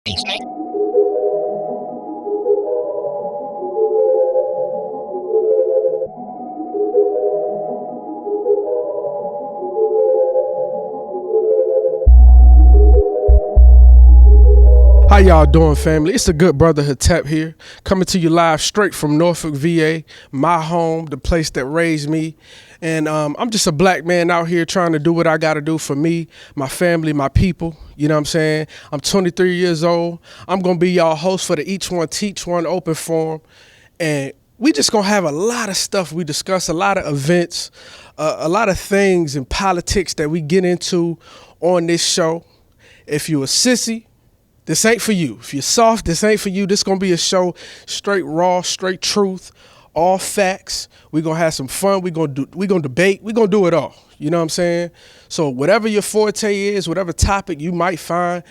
How y'all doing, family? It's the good brother Hatep here, coming to you live straight from Norfolk, VA, my home, the place that raised me. And I'm just a black man out here trying to do what I got to do for me, my family, my people. You know what I'm saying? I'm 23 years old. I'm going to be y'all host for the Each One Teach One open forum. And we just going to have a lot of stuff we discuss, a lot of events, a lot of things in politics that we get into on this show. If you a sissy, this ain't for you. If you're soft, this ain't for you. This gonna be a show straight raw, straight truth, all facts. We gonna have some fun. We gonna debate. We gonna do it all. You know what I'm saying? So whatever your forte is, whatever topic you might find,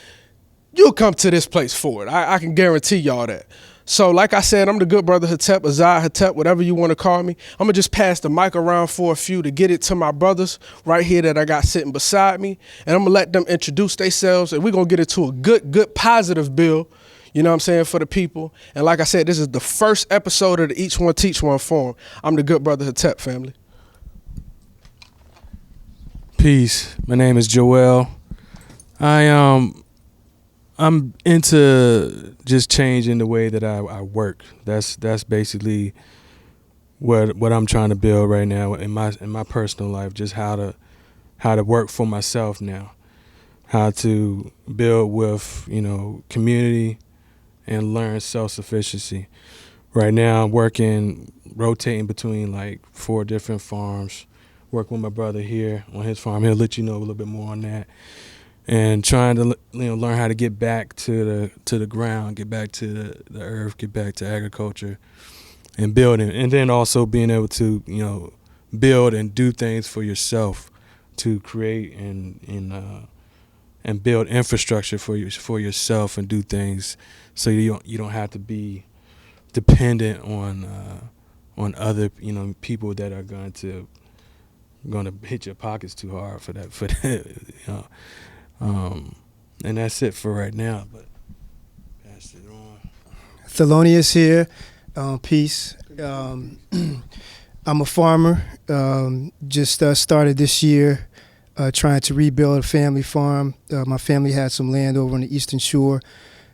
you'll come to this place for it. I can guarantee y'all that. So like I said, I'm the good brother Hatep, Azad Hatep, whatever you want to call me. I'm going to just pass the mic around for a few to get it to my brothers right here that I got sitting beside me. And I'm going to let them introduce themselves, and we're going to get into a good, positive bill, you know what I'm saying, for the people. And like I said, this is the first episode of the Each One Teach One forum. I'm the good brother Hatep, family. Peace. My name is Joel. I'm into just changing the way that I work. That's basically what I'm trying to build right now in my personal life. Just how to work for myself now, how to build with community and learn self-sufficiency. Right now I'm rotating between like 4 different farms. Working with my brother here on his farm. He'll let you know a little bit more on that. And trying to learn how to get back to the ground, get back to the earth, get back to agriculture, and building, and then also being able to build and do things for yourself, to create and build infrastructure for yourself and do things so you don't have to be dependent on other people that are going to hit your pockets too hard for that. And that's it for right now, but pass it on. Thelonious here. Peace. I'm a farmer. Just started this year trying to rebuild a family farm. My family had some land over on the Eastern Shore.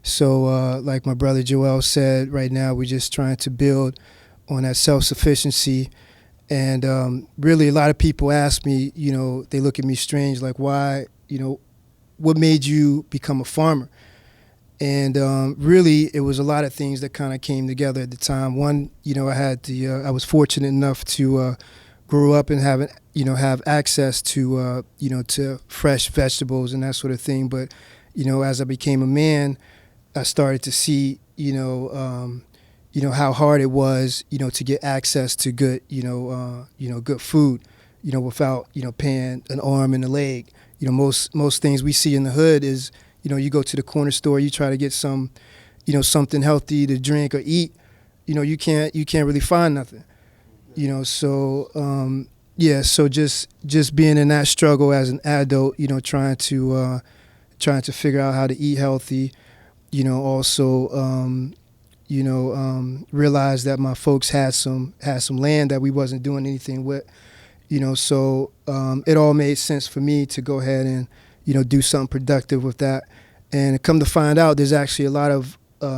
So like my brother Joel said, right now we're just trying to build on that self-sufficiency. And really a lot of people ask me, they look at me strange, like why, what made you become a farmer? And really, it was a lot of things that kind of came together at the time. One, I was fortunate enough to grow up and have access to to fresh vegetables and that sort of thing. But as I became a man, I started to see how hard it was to get access to good good food without paying an arm and a leg. Most things we see in the hood is, you go to the corner store, you try to get some, something healthy to drink or eat, you can't really find nothing, So so just being in that struggle as an adult, trying to figure out how to eat healthy, also realize that my folks had some land that we wasn't doing anything with. So it all made sense for me to go ahead and, do something productive with that. And come to find out, there's actually a lot of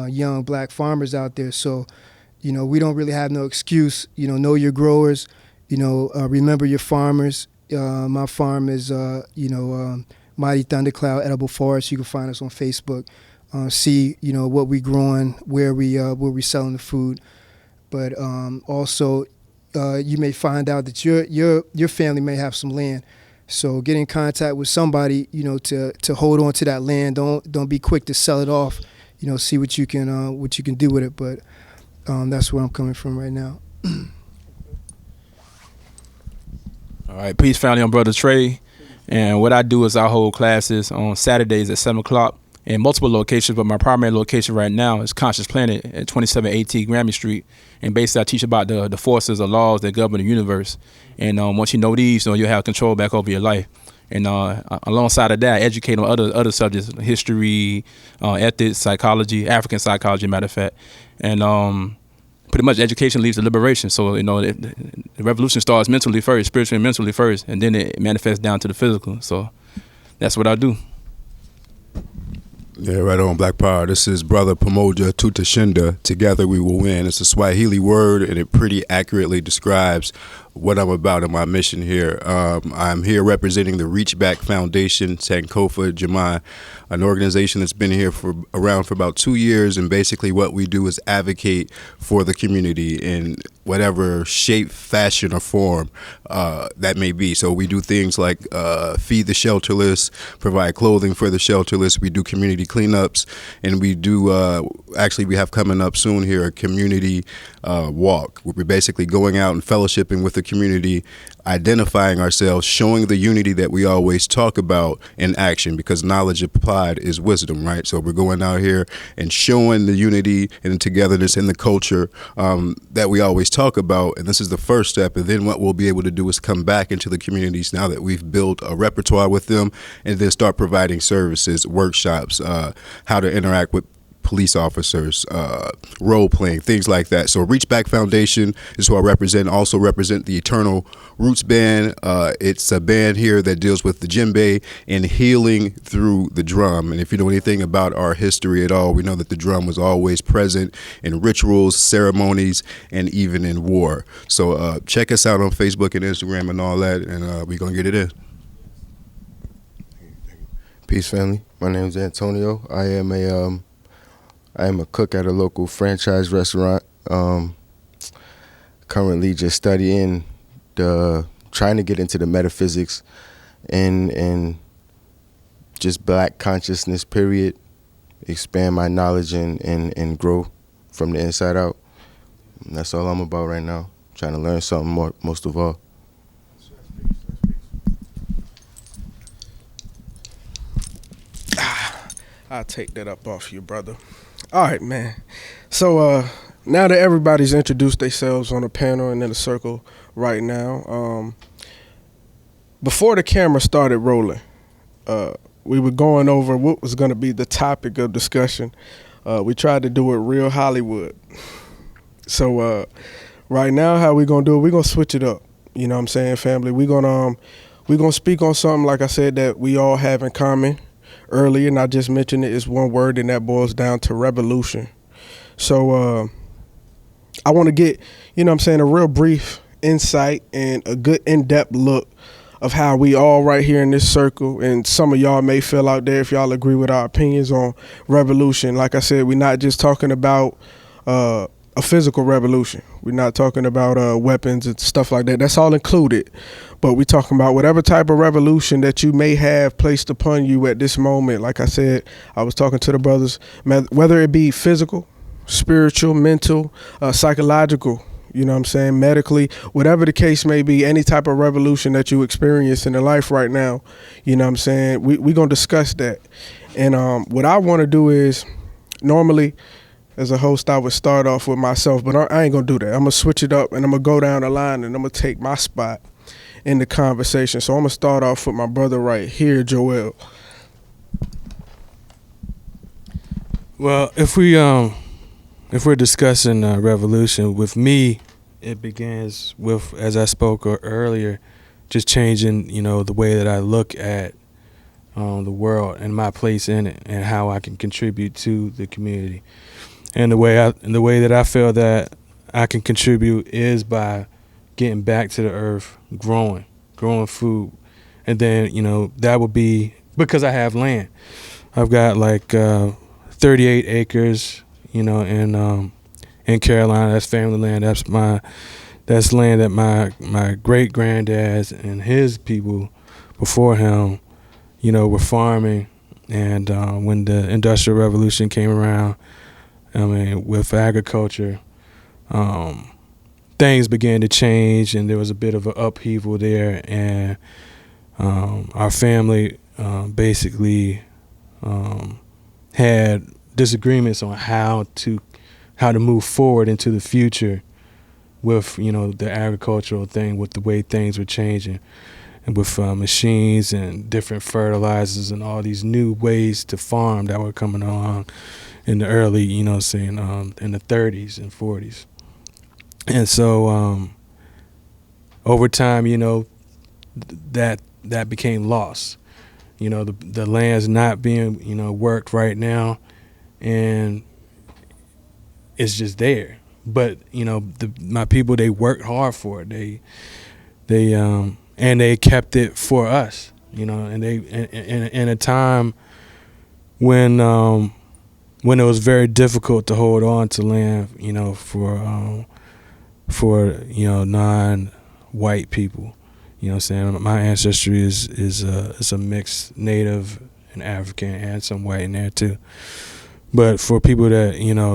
young black farmers out there. So, we don't really have no excuse. Know your growers. Remember your farmers. My farm is, Mighty Thundercloud Edible Forest. You can find us on Facebook. See, what we growing, where we selling the food. But also, you may find out that your family may have some land, so get in contact with somebody to hold on to that land. Don't be quick to sell it off. See what you can do with it. But that's where I'm coming from right now. All right, peace, family. I'm Brother Trey, and what I do is I hold classes on Saturdays at 7:00 in multiple locations, but my primary location right now is Conscious Planet at 2780 Grammy Street. And basically I teach about the forces or laws that govern the universe. And once you know these, you'll have control back over your life. And alongside of that, educate on other subjects, history, ethics, psychology, African psychology, matter of fact. And pretty much education leads to liberation. So, the revolution starts mentally first, spiritually and mentally first, and then it manifests down to the physical. So that's what I do. Yeah, right on, Black Power. This is Brother Pamoja Tutashinda. Together we will win. It's a Swahili word, and it pretty accurately describes what I'm about in my mission here. I'm here representing the Reach Back Foundation, Sankofa Jamai, an organization that's been here around for about 2 years, and basically what we do is advocate for the community in whatever shape, fashion, or form that may be. So we do things like feed the shelterless, provide clothing for the shelterless. We do community cleanups, and we do actually we have coming up soon here a community walk where we're basically going out and fellowshipping with the community, identifying ourselves, showing the unity that we always talk about in action, because knowledge applied is wisdom, right? So we're going out here and showing the unity and togetherness in the culture that we always talk about, and this is the first step. And then what we'll be able to do is come back into the communities now that we've built a repertoire with them, and then start providing services, workshops, how to interact with police officers, role playing, things like that. So Reach Back Foundation is who I represent. Also represent the Eternal Roots Band. It's a band here that deals with the djembe and healing through the drum. And if you know anything about our history at all, we know that the drum was always present in rituals, ceremonies, and even in war. So check us out on Facebook and Instagram and all that, and we're going to get it in. Peace, family. My name is Antonio. I am a cook at a local franchise restaurant. Currently just studying trying to get into the metaphysics and just Black consciousness, period. Expand my knowledge and grow from the inside out. And that's all I'm about right now. Trying to learn something more, most of all. I'll take that up off you, brother. All right, man. So now that everybody's introduced themselves on a panel and in a circle right now, before the camera started rolling, we were going over what was going to be the topic of discussion. We tried to do it real Hollywood. So right now, how we going to do it, we're going to switch it up. You know what I'm saying, family? We're going to speak on something, like I said, that we all have in common. Earlier, and I just mentioned it, is one word, and that boils down to revolution. So I want to get, a real brief insight and a good in-depth look of how we all right here in this circle, and some of y'all may feel out there if y'all agree with our opinions on revolution. Like I said, we're not just talking about a physical revolution. We're not talking about weapons and stuff like that. That's all included. But we're talking about whatever type of revolution that you may have placed upon you at this moment. Like I said, I was talking to the brothers, whether it be physical, spiritual, mental, psychological, medically, whatever the case may be, any type of revolution that you experience in your life right now, we're going to discuss that. And what I want to do is, normally, as a host, I would start off with myself, but I ain't going to do that. I'm going to switch it up, and I'm going to go down the line, and I'm going to take my spot in the conversation. So I'm going to start off with my brother right here, Joel. Well, if we're discussing revolution, with me, it begins with, as I spoke earlier, just changing, the way that I look at the world and my place in it, and how I can contribute to the community. And the way that I feel that I can contribute is by getting back to the earth, growing food. And then, that would be because I have land. I've got like 38 acres, in Carolina. That's family land. That's land that my great granddads and his people before him, were farming. And when the Industrial Revolution came around, with agriculture, things began to change, and there was a bit of an upheaval there, and our family basically had disagreements on how to move forward into the future with the agricultural thing, with the way things were changing. and with machines and different fertilizers and all these new ways to farm that were coming along in the early, in the 30s and 40s. And so over time, that became lost. The land's not being, worked right now, and it's just there. But my people, they worked hard for it. They kept it for us. And they in a time when it was very difficult to hold on to land, for non-white people. I'm saying? My ancestry is a mixed Native and African and some white in there too. But for people that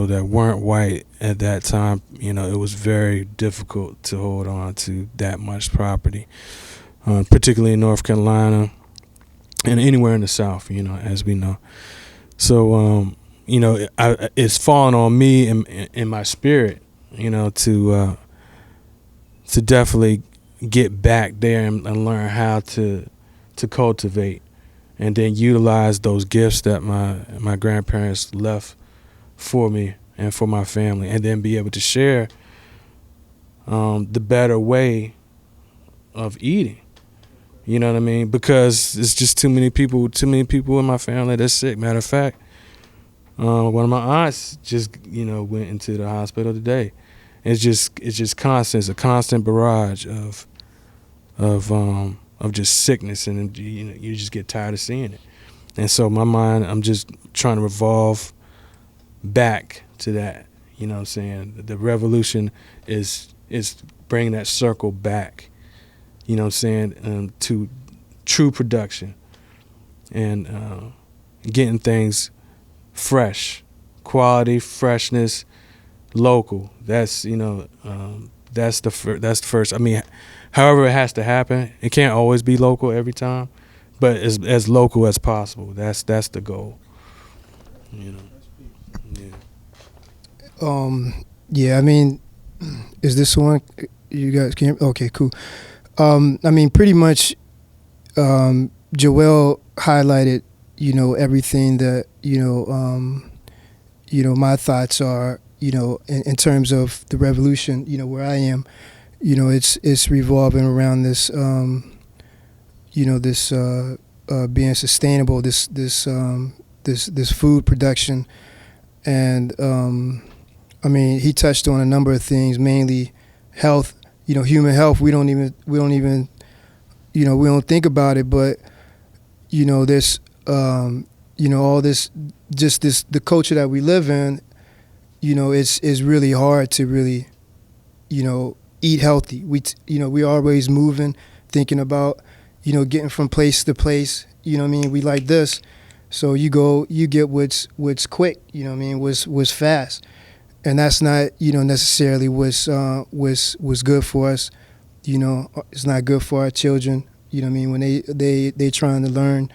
that weren't white at that time, it was very difficult to hold on to that much property, particularly in North Carolina and anywhere in the South, as we know. So it's fallen on me in my spirit, to definitely get back there and learn how to cultivate, and then utilize those gifts that my grandparents left for me and for my family, and then be able to share the better way of eating. You know what I mean? Because it's just too many people in my family that's sick. Matter of fact, one of my aunts just went into the hospital today. It's just constant. It's a constant barrage of just sickness, and you just get tired of seeing it. And so my mind, I'm just trying to revolve back to that. You know what I'm saying? The revolution is bringing that circle back. You know what I'm saying? To true production and getting things fresh, quality, freshness, local. That's that's the first. I mean, however it has to happen. It can't always be local every time, but as local as possible. That's the goal. Yeah. Yeah. I mean, is this one? You guys can hear me? Okay, cool. I mean, pretty much, Joel highlighted, everything that, my thoughts are, in terms of the revolution, where I am, it's revolving around this, this being sustainable, this food production. And, I mean, he touched on a number of things, mainly health, human health. We don't think about it, but, this, all this, just this, the culture that we live in, it's really hard to really, eat healthy. We always moving, thinking about, getting from place to place. I mean? We like this. So you get what's quick, what's fast. And that's not, necessarily what's good for us. It's not good for our children. When they trying to learn,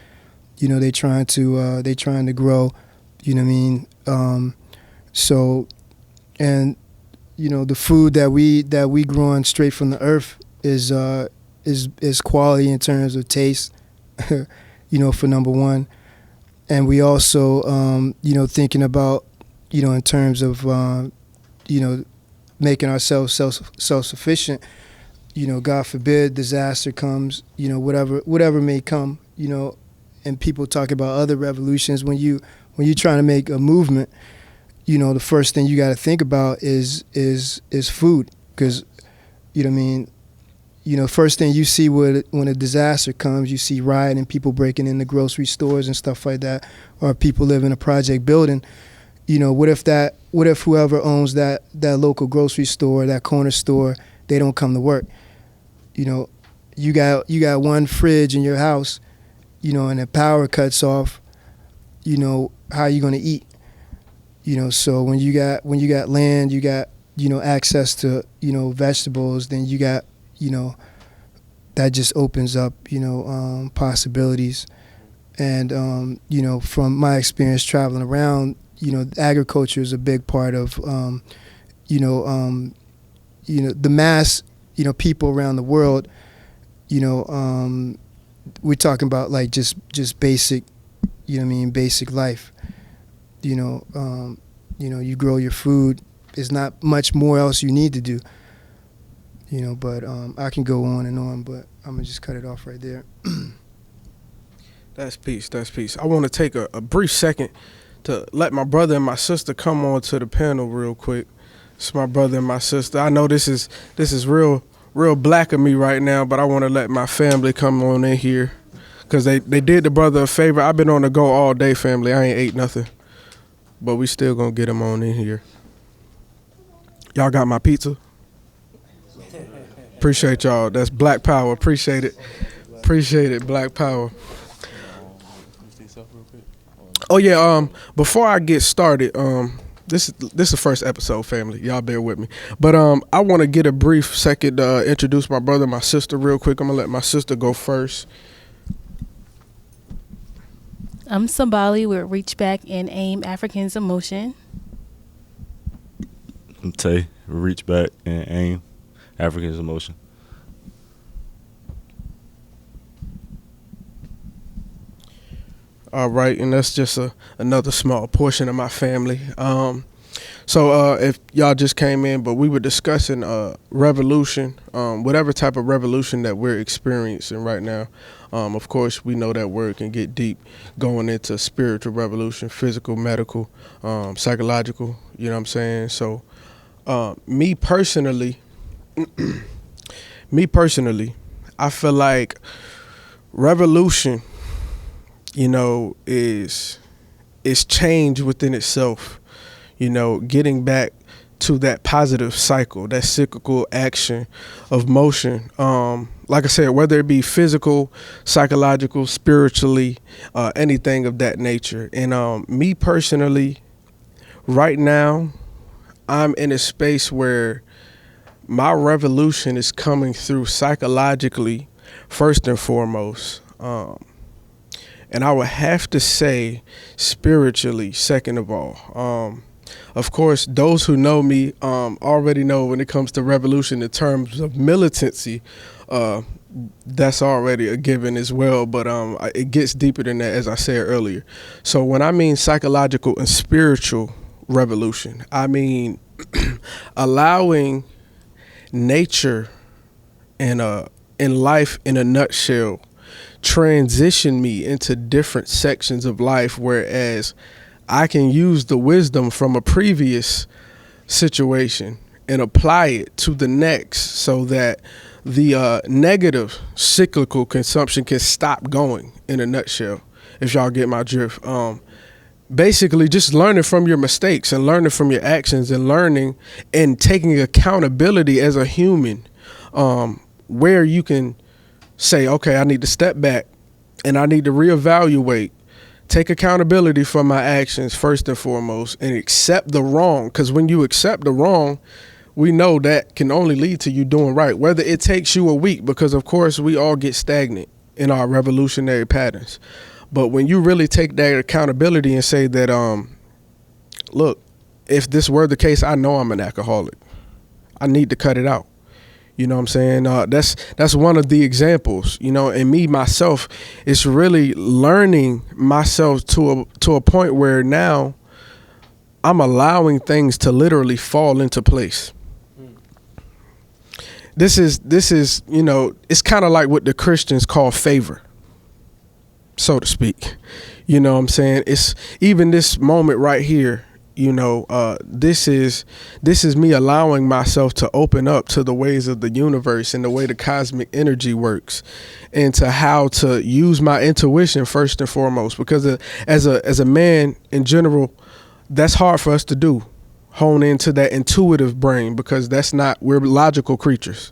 they trying to grow. So, and the food that we growing straight from the earth is quality in terms of taste. For number one, and we also thinking about in terms of making ourselves self-sufficient. God forbid disaster comes. Whatever may come. And people talk about other revolutions. When you're trying to make a movement, the first thing you got to think about is food, because first thing you see when a disaster comes, you see rioting, people breaking into grocery stores and stuff like that, or people live in a project building. What if whoever owns that local grocery store, that corner store, they don't come to work? You got one fridge in your house, and the power cuts off. How are you going to eat? So when you got land, you got access to vegetables, then you got that just opens up possibilities. And from my experience traveling around, agriculture is a big part of the mass people around the world. we're talking about like just basic, basic life. You grow your food. There's not much more else you need to do. But I can go on and on, but I'm gonna just cut it off right there. That's peace. That's peace. I want to take a brief second to let my brother and my sister come on to the panel real quick. It's my brother and my sister. I know this is real black of me right now, but I want to let my family come on in here because they did the brother a favor. I've been on the go all day, family. I ain't ate nothing, but we still gonna get them on in here. Y'all got my pizza? Appreciate y'all. That's Black Power. Appreciate it. Appreciate it, Black Power. Oh yeah, before I get started, this is the first episode, family. Y'all bear with me. But I want to get a brief second to introduce my brother and my sister real quick. I'm going to let my sister go first. I'm Sabali with Reach Back and Aim Africans in Motion. I'm Tay, Reach Back and Aim Africans in Motion. All right, and that's just another small portion of my family. So if y'all just came in, but we were discussing revolution, whatever type of revolution that we're experiencing right now. Of course, we know that word can get deep, going into spiritual revolution, physical, medical, psychological, you know what I'm saying? So me personally, I feel like revolution, is change within itself, getting back to that positive cycle, that cyclical action of motion. Like I said, whether it be physical, psychological, spiritually, anything of that nature. And me personally, right now, I'm in a space where my revolution is coming through psychologically, first and foremost. And I would have to say spiritually, second of all. Of course, those who know me already know when it comes to revolution in terms of militancy, that's already a given as well. But it gets deeper than that, as I said earlier. So when I mean psychological and spiritual revolution, I mean allowing nature and in life in a nutshell transition me into different sections of life, whereas I can use the wisdom from a previous situation and apply it to the next so that the negative cyclical consumption can stop going, in a nutshell, if y'all get my drift. Basically just learning from your mistakes and learning from your actions and learning and taking accountability as a human, where you can say, okay, I need to step back and I need to reevaluate, take accountability for my actions first and foremost, and accept the wrong. Because when you accept the wrong, we know that can only lead to you doing right, whether it takes you a week, because of course we all get stagnant in our revolutionary patterns. But when you really take that accountability and say that, look, if this were the case, I know I'm an alcoholic. I need to cut it out. You know what I'm saying? That's one of the examples, and me, myself, it's really learning myself to a point where now I'm allowing things to literally fall into place. This is, it's kind of like what the Christians call favor, so to speak. You know what I'm saying? It's even this moment right here. This is me allowing myself to open up to the ways of the universe and the way the cosmic energy works, and to how to use my intuition first and foremost. Because as a man in general, that's hard for us to do. Hone into that intuitive brain, because we're logical creatures.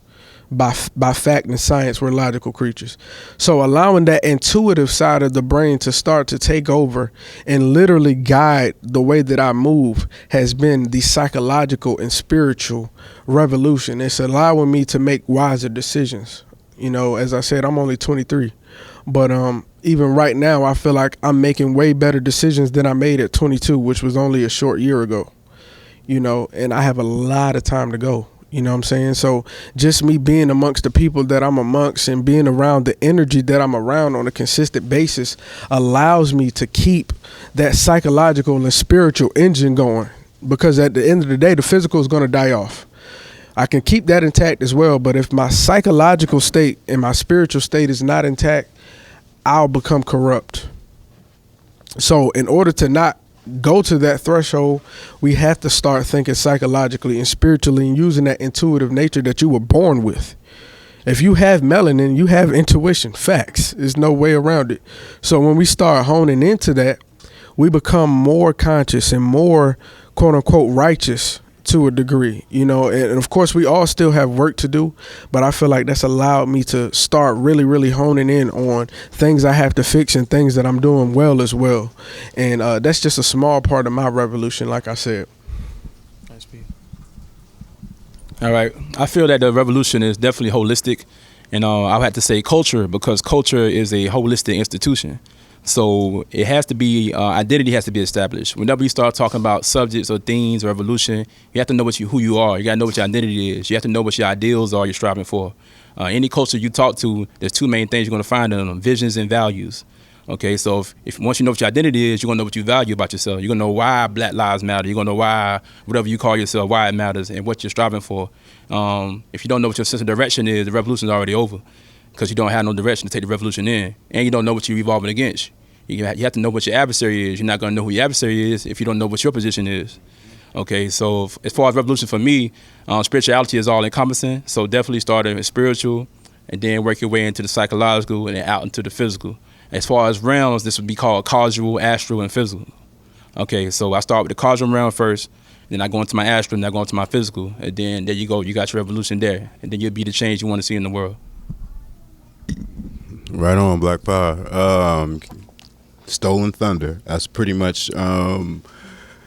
By fact and science, we're logical creatures. So allowing that intuitive side of the brain to start to take over and literally guide the way that I move has been the psychological and spiritual revolution. It's allowing me to make wiser decisions. As I said, I'm only 23, but even right now, I feel like I'm making way better decisions than I made at 22, which was only a short year ago. And I have a lot of time to go. You know what I'm saying? So just me being amongst the people that I'm amongst and being around the energy that I'm around on a consistent basis allows me to keep that psychological and spiritual engine going, because at the end of the day, the physical is going to die off. I can keep that intact as well, but if my psychological state and my spiritual state is not intact, I'll become corrupt. So in order to not go to that threshold, we have to start thinking psychologically and spiritually and using that intuitive nature that you were born with. If you have melanin, you have intuition, facts. There's no way around it. So when we start honing into that, we become more conscious and more quote unquote righteous to a degree, you know, and of course we all still have work to do, but I feel like that's allowed me to start really, really honing in on things I have to fix and things that I'm doing well as well. And that's just a small part of my revolution, like I said. Nice, Pete. All right. I feel that the revolution is definitely holistic. And I have to say culture, because culture is a holistic institution. So it has to be, identity has to be established. Whenever you start talking about subjects or themes or revolution, you have to know who you are. You got to know what your identity is. You have to know what your ideals are you're striving for. Any culture you talk to, there's two main things you're going to find in them: visions and values. Okay, so if once you know what your identity is, you're going to know what you value about yourself. You're going to know why Black Lives Matter. You're going to know why whatever you call yourself, why it matters and what you're striving for. If you don't know what your sense of direction is, the revolution is already over, because you don't have no direction to take the revolution in, and you don't know what you're revolving against. You have to know what your adversary is. You're not going to know who your adversary is if you don't know what your position is. Okay, so as far as revolution for me, spirituality is all encompassing. So definitely starting with spiritual and then work your way into the psychological and then out into the physical. As far as realms, this would be called causal, astral, and physical. Okay, so I start with the causal realm first, then I go into my astral, and I go into my physical, and then there you go. You got your revolution there, and then you'll be the change you want to see in the world. Right on, Black Power. Stolen Thunder. That's pretty much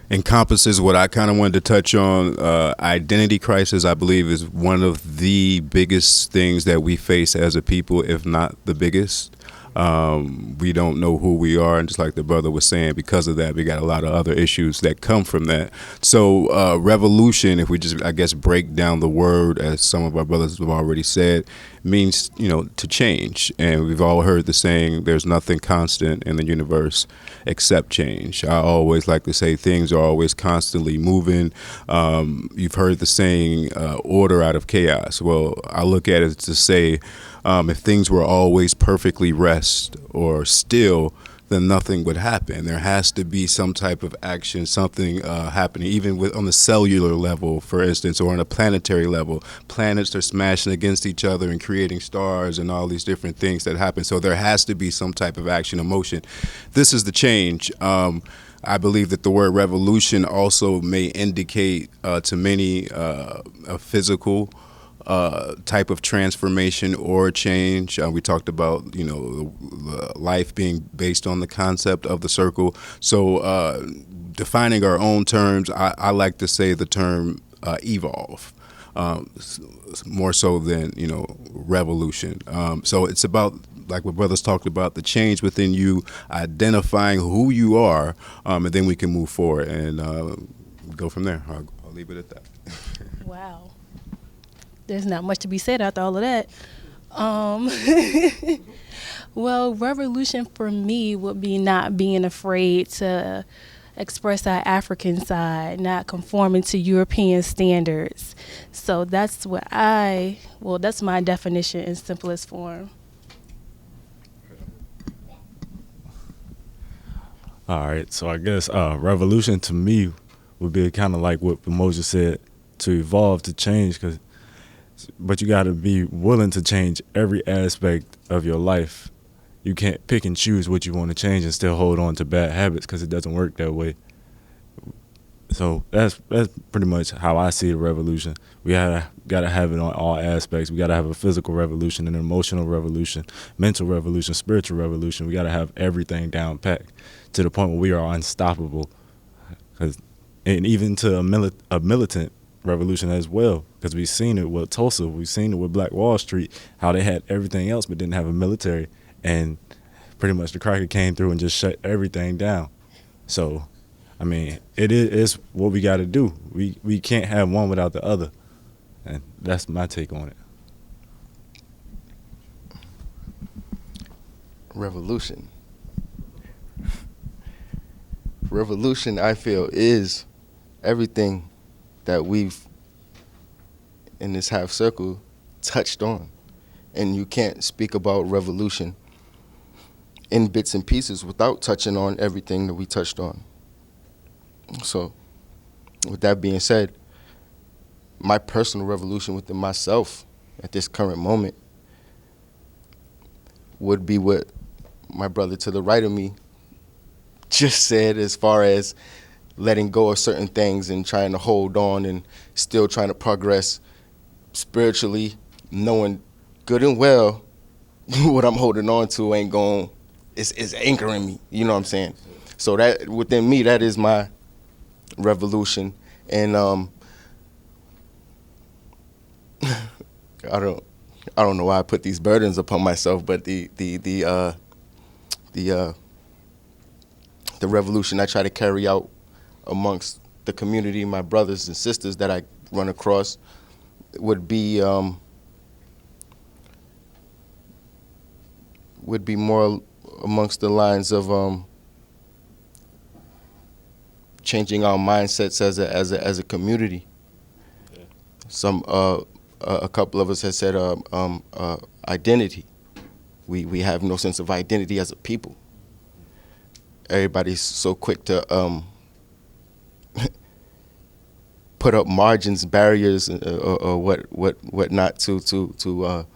encompasses what I kind of wanted to touch on. Identity crisis, I believe, is one of the biggest things that we face as a people, if not the biggest. We don't know who we are, and just like the brother was saying, because of that, we got a lot of other issues that come from that. So revolution, if we just, I guess, break down the word, as some of our brothers have already said, means, you know, to change. And we've all heard the saying, there's nothing constant in the universe except change. I always like to say things are always constantly moving. You've heard the saying, order out of chaos. Well, I look at it to say, if things were always perfectly rest or still, then nothing would happen. There has to be some type of action, something happening, even on the cellular level, for instance, or on a planetary level. Planets are smashing against each other and creating stars and all these different things that happen. So there has to be some type of action or motion. This is the change. I believe that the word revolution also may indicate to many a physical type of transformation or change. We talked about, you know, life being based on the concept of the circle. So defining our own terms, I like to say the term evolve, more so than, you know, revolution. So it's about, like what brothers talked about, the change within you, identifying who you are, and then we can move forward and go from there. I'll leave it at that. Wow. There's not much to be said after all of that. Well, revolution for me would be not being afraid to express our African side, not conforming to European standards. So that's that's my definition in simplest form. All right, so I guess revolution to me would be kind of like what Moses said, to evolve, to change, but you got to be willing to change every aspect of your life. You can't pick and choose what you want to change and still hold on to bad habits, because it doesn't work that way. So that's pretty much how I see the revolution. We gotta have it on all aspects. We gotta have a physical revolution, an emotional revolution, mental revolution, spiritual revolution. We gotta have everything down packed to the point where we are unstoppable. And even to a militant revolution as well, because we've seen it with Tulsa, we've seen it with Black Wall Street, how they had everything else but didn't have a military, and pretty much the cracker came through and just shut everything down. So, I mean, it is what we got to do. We can't have one without the other. And that's my take on it. Revolution. Revolution, I feel, is everything that we've, in this half circle, touched on. And you can't speak about revolution in bits and pieces without touching on everything that we touched on. So, with that being said, my personal revolution within myself at this current moment would be what my brother to the right of me just said, as far as letting go of certain things and trying to hold on and still trying to progress spiritually, knowing good and well what I'm holding on to ain't going, is anchoring me. You know what I'm saying? So that within me, that is my revolution. And I don't know why I put these burdens upon myself, but the revolution I try to carry out amongst the community, my brothers and sisters that I run across, would be more amongst the lines of changing our mindsets as a community. Yeah. A couple of us have said identity. We have no sense of identity as a people. Everybody's so quick to put up margins, barriers, or what not to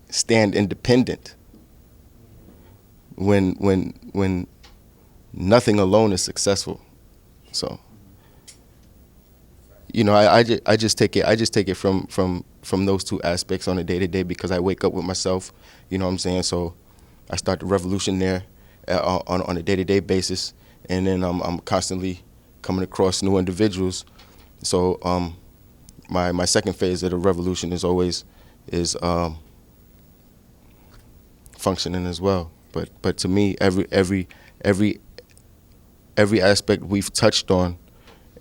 stand independent when nothing alone is successful. So, you know, I just take it from those two aspects on a day-to-day, because I wake up with myself, you know what I'm saying? So I start the revolution there on a day-to-day basis, and then I'm constantly coming across new individuals. So my second phase of the revolution is always functioning as well. But to me, every aspect we've touched on,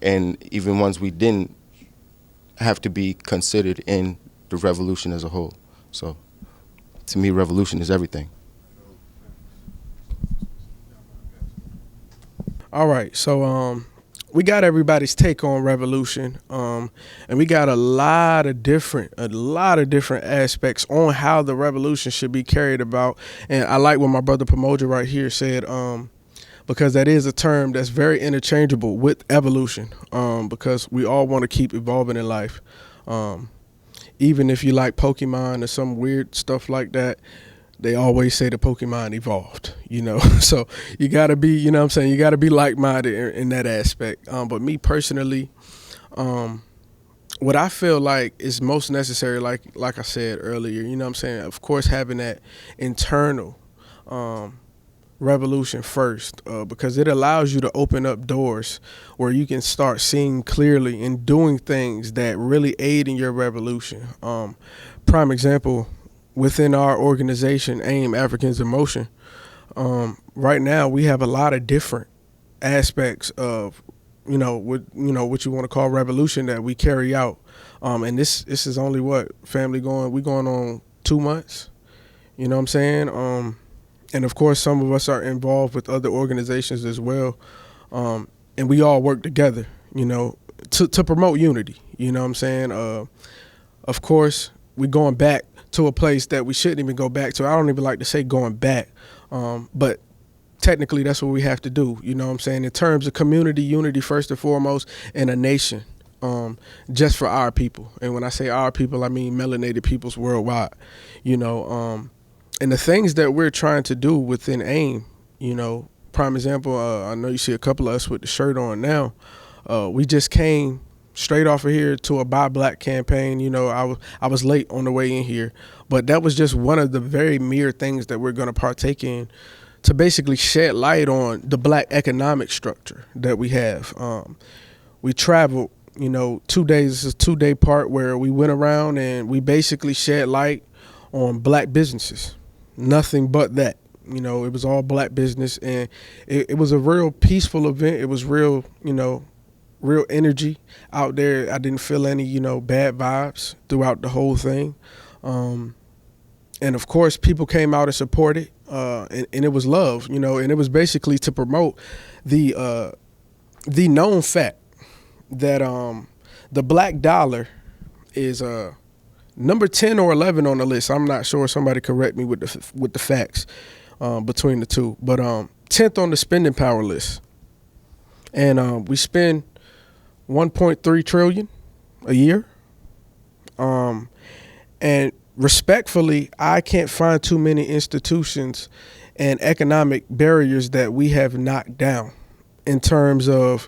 and even ones we didn't, have to be considered in the revolution as a whole. So to me, revolution is everything. All right, so we got everybody's take on revolution, and we got a lot of different aspects on how the revolution should be carried about. And I like what my brother Pamoja right here said, because that is a term that's very interchangeable with evolution, because we all want to keep evolving in life. Even if you like Pokemon or some weird stuff like that, they always say the Pokemon evolved, you know. So you got to be, you know what I'm saying, you got to be like-minded in that aspect. But me personally, what I feel like is most necessary, like I said earlier, you know what I'm saying, of course, having that internal revolution first, because it allows you to open up doors where you can start seeing clearly and doing things that really aid in your revolution. Prime example, within our organization, AIM Africans in Motion, right now we have a lot of different aspects of, what you want to call revolution that we carry out. And this is only we going on 2 months, you know what I'm saying? And of course, some of us are involved with other organizations as well. And we all work together, to promote unity, you know what I'm saying? Of course, we're going back to a place that we shouldn't even go back to. I don't even like to say going back, but technically that's what we have to do, you know what I'm saying, in terms of community unity first and foremost, and a nation, just for our people. And when I say our people, I mean melanated peoples worldwide, and the things that we're trying to do within AIM, prime example, I know you see a couple of us with the shirt on now. We just came straight off of here to a Buy Black campaign. I was late on the way in here, but that was just one of the very mere things that we're going to partake in to basically shed light on the Black economic structure that we have. We traveled, 2 days. This is a 2-day part where we went around and we basically shed light on Black businesses. Nothing but that. It was all Black business, and it was a real peaceful event. It was real real energy out there. I didn't feel any, bad vibes throughout the whole thing. And of course, people came out and supported, and it was love, and it was basically to promote the known fact that the black dollar is number 10 or 11 on the list. I'm not sure. Somebody correct me with the facts between the two, but 10th on the spending power list, and we spend 1.3 trillion a year, and respectfully, I can't find too many institutions and economic barriers that we have knocked down in terms of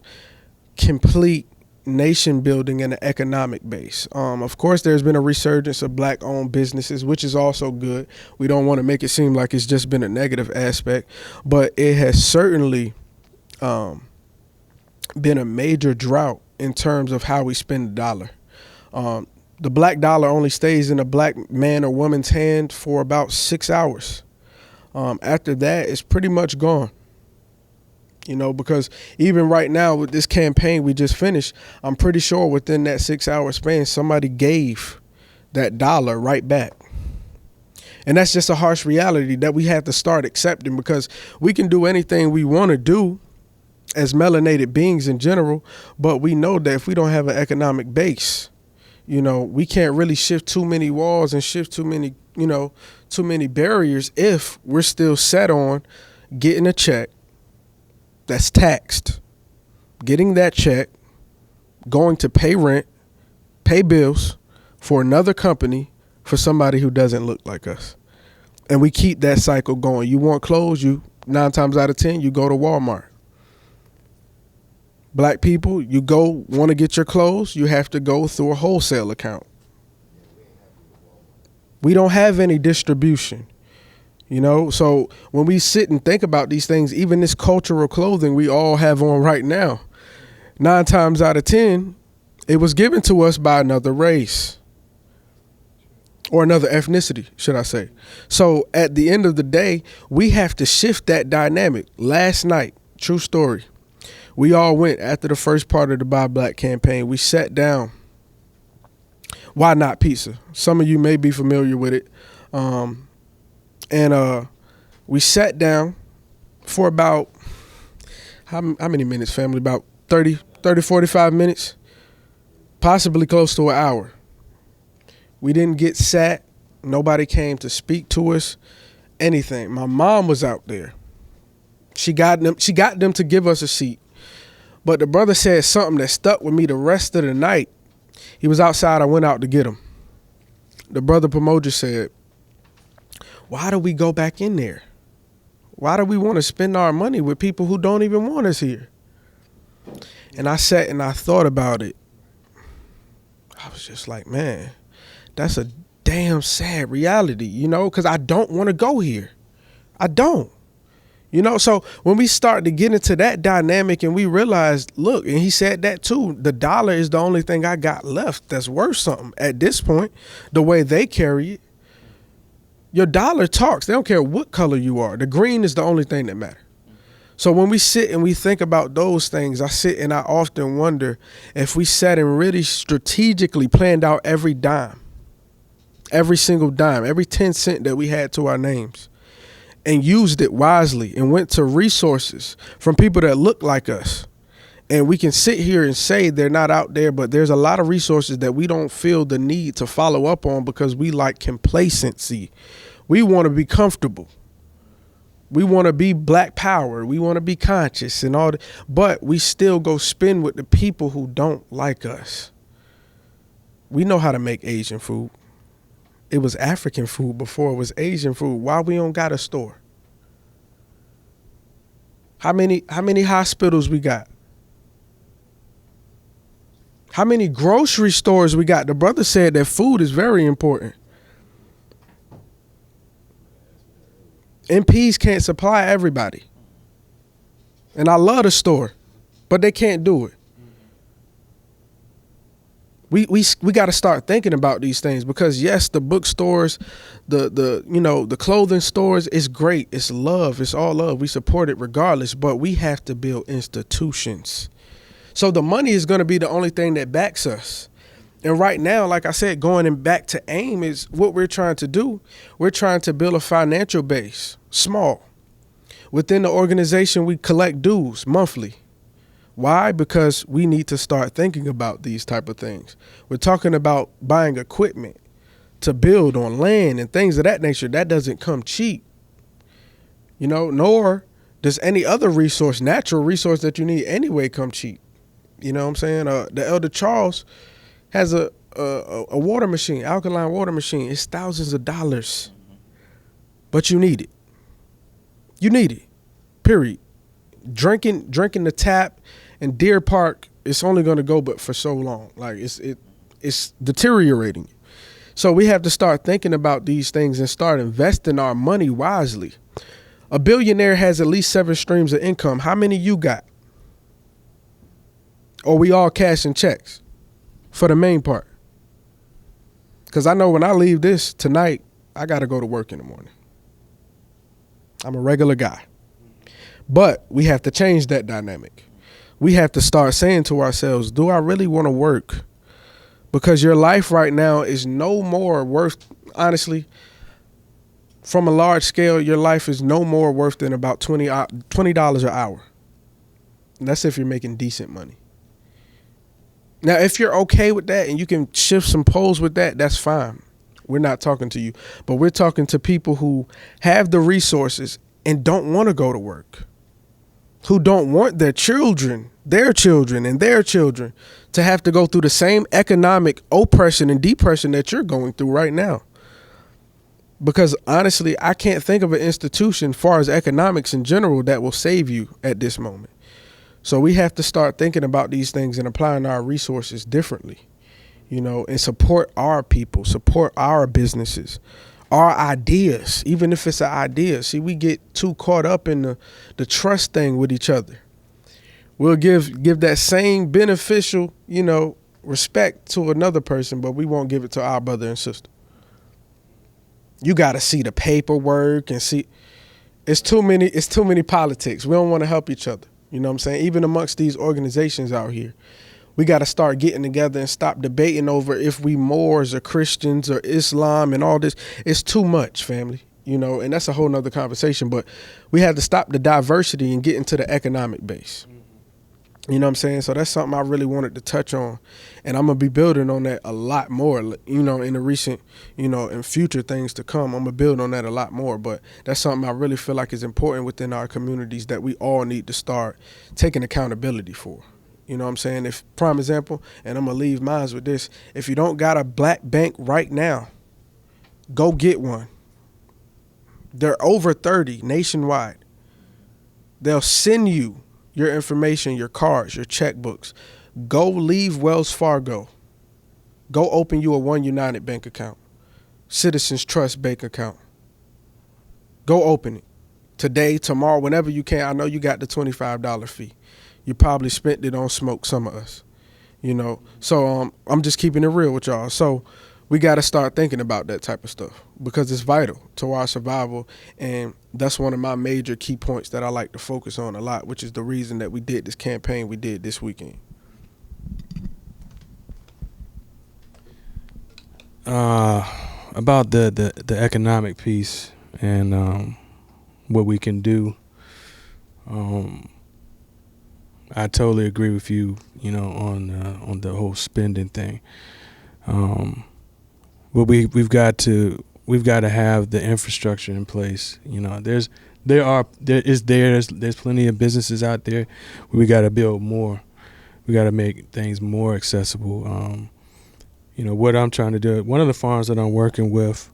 complete nation building and an economic base. Of course, there's been a resurgence of black-owned businesses, which is also good. We don't want to make it seem like it's just been a negative aspect, but it has certainly been a major drought in terms of how we spend the dollar. The black dollar only stays in a black man or woman's hand for about 6 hours. After that, it's pretty much gone. Because even right now with this campaign we just finished, I'm pretty sure within that 6 hour span, somebody gave that dollar right back. And that's just a harsh reality that we have to start accepting, because we can do anything we want to do as melanated beings in general, but we know that if we don't have an economic base, we can't really shift too many walls and shift too many barriers if we're still set on getting a check that's taxed, getting that check, going to pay rent, pay bills for another company for somebody who doesn't look like us. And we keep that cycle going. You want clothes, 9 times out of 10, you go to Walmart. Black people, you want to get your clothes, you have to go through a wholesale account. We don't have any distribution. So when we sit and think about these things, even this cultural clothing we all have on right now, 9 times out of 10, it was given to us by another race or another ethnicity, should I say. So at the end of the day, we have to shift that dynamic. Last night, true story, we all went after the first part of the Buy Black campaign. We sat down. Why Not Pizza? Some of you may be familiar with it. And we sat down for about, how many minutes, family? About 30, 45 minutes, possibly close to an hour. We didn't get sat. Nobody came to speak to us, anything. My mom was out there. She got them to give us a seat. But the brother said something that stuck with me the rest of the night. He was outside. I went out to get him. The brother Pomoja said, why do we go back in there? Why do we want to spend our money with people who don't even want us here? And I sat and I thought about it. I was just like, man, that's a damn sad reality, because I don't want to go here. I don't. So when we start to get into that dynamic and we realize, look, and he said that too, the dollar is the only thing I got left that's worth something at this point, the way they carry it. Your dollar talks. They don't care what color you are. The green is the only thing that matters. So when we sit and we think about those things, I sit and I often wonder if we sat and really strategically planned out every dime, every single dime, every 10 cent that we had to our names, and used it wisely and went to resources from people that look like us. And we can sit here and say they're not out there, but there's a lot of resources that we don't feel the need to follow up on because we like complacency. We want to be comfortable. We want to be black power. We want to be conscious and all that. But we still go spend with the people who don't like us. We know how to make Asian food. It was African food before it was Asian food. Why we don't got a store? How many hospitals we got? How many grocery stores we got? The brother said that food is very important. MPs can't supply everybody. And I love the store, but they can't do it. We got to start thinking about these things because yes, the bookstores, the clothing stores, it's great. It's love. It's all love. We support it regardless, but we have to build institutions. So the money is going to be the only thing that backs us. And right now, like I said, going back to AIM is what we're trying to do. We're trying to build a financial base, small. Within the organization, we collect dues monthly. Why? Because we need to start thinking about these type of things. We're talking about buying equipment to build on land and things of that nature. That doesn't come cheap, nor does any other resource, natural resource that you need anyway, come cheap. You know what I'm saying? The Elder Charles has a water machine, alkaline water machine. It's thousands of dollars, but you need it. You need it, period. Drinking the tap in Deer Park, it's only going to go but for so long. Like it's deteriorating. So we have to start thinking about these things and start investing our money wisely. A billionaire has at least 7 streams of income. How many you got? Or we all cashing checks for the main part? Because I know when I leave this tonight, I got to go to work in the morning. I'm a regular guy. But we have to change that dynamic. We have to start saying to ourselves, do I really want to work? Because your life right now is no more worth, honestly, from a large scale, your life is no more worth than about $20 an hour. And that's if you're making decent money. Now, if you're okay with that and you can shift some poles with that, that's fine. We're not talking to you. But we're talking to people who have the resources and don't want to go to work, who don't want their children and their children to have to go through the same economic oppression and depression that you're going through right now. Because honestly, I can't think of an institution, as far as economics in general, that will save you at this moment. So we have to start thinking about these things and applying our resources differently, and support our people, support our businesses, our ideas, even if it's an idea. See, we get too caught up in the trust thing with each other. We'll give that same beneficial, respect to another person, but we won't give it to our brother and sister. You got to see the paperwork and see. It's too many politics. We don't want to help each other. You know what I'm saying? Even amongst these organizations out here, we got to start getting together and stop debating over if we Moors or Christians or Islam and all this. It's too much, family, and that's a whole nother conversation. But we have to stop the diversity and get into the economic base. You know what I'm saying? So that's something I really wanted to touch on. And I'm going to be building on that a lot more, in the recent, and future things to come. I'm going to build on that a lot more. But that's something I really feel like is important within our communities that we all need to start taking accountability for. You know what I'm saying? If, prime example, and I'm going to leave mine with this, if you don't got a black bank right now, go get one. They're over 30 nationwide. They'll send you your information, your cards, your checkbooks. Go leave Wells Fargo. Go open you a One United bank account, Citizens Trust bank account. Go open it today, tomorrow, whenever you can. I know you got the $25 fee. You probably spent it on smoke, some of us, So I'm just keeping it real with y'all. So we got to start thinking about that type of stuff because it's vital to our survival. And that's one of my major key points that I like to focus on a lot, which is the reason that we did this campaign we did this weekend. About the economic piece and what we can do, I totally agree with you, on the whole spending thing. But we've got to have the infrastructure in place. There's plenty of businesses out there. We got to build more. We got to make things more accessible. What I'm trying to do. One of the farms that I'm working with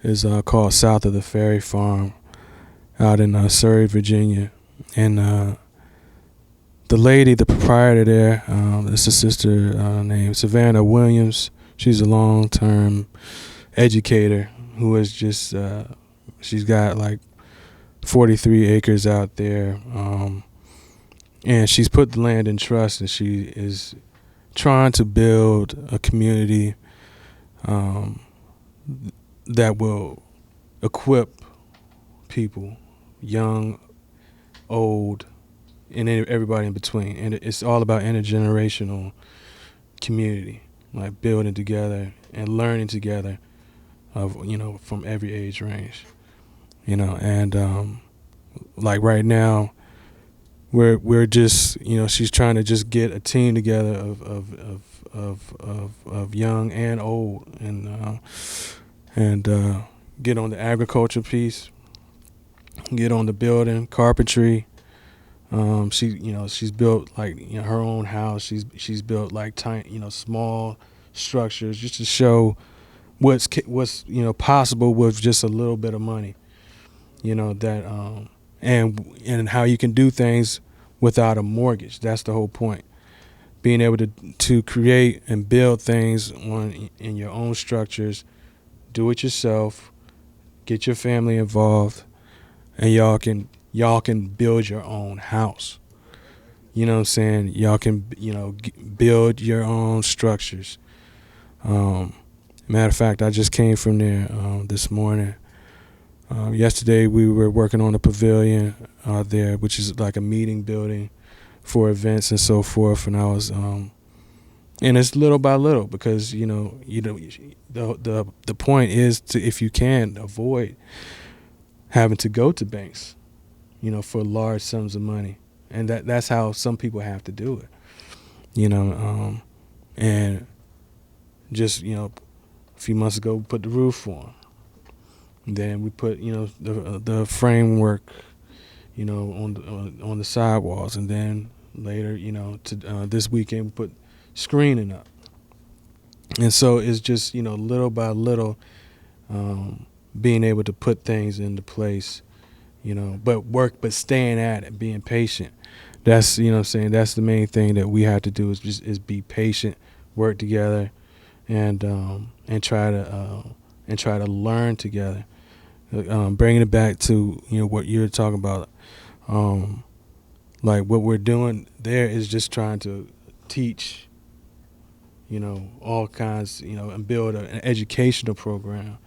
is called South of the Ferry Farm, out in Surrey, Virginia, and the lady, the proprietor there, is a sister named Savannah Williams. She's a long-term educator who is just, she's got like 43 acres out there. And she's put the land in trust, and she is trying to build a community that will equip people, young, old, and everybody in between. And it's all about intergenerational community, like building together and learning together of, from every age range, and like right now we're just, she's trying to just get a team together of young and old, and get on the agriculture piece, get on the building, carpentry. She's built like her own house. She's built like tiny, small structures just to show what's possible with just a little bit of money. That and how you can do things without a mortgage. That's the whole point. Being able to create and build things in your own structures, do it yourself, get your family involved, and y'all can build your own house. You know what I'm saying? Y'all can build your own structures. Matter of fact, I just came from there this morning. Yesterday we were working on a pavilion there, which is like a meeting building for events and so forth. And I was, and it's little by little, because the point is to, if you can, avoid having to go to banks, for large sums of money, and that's how some people have to do it. And just a few months ago we put the roof on. Then we put, the framework, on the sidewalls, and then later, this weekend we put screening up. And so it's just, little by little, being able to put things into place, but staying at it, being patient. That's, that's the main thing that we have to do, is be patient, work together, and try to learn together. Bringing it back to what you're talking about, like what we're doing there is just trying to teach, all kinds, and build an educational program,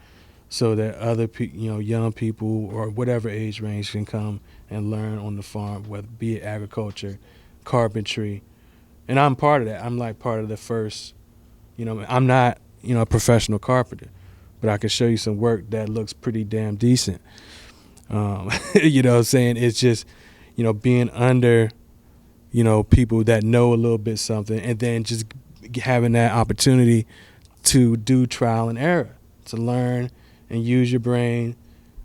so that other young people or whatever age range can come and learn on the farm, whether be it agriculture, carpentry, and I'm part of that. I'm like part of the first. I'm not a professional carpenter, but I can show you some work that looks pretty damn decent. You know what I'm saying? It's just, being under, people that know a little bit something, and then just having that opportunity to do trial and error, to learn and use your brain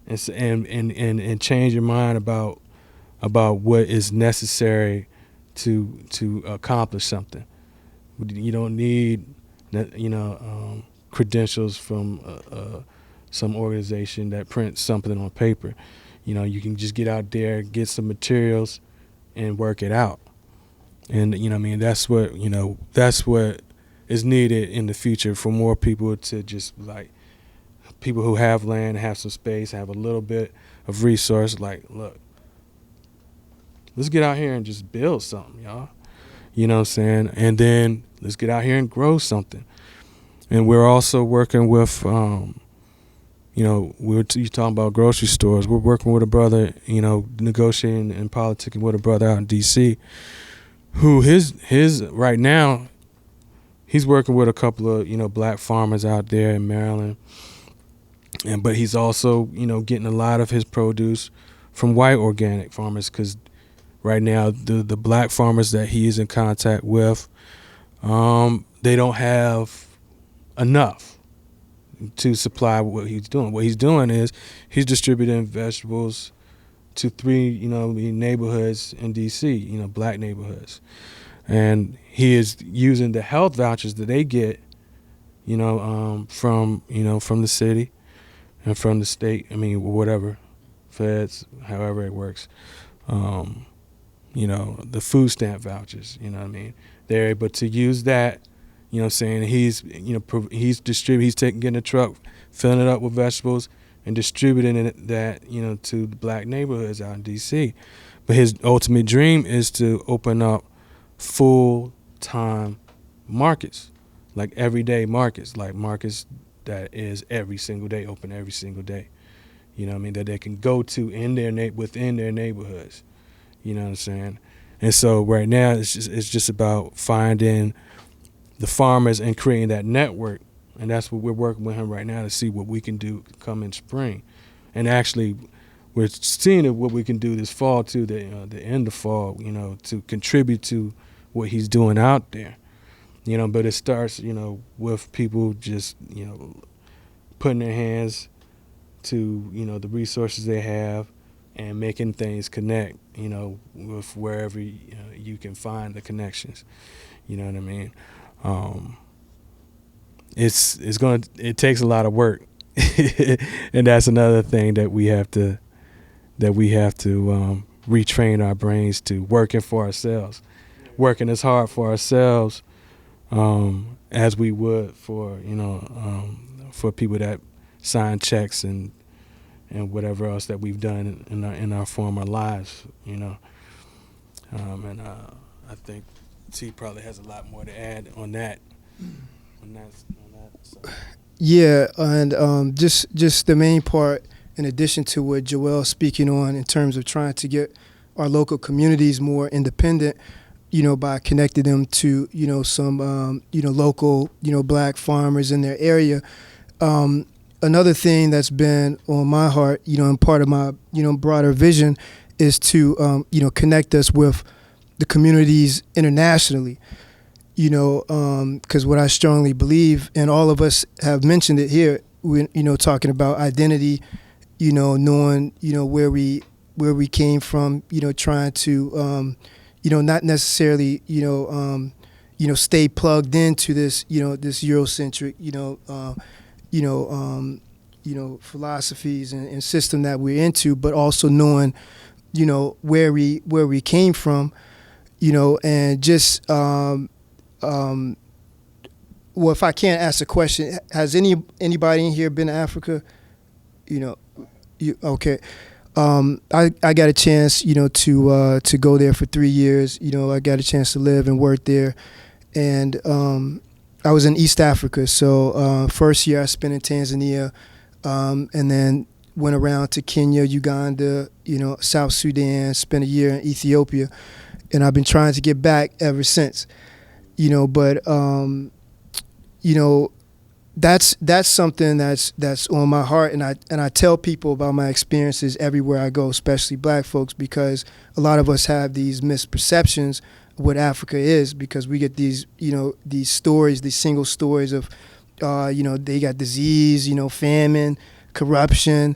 and change your mind about what is necessary to accomplish something. You don't need, credentials from some organization that prints something on paper. You can just get out there, get some materials, and work it out. And that's what is needed in the future, for more people to just, like, people who have land, have some space, have a little bit of resource. Like, look, let's get out here and just build something, y'all. You know what I'm saying? And then let's get out here and grow something. And we're also working with, you're talking about grocery stores. We're working with a brother, negotiating and politicking with a brother out in D.C. who his right now, he's working with a couple of, black farmers out there in Maryland. But he's also, getting a lot of his produce from white organic farmers, because right now the black farmers that he is in contact with, they don't have enough to supply what he's doing. What he's doing is he's distributing vegetables to 3, neighborhoods in D.C., black neighborhoods. And he is using the health vouchers that they get, from the city and from the state, whatever, feds, however it works. The food stamp vouchers, they're able to use that, saying he's getting a truck, filling it up with vegetables and distributing that, to the black neighborhoods out in D.C. But his ultimate dream is to open up full-time markets, like everyday markets, like markets that is every single day, open every single day, that they can go to within their neighborhoods. You know what I'm saying? And so right now it's just about finding the farmers and creating that network, and that's what we're working with him right now to see what we can do come in spring. And actually, we're seeing what we can do this fall too, the end of fall, to contribute to what he's doing out there. But it starts, with people just, putting their hands to, the resources they have and making things connect, with wherever you can find the connections. You know what I mean? It takes a lot of work. And that's another thing that we have to retrain our brains to, working for ourselves, working as hard for ourselves as we would for for people that sign checks and whatever else that we've done in our former lives, and I think T probably has a lot more to add on that. So. Yeah, and just the main part, in addition to what Joel's speaking on in terms of trying to get our local communities more independent, by connecting them to, some, local, black farmers in their area. Another thing that's been on my heart, and part of my, broader vision is to, connect us with the communities internationally. Because what I strongly believe, and all of us have mentioned it here, we, talking about identity, knowing, where we came from, trying to, not necessarily, stay plugged into this, this Eurocentric, philosophies and system that we're into, but also knowing, where we came from, and just, well, if I can't ask a question, has anybody in here been to Africa? Okay. I got a chance, to go there for 3 years. I got a chance to live and work there, and I was in East Africa. So first year I spent in Tanzania, and then went around to Kenya, Uganda, South Sudan. Spent a year in Ethiopia, and I've been trying to get back ever since. But that's something that's on my heart, and I tell people about my experiences everywhere I go, especially black folks, because a lot of us have these misperceptions of what Africa is, because we get these these stories, these single stories of they got disease, famine, corruption.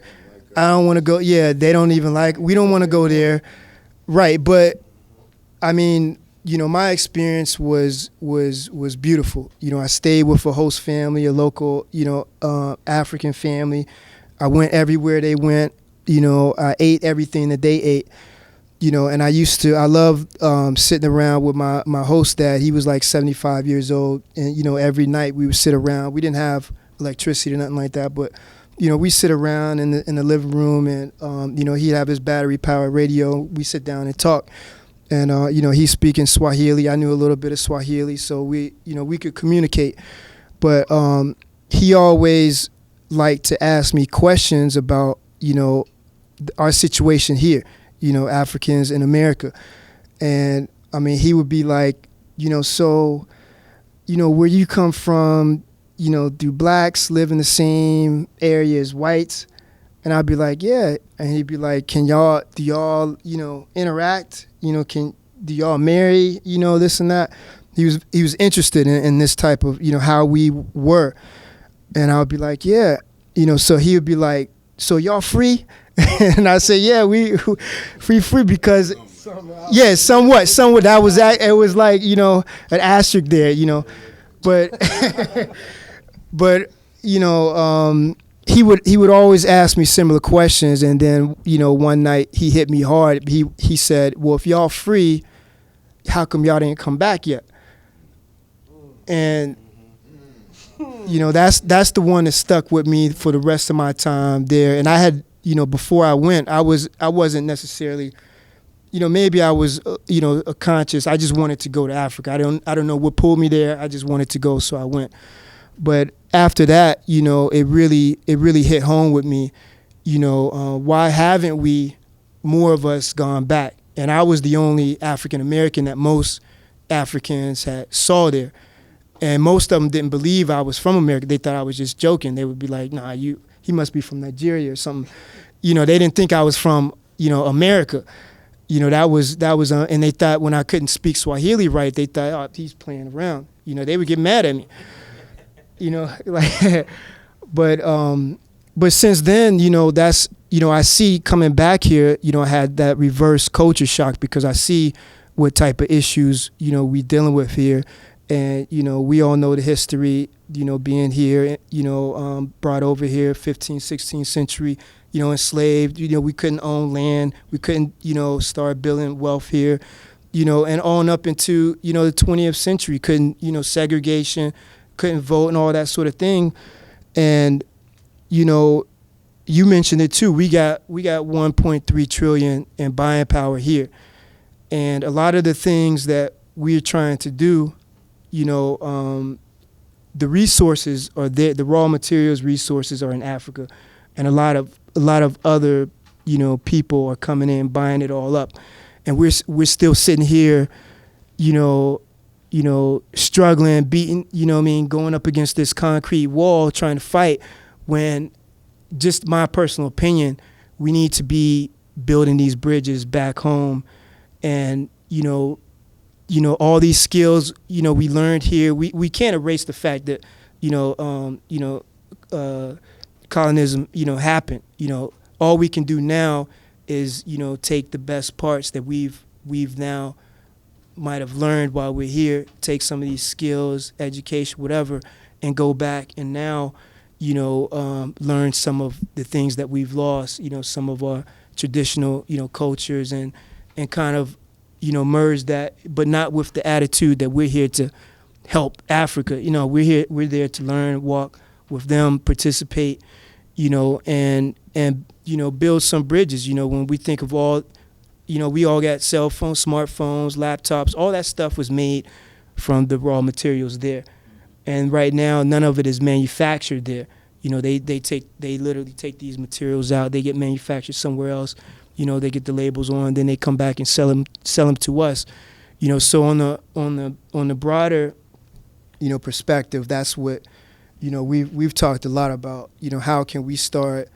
I don't want to go. Yeah, they don't even like. We don't want to go there, right? But I mean, my experience was beautiful. I stayed with a host family, a local, African family. I went everywhere they went. I ate everything that they ate. And I loved sitting around with my host dad. He was like 75 years old, and every night we would sit around. We didn't have electricity or nothing like that, but we sit around in the living room, and he'd have his battery powered radio. We sit down and talk. And he's speaking Swahili. I knew a little bit of Swahili, so we could communicate. But he always liked to ask me questions about our situation here, Africans in America. And I mean, he would be like, so where you come from, do blacks live in the same area as whites? And I'd be like, yeah. And he'd be like, do y'all, interact? Do y'all marry? This and that. He was interested in this type of, how we were. And I would be like, yeah. So he would be like, so y'all free? And I say, yeah, we free because, yeah, somewhat. That was, it was like, an asterisk there, but, but, he would always ask me similar questions, and then one night he hit me hard. He said, well, if y'all free, how come y'all didn't come back yet? And that's the one that stuck with me for the rest of my time there. And I had before I went, I wasn't necessarily maybe I was a conscious. I just wanted to go to Africa. I don't know what pulled me there. I just wanted to go, so I went. But after that, it really hit home with me. Why haven't we, more of us, gone back? and I was the only African American that most Africans had saw there. And most of them didn't believe I was from America. They thought I was just joking. They would be like, nah, he must be from Nigeria or something. You know, they didn't think I was from, you know, America. You know, that was, and they thought when I couldn't speak Swahili right, they thought, oh, he's playing around. You know, they would get mad at me. You know, like, but since then, you know, that's, you know, I see coming back here, you know, I had that reverse culture shock because I see what type of issues, you know, we dealing with here. And, you know, we all know the history, you know, being here, you know, brought over here 15th, 16th century, you know, enslaved. You know, we couldn't own land. We couldn't, you know, start building wealth here, you know, and on up into, you know, the 20th century. Couldn't, you know, segregation, couldn't vote and all that sort of thing. And, you know, you mentioned it too. We got 1.3 trillion in buying power here. And a lot of the things that we're trying to do, you know, the resources are there. The raw materials resources are in Africa, and a lot of other, you know, people are coming in buying it all up, and we're still sitting here, you know, struggling, beating, you know what I mean, going up against this concrete wall, trying to fight. When, just my personal opinion, we need to be building these bridges back home, and you know, all these skills, you know, we learned here. We can't erase the fact that, you know, colonism, you know, happened. You know, all we can do now is, you know, take the best parts that we've now might have learned while we're here, take some of these skills, education, whatever, and go back and now, you know, learn some of the things that we've lost, you know, some of our traditional, you know, cultures and kind of, you know, merge that, but not with the attitude that we're here to help Africa. You know, we're there to learn, walk with them, participate, you know, and you know, build some bridges. You know, when we think of all, you know, we all got cell phones, smartphones, laptops, all that stuff was made from the raw materials there. And right now, none of it is manufactured there. You know, they literally take these materials out, they get manufactured somewhere else. You know, they get the labels on, then they come back and sell them to us. You know, so on the broader, you know, perspective, that's what, you know, we've talked a lot about. You know, how can we start,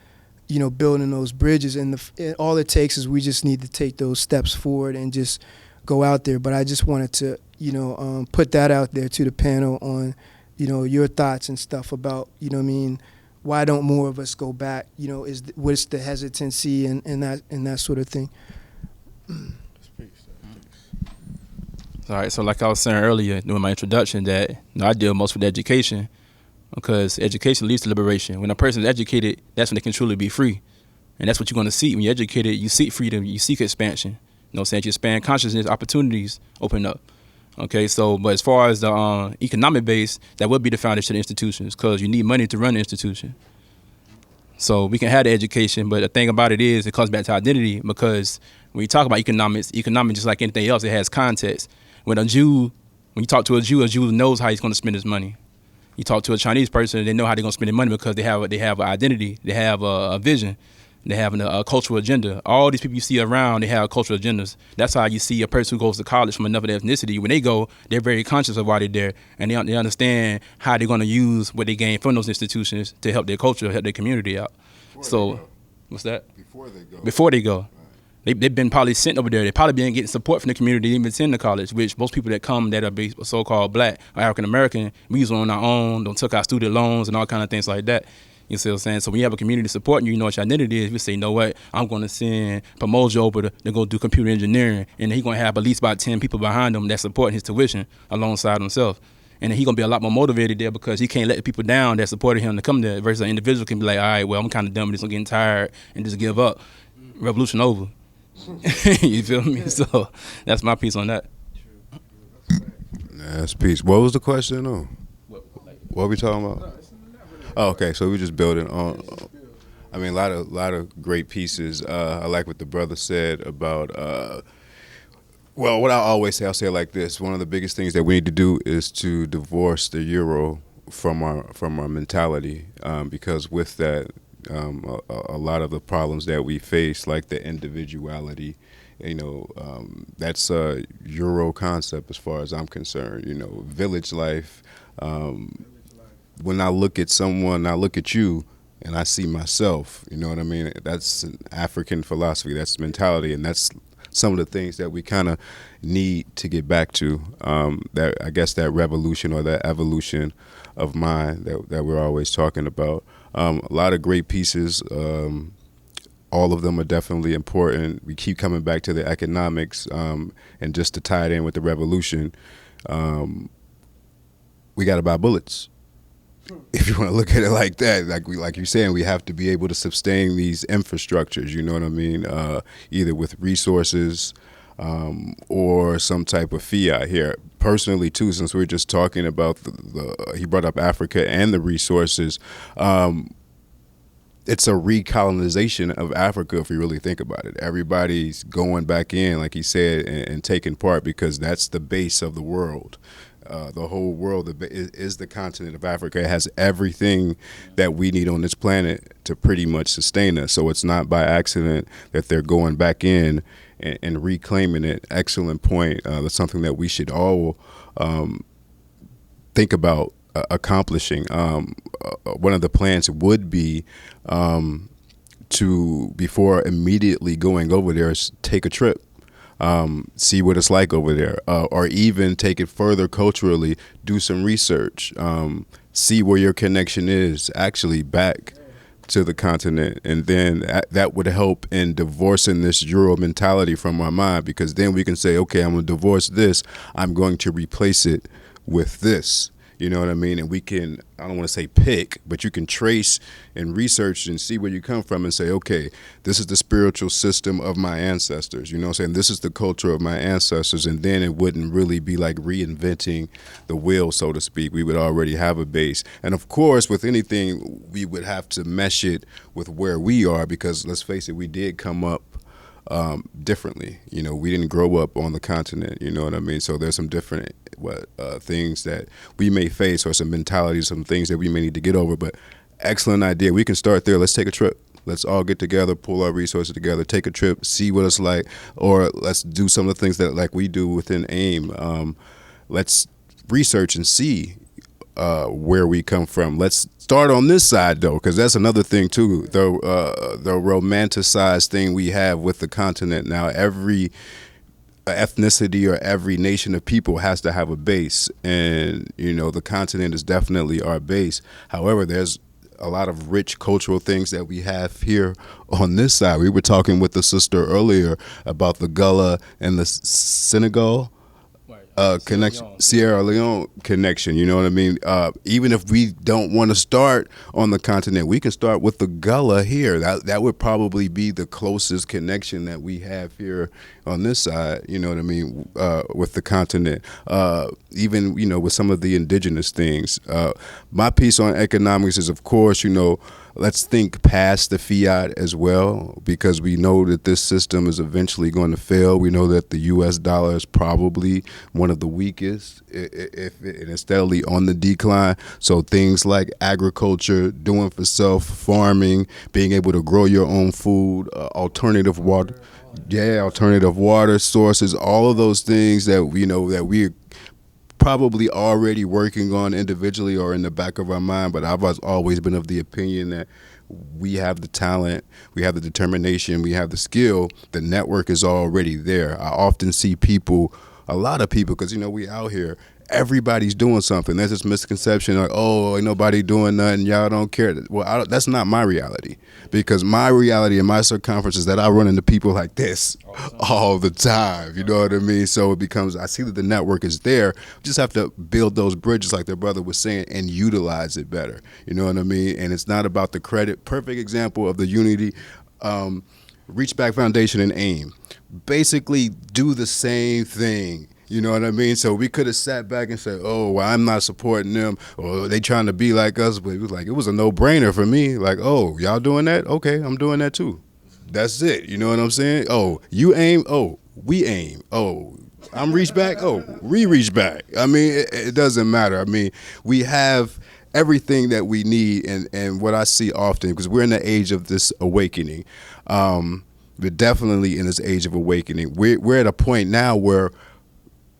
you know, building those bridges, and all it takes is we just need to take those steps forward and just go out there. But I just wanted to, you know, put that out there to the panel on, you know, your thoughts and stuff about, you know what I mean, why don't more of us go back? You know, what's the hesitancy and that sort of thing? All right, so like I was saying earlier during my introduction, that, you know, I deal most with education, because education leads to liberation. When a person is educated, that's when they can truly be free. And that's what you're going to seek. When you're educated, you seek freedom, you seek expansion. You know what I'm saying? You expand consciousness, opportunities open up. Okay, so, but as far as the economic base, that would be the foundation of the institutions, because you need money to run the institution. So we can have the education, but the thing about it is, it comes back to identity, because when you talk about economics, just like anything else, it has context. When you talk to a Jew knows how he's going to spend his money. You talk to a Chinese person, they know how they're going to spend their money, because they have an identity, they have a vision. They have a cultural agenda. All these people you see around, they have cultural agendas. That's how you see a person who goes to college from another ethnicity. When they go, they're very conscious of why they're there, and they understand how they're going to use what they gain from those institutions to help their culture, help their community out. What's that? Before they go. Right. They've been probably sent over there. They've probably been getting support from the community, even attend the college, which most people that come that are so-called black or African-American, we use on our own, don't took our student loans and all kind of things like that. You see what I'm saying? So when you have a community supporting you, you know what your identity is. You say, you know what, I'm going to send Pamoja over to go do computer engineering, and he's going to have at least about 10 people behind him that supporting his tuition alongside himself. And then he's going to be a lot more motivated there, because he can't let the people down that supported him to come there, versus an individual can be like, all right, well, I'm kind of done with this, I'm getting tired, and just give up. Revolution over. You feel me? So that's my piece on that. That's peace. What was the question, though? What are we talking about? Oh, okay, so we're just building on. I mean, a lot of great pieces. I like what the brother said about. Well, what I always say, I'll say it like this: one of the biggest things that we need to do is to divorce the euro from our mentality, because with that, a lot of the problems that we face, like the individuality That's a Euro concept as far as I'm concerned. Village life. When I look at someone, I look at you, and I see myself. You know what I mean? That's an African philosophy. That's mentality, and that's some of the things that we kind of need to get back to. That I guess that revolution or that evolution of mind that we're always talking about. A lot of great pieces. All of them are definitely important. We keep coming back to the economics, and just to tie it in with the revolution, we got to buy bullets. If you want to look at it like that, like you're saying, we have to be able to sustain these infrastructures. You know what I mean? Either with resources or some type of fiat here. Personally, too, since we're just talking about he brought up Africa and the resources. It's a recolonization of Africa if you really think about it. Everybody's going back in, like he said, and taking part because that's the base of the world. The whole world is the continent of Africa. It has everything that we need on this planet to pretty much sustain us. So it's not by accident that they're going back in and reclaiming it. Excellent point. That's something that we should all think about accomplishing. One of the plans would be to, before immediately going over there, is take a trip. See what it's like over there, or even take it further culturally, do some research, see where your connection is actually back to the continent. And then that would help in divorcing this Euro mentality from our mind, because then we can say, okay, I'm going to divorce this. I'm going to replace it with this. You know what I mean? And we can, I don't want to say pick, but you can trace and research and see where you come from and say, okay, this is the spiritual system of my ancestors. You know what I'm saying? This is the culture of my ancestors. And then it wouldn't really be like reinventing the wheel, so to speak. We would already have a base. And of course, with anything, we would have to mesh it with where we are, because let's face it, we did come up differently. We didn't grow up on the continent. You know what I mean? So there's some different things that we may face, or some mentalities, some things that we may need to get over. But excellent idea. We can start there. Let's take a trip. Let's all get together, pull our resources together, take a trip, see what it's like, or let's do some of the things that like we do within AIM. Let's research and see where we come from. Let's start on this side, though, because that's another thing too. The romanticized thing we have with the continent now. Every ethnicity or every nation of people has to have a base, and the continent is definitely our base. However, there's a lot of rich cultural things that we have here on this side. We were talking with the sister earlier about the Gullah and the Senegal connection, Sierra Leone connection. You know what I mean? Even if we don't want to start on the continent, we can start with the Gullah here. That would probably be the closest connection that we have here on this side. You know what I mean? With the continent, even with some of the indigenous things. My piece on economics is, of course, let's think past the fiat as well, because we know that this system is eventually going to fail. We know that the U.S. dollar is probably one of the weakest, and it's steadily on the decline. So things like agriculture, doing for self, farming, being able to grow your own food, alternative water sources, all of those things that that we're probably already working on individually or in the back of our mind. But I've always been of the opinion that we have the talent, we have the determination, we have the skill. The network is already there. I often see a lot of people, because we out here, everybody's doing something. There's this misconception like, oh, ain't nobody doing nothing, y'all don't care. Well, that's not my reality, because my reality and my circumference is that I run into people like this all the time. You know what I mean? So it becomes, I see that the network is there. We just have to build those bridges, like their brother was saying, and utilize it better. You know what I mean? And it's not about the credit. Perfect example of the unity. Reachback Foundation and AIM basically do the same thing. You know what I mean? So we could have sat back and said, oh, well, I'm not supporting them, or they trying to be like us. But it was a no-brainer for me. Like, oh, y'all doing that? Okay, I'm doing that too. That's it. You know what I'm saying? Oh, you aim? Oh, we aim. Oh, I'm reach back? Oh, we reach back. I mean, it doesn't matter. I mean, we have everything that we need. And what I see often, because we're in the age of this awakening, We're definitely in this age of awakening. We're at a point now where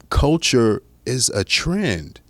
culture is a trend.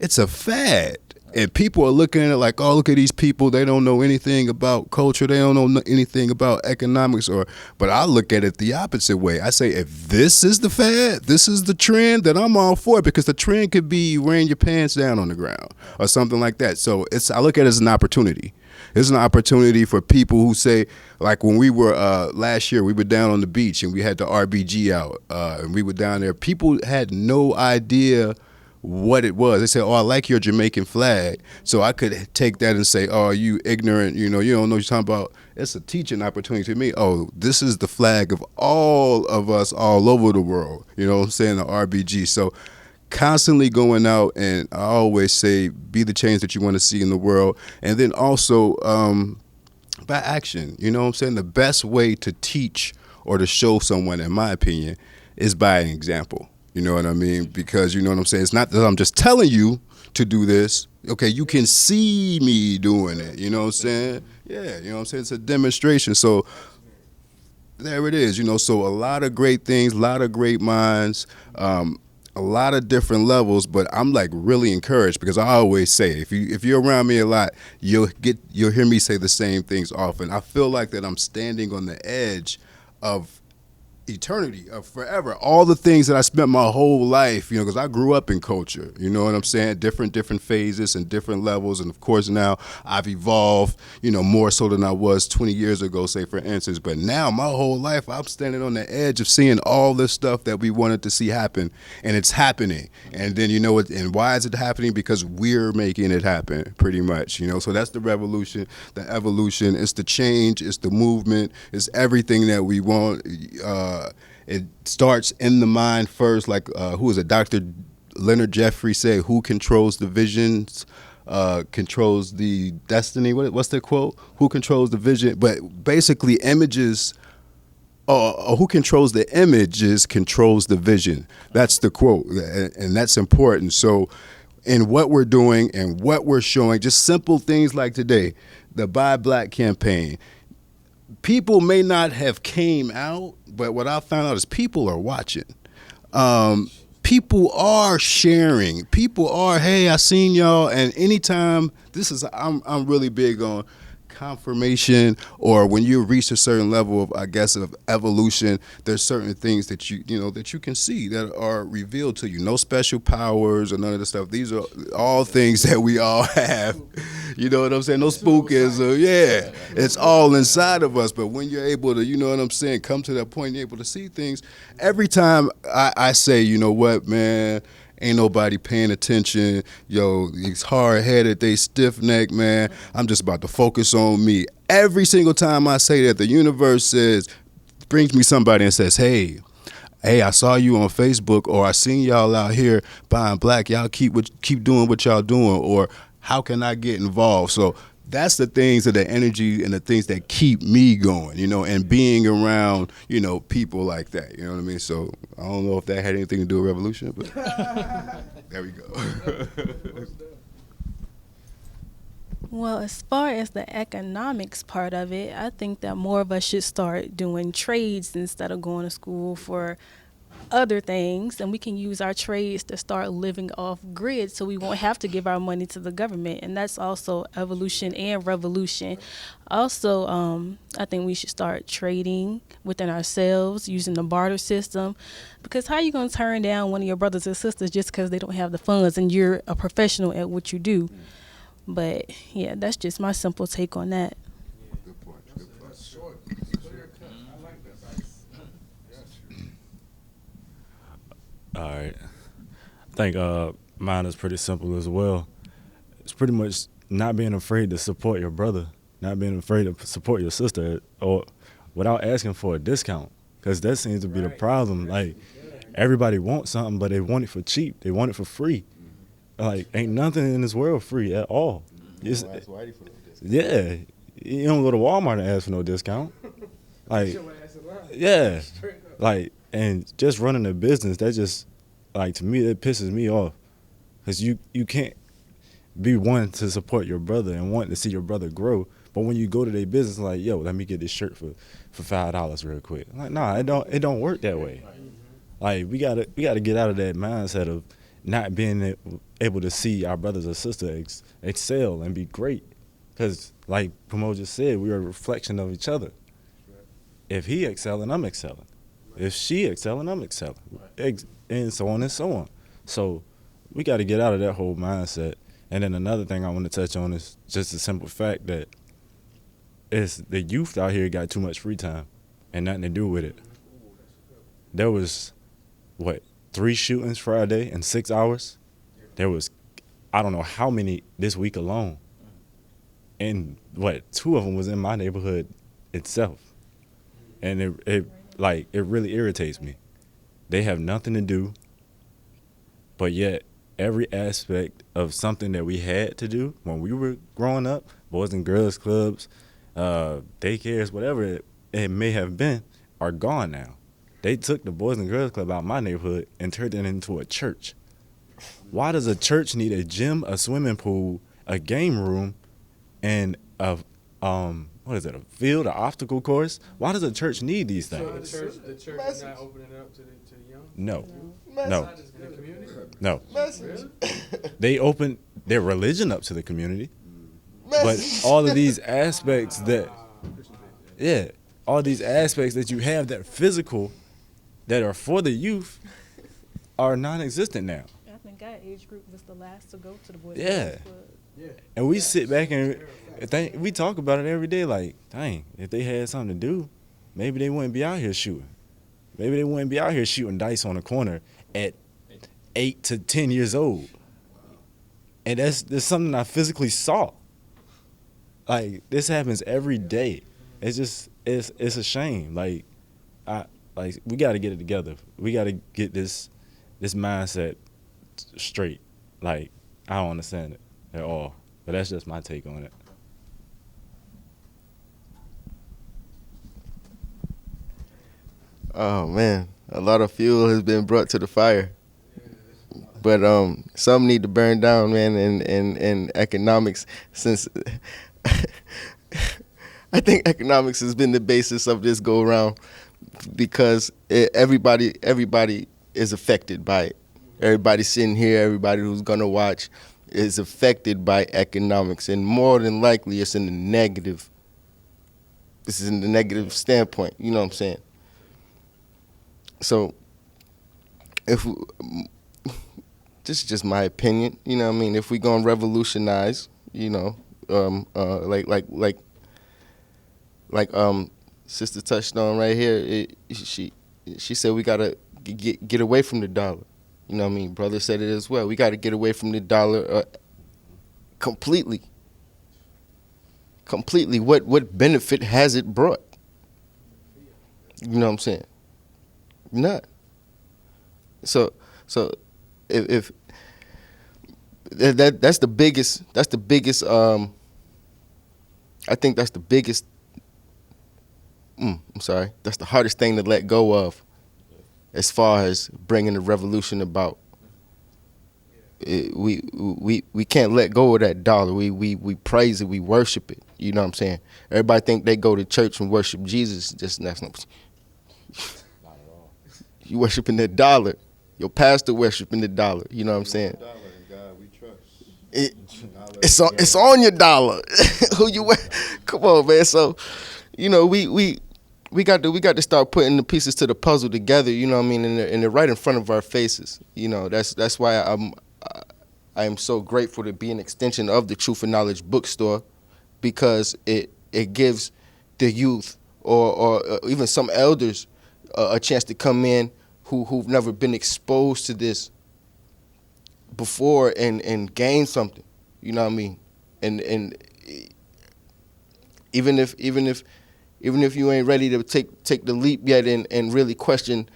It's a fad. And people are looking at it like, oh, look at these people. They don't know anything about culture. They don't know anything about economics. But I look at it the opposite way. I say, if this is the fad, this is the trend, then I'm all for it, because the trend could be wearing your pants down on the ground or something like that. So I look at it as an opportunity. It's an opportunity for people who say, like when we were last year, we were down on the beach and we had the RBG out, and we were down there. People had no idea what it was. They said, oh, I like your Jamaican flag. So I could take that and say, oh, you ignorant, you don't know what you're talking about. It's a teaching opportunity to me. Oh, this is the flag of all of us all over the world. You know what I'm saying? The RBG. So constantly going out, and I always say, be the change that you want to see in the world. And then also by action. You know what I'm saying? The best way to teach or to show someone, in my opinion, is by an example. You know what I mean? Because you know what I'm saying? It's not that I'm just telling you to do this. Okay, you can see me doing it. You know what I'm saying? Yeah, you know what I'm saying? It's a demonstration. So there it is. So a lot of great things, a lot of great minds, a lot of different levels. But I'm like really encouraged, because I always say, if you're around me a lot, you'll hear me say the same things often. I feel like that I'm standing on the edge of eternity, of forever, all the things that I spent my whole life, because I grew up in culture, you know what I'm saying, different phases and different levels, and of course now I've evolved, more so than I was 20 years ago, say for instance, but now my whole life I'm standing on the edge of seeing all this stuff that we wanted to see happen, and it's happening, and then and why is it happening? Because we're making it happen, pretty much, so that's the revolution, the evolution, it's the change, it's the movement, it's everything that we want. It starts in the mind first, like who is it? Dr. Leonard Jeffrey said, "Who controls the visions, controls the destiny." What's the quote? Who controls the vision? But basically, images. Who controls the images controls the vision. That's the quote, and that's important. So, in what we're doing and what we're showing, just simple things like today, the Buy Black campaign. People may not have came out, but what I found out is people are watching. People are sharing. People are, hey, I seen y'all. And anytime, I'm really big on confirmation, or when you reach a certain level of, I guess, of evolution, there's certain things that you can see that are revealed to you. No special powers or none of the stuff. These are all things that we all have. You know what I'm saying? No spookism. Yeah, it's all inside of us. But when you're able to, you know what I'm saying, come to that point, you're able to see things. Every time I say, you know what, man, ain't nobody paying attention. Yo, he's hard-headed, they stiff-necked, man. I'm just about to focus on me. Every single time I say that, the universe brings me somebody and says, hey, I saw you on Facebook, or I seen y'all out here buying black. Y'all keep doing what y'all doing, or how can I get involved? So that's the things, of the energy and the things that keep me going, and being around, people like that, you know what I mean? So I don't know if that had anything to do with revolution, but there we go. Well, as far as the economics part of it, I think that more of us should start doing trades instead of going to school for other things, and we can use our trades to start living off grid, so we won't have to give our money to the government. And that's also evolution and revolution. Also, I think we should start trading within ourselves, using the barter system, because how are you going to turn down one of your brothers or sisters just because they don't have the funds and you're a professional at what you do? But yeah, that's just my simple take on that. All right. I think mine is pretty simple as well. It's pretty much not being afraid to support your brother, not being afraid to support your sister, or without asking for a discount, because that seems to be the problem. Like, everybody wants something, but they want it for cheap. They want it for free. Like, ain't nothing in this world free at all. Yeah. You don't go to Walmart and ask for no discount. Like, yeah. Like, and just running a business, that just, like, to me, that pisses me off. Because you can't be one to support your brother and want to see your brother grow, But when you go to their business, like, yo, let me get this shirt for $5 real quick. I'm like, nah, it don't work that way. Like we gotta get out of that mindset of not being able to see our brothers or sisters excel and be great. Because like Pamo just said, we are a reflection of each other. If he excelling, I'm excelling. If she excelling, I'm excelling. And so on and so on. So we got to get out of that whole mindset. And then another thing I want to touch on is just the simple fact that it's the youth out here got too much free time and nothing to do with it. There was, 3 shootings Friday in 6 hours? There was, I don't know how many this week alone. And 2 of them was in my neighborhood itself. And it really irritates me. They have nothing to do, but yet every aspect of something that we had to do when we were growing up, Boys and Girls Clubs, daycares, whatever it may have been, are gone now. They took the Boys and Girls Club out of my neighborhood and turned it into a church. Why does a church need a gym, a swimming pool, a game room, and a field, an obstacle course? Why does a church need these things? So the church is not opening it up to the young? No. In the community? No. Really? They open their religion up to the community. But all of these aspects all these aspects that you have that are physical, that are for the youth, are non-existent now. I think our age group was the last to go to the Boys Yeah. and Girls Club. And we sit back and we talk about it every day like, dang, if they had something to do, maybe they wouldn't be out here shooting. Maybe they wouldn't be out here shooting dice on the corner at 8 to 10 years old. And that's something I physically saw. Like, this happens every day. It's just, it's a shame. Like we got to get it together. We got to get this mindset straight. Like, I don't understand it at all. But that's just my take on it. Oh man, a lot of fuel has been brought to the fire, but some need to burn down, man. And economics, since I think economics has been the basis of this go around, because everybody is affected by it. Everybody sitting here, everybody who's gonna watch, is affected by economics, and more than likely, it's in the negative. This is in the negative standpoint. You know what I'm saying? So, this is just my opinion. You know what I mean? If we gonna revolutionize, like sister touched on right here, she said we gotta get away from the dollar. You know what I mean? Brother said it as well. We gotta get away from the dollar completely. Completely. What benefit has it brought? You know what I'm saying? None. So if that's the biggest I think that's the biggest that's the hardest thing to let go of as far as bringing the revolution about. We can't let go of that dollar. We praise it, we worship it. You know what I'm saying? Everybody think they go to church and worship Jesus. That's not. You worshiping the dollar. Your pastor worshiping the dollar. You know what I'm saying? It's on your dollar. Who you? Come on, man. So, we got to start putting the pieces to the puzzle together. You know what I mean? And they're right in front of our faces. You know, that's why I am so grateful to be an extension of the Truth and Knowledge bookstore, because it gives the youth or even some elders a chance to come in who've never been exposed to this before and gain something. You know what I mean? And even if you ain't ready to take the leap yet and really question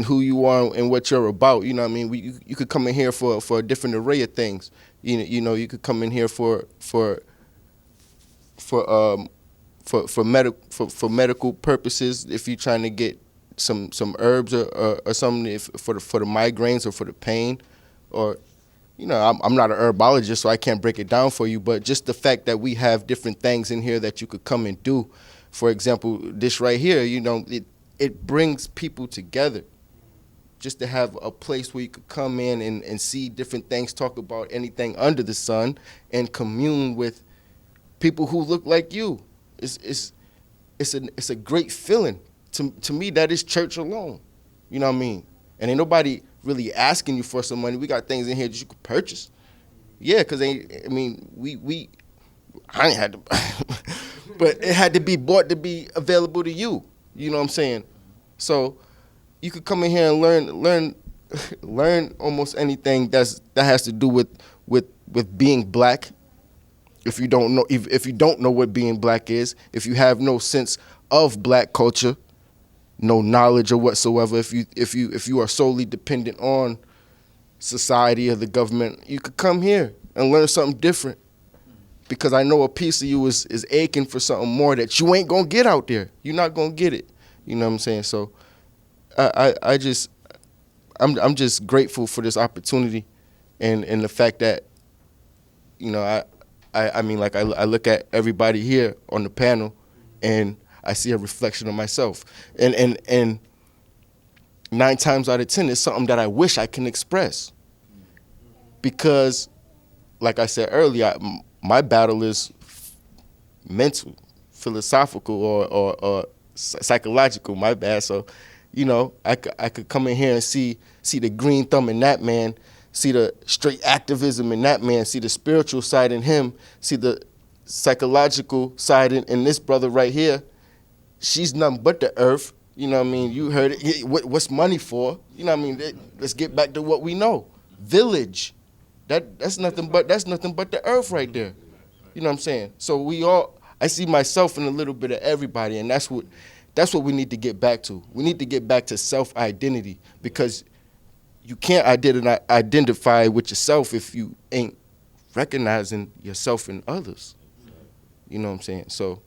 who you are and what you're about, you know what I mean? You could come in here for a different array of things. You know, you could come in here for medical purposes if you're trying to get some herbs or something for the migraines or for the pain, or I'm not an herbologist, so I can't break it down for you, but just the fact that we have different things in here that you could come and do. For example, this right here, it brings people together. Just to have a place where you could come in and see different things, talk about anything under the sun, and commune with people who look like you. It's a great feeling. To me, that is church alone. You know what I mean? And ain't nobody really asking you for some money. We got things in here that you could purchase. Yeah, because I ain't had to, but it had to be bought to be available to you. You know what I'm saying? So you could come in here and learn almost anything that has to do with being black. If you don't know what being black is, if you have no sense of black culture, no knowledge or whatsoever, if you are solely dependent on society or the government, you could come here and learn something different. Because I know a piece of you is aching for something more that you ain't gonna get out there. You're not gonna get it. You know what I'm saying? So I'm just grateful for this opportunity, and the fact that, I mean, like, I look at everybody here on the panel, and I see a reflection of myself, and 9 times out of 10, it's something that I wish I can express, because, like I said earlier, my battle is mental, philosophical, or psychological. My bad. So, I could come in here and see the green thumb in that man, see the straight activism in that man, see the spiritual side in him, see the psychological side in this brother right here. She's nothing but the earth. You know what I mean? You heard it. What's money for? You know what I mean? Let's get back to what we know. Village. That's nothing but the earth right there. You know what I'm saying? So I see myself in a little bit of everybody, and that's what we need to get back to. We need to get back to self-identity, because you can't identify with yourself if you ain't recognizing yourself in others. You know what I'm saying? So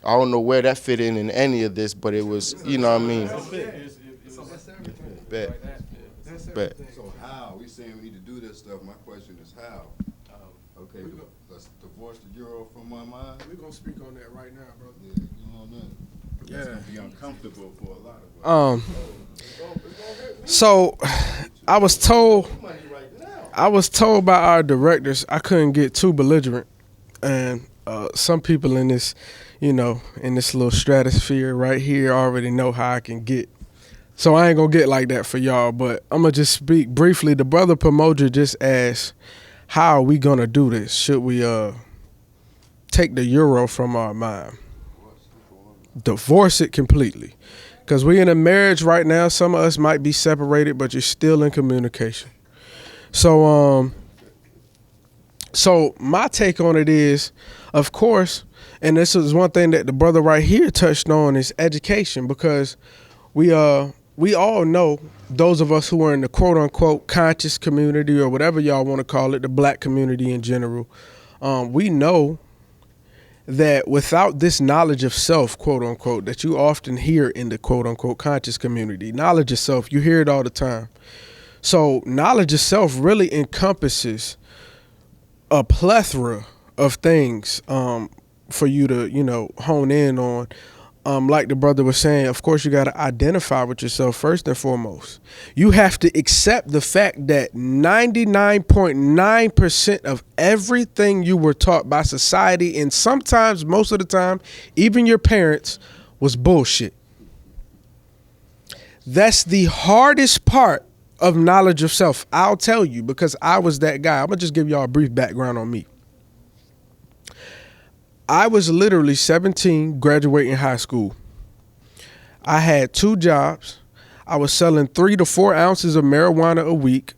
I don't know where that fit in any of this, but it was, you know what I mean? Bet. So how? We saying we need to do this stuff. My question is how? Okay, let's divorce the euro from my mind. We're going to speak on that right now, brother. Yeah, you know what I mean? Yeah. It's going to be uncomfortable for a lot of us. So I was told by our directors I couldn't get too belligerent, and some people in this, in this little stratosphere right here already know how I can get. So I ain't gonna get like that for y'all, but I'm gonna just speak briefly. The brother Pomoja just asked, how are we gonna do this? Should we take the euro from our mind? Divorce it completely. Because we in a marriage right now. Some of us might be separated, but you're still in communication. So my take on it is, of course, and this is one thing that the brother right here touched on, is education, because we all know, those of us who are in the quote unquote conscious community, or whatever y'all want to call it, the black community in general, we know that without this knowledge of self, quote unquote, that you often hear in the quote unquote conscious community, knowledge of self, you hear it all the time. So knowledge of self really encompasses a plethora of things for you to, hone in on. Like the brother was saying, of course, you got to identify with yourself first and foremost. You have to accept the fact that 99.9% of everything you were taught by society, and sometimes, most of the time, even your parents, was bullshit. That's the hardest part of knowledge of self. I'll tell you, because I was that guy. I'm going to just give y'all a brief background on me. I was literally 17, graduating high school. I had 2 jobs. I was selling 3 to 4 ounces of marijuana a week.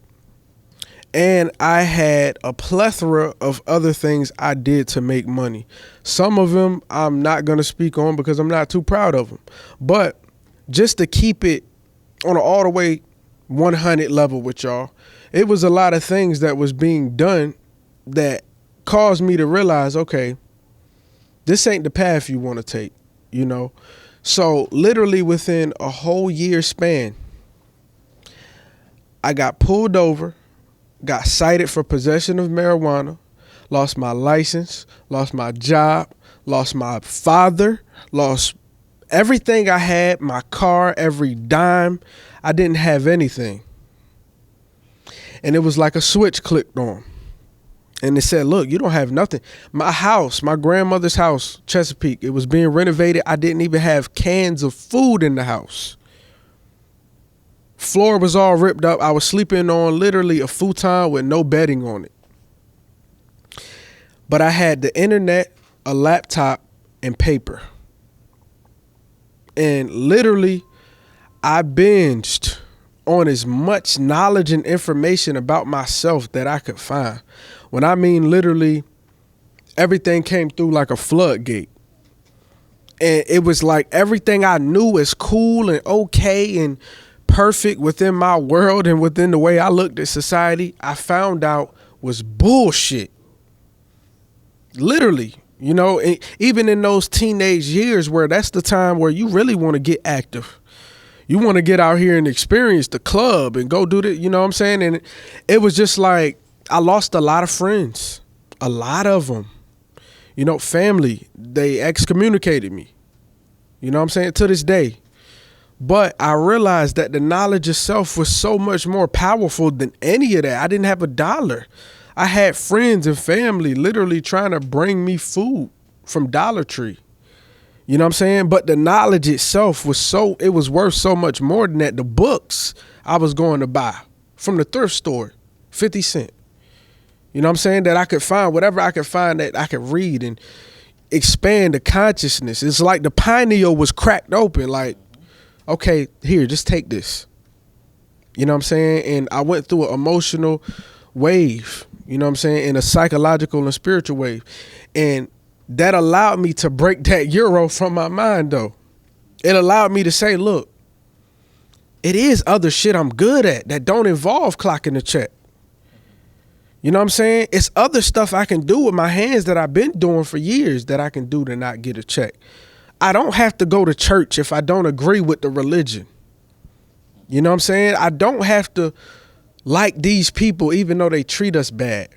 And I had a plethora of other things I did to make money. Some of them I'm not going to speak on because I'm not too proud of them. But just to keep it on an all the way 100 level with y'all, it was a lot of things that was being done that caused me to realize, okay, this ain't the path you want to take, So literally within a whole year span, I got pulled over got cited for possession of marijuana, lost my license, lost my job, lost my father, lost everything I had, my car, every dime. I didn't have anything. And it was like a switch clicked on. And it said, look, you don't have nothing. My house, my grandmother's house, Chesapeake, it was being renovated. I didn't even have cans of food in the house. Floor was all ripped up. I was sleeping on literally a futon with no bedding on it. But I had the internet, a laptop, and paper. And literally, I binged on as much knowledge and information about myself that I could find. When I mean literally, everything came through like a floodgate. And it was like everything I knew is cool and okay and perfect within my world and within the way I looked at society, I found out was bullshit. Literally, you know, even in those teenage years where that's the time where you really want to get active. You want to get out here and experience the club and go do the, you know what I'm saying? And it was just like, I lost a lot of friends, a lot of them. You know, family, they excommunicated me. You know what I'm saying? To this day. But I realized that the knowledge itself was so much more powerful than any of that. I didn't have a dollar. I had friends and family literally trying to bring me food from Dollar Tree. You know what I'm saying? But the knowledge itself was it was worth so much more than that. The books I was going to buy from the thrift store, 50 cents. You know what I'm saying? That I could find whatever I could find that I could read and expand the consciousness. It's like the pineal was cracked open. Like, okay, here, just take this. You know what I'm saying? And I went through an emotional wave, you know what I'm saying? And a psychological and spiritual wave. And that allowed me to break that euro from my mind, though. It allowed me to say, look, it is other shit I'm good at that don't involve clocking the check. You know what I'm saying? It's other stuff I can do with my hands that I've been doing for years that I can do to not get a check. I don't have to go to church if I don't agree with the religion. You know what I'm saying? I don't have to like these people even though they treat us bad.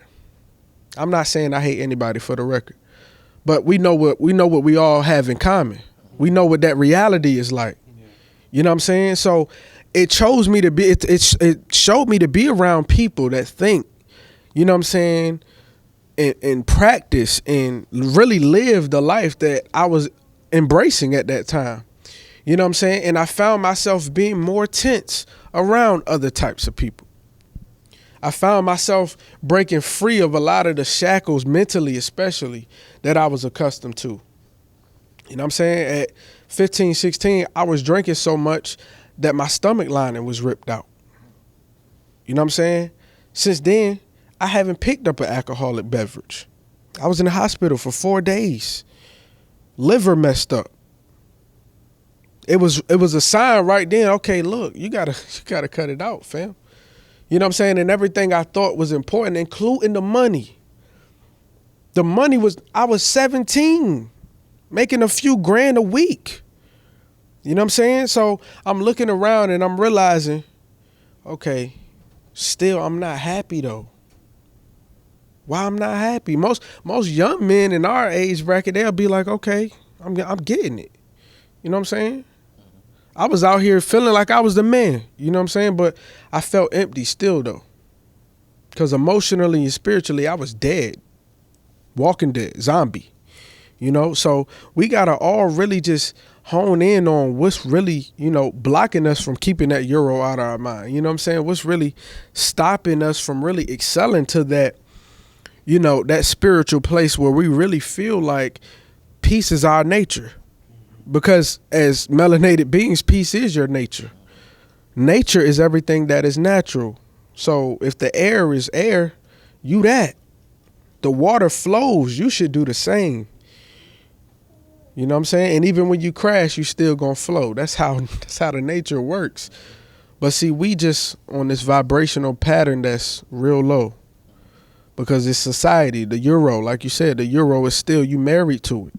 I'm not saying I hate anybody, for the record. But we know what we all have in common. We know what that reality is like. You know what I'm saying? So it chose me to be, it showed me to be around people that think, you know what I'm saying, and practice and really live the life that I was embracing at that time. You know what I'm saying? And I found myself being more tense around other types of people. I found myself breaking free of a lot of the shackles, mentally especially, that I was accustomed to. You know what I'm saying? At 15, 16, I was drinking so much that my stomach lining was ripped out. You know what I'm saying? Since then, I haven't picked up an alcoholic beverage. I was in the hospital for 4 days. Liver messed up. It was a sign right then. Okay, look, you gotta cut it out, fam. You know what I'm saying? And everything I thought was important, including the money. The money was, I was 17, making a few grand a week. You know what I'm saying? So I'm looking around and I'm realizing, okay, still I'm not happy though. Why I'm not happy? Most young men in our age bracket, they'll be like, okay, I'm getting it. You know what I'm saying? I was out here feeling like I was the man, you know what I'm saying? But I felt empty still though. Because emotionally and spiritually, I was dead. Walking dead, zombie. You know, so we got to all really just hone in on what's really, you know, blocking us from keeping that euro out of our mind. You know what I'm saying? What's really stopping us from really excelling to that, you know, that spiritual place where we really feel like peace is our nature. Because as melanated beings, peace is your nature. Nature is everything that is natural. So if the air is air, you that. The water flows, you should do the same. You know what I'm saying? And even when you crash, you still gonna flow. That's how the nature works. But see, we just on this vibrational pattern that's real low. Because it's society, the euro, like you said, the euro is still, you married to it.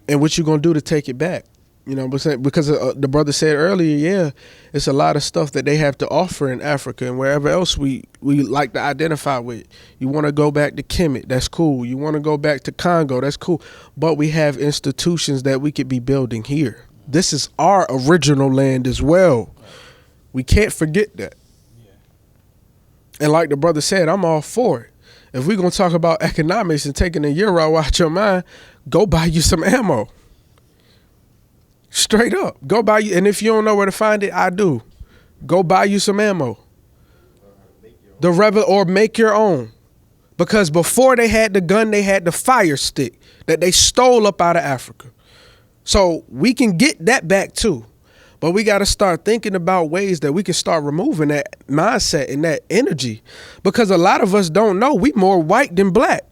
And what you gonna do to take it back? You know, because the brother said earlier, yeah, it's a lot of stuff that they have to offer in Africa and wherever else we like to identify with. You want to go back to Kemet, that's cool. You want to go back to Congo, that's cool. But we have institutions that we could be building here. This is our original land as well. We can't forget that. And like the brother said, I'm all for it. If we're going to talk about economics and taking the euro out your mind, go buy you some ammo. Straight up. Go buy you. And if you don't know where to find it, I do. Go buy you some ammo. Or make your own. Because before they had the gun, they had the fire stick that they stole up out of Africa. So we can get that back too. But we got to start thinking about ways that we can start removing that mindset and that energy. Because a lot of us don't know. We more white than black.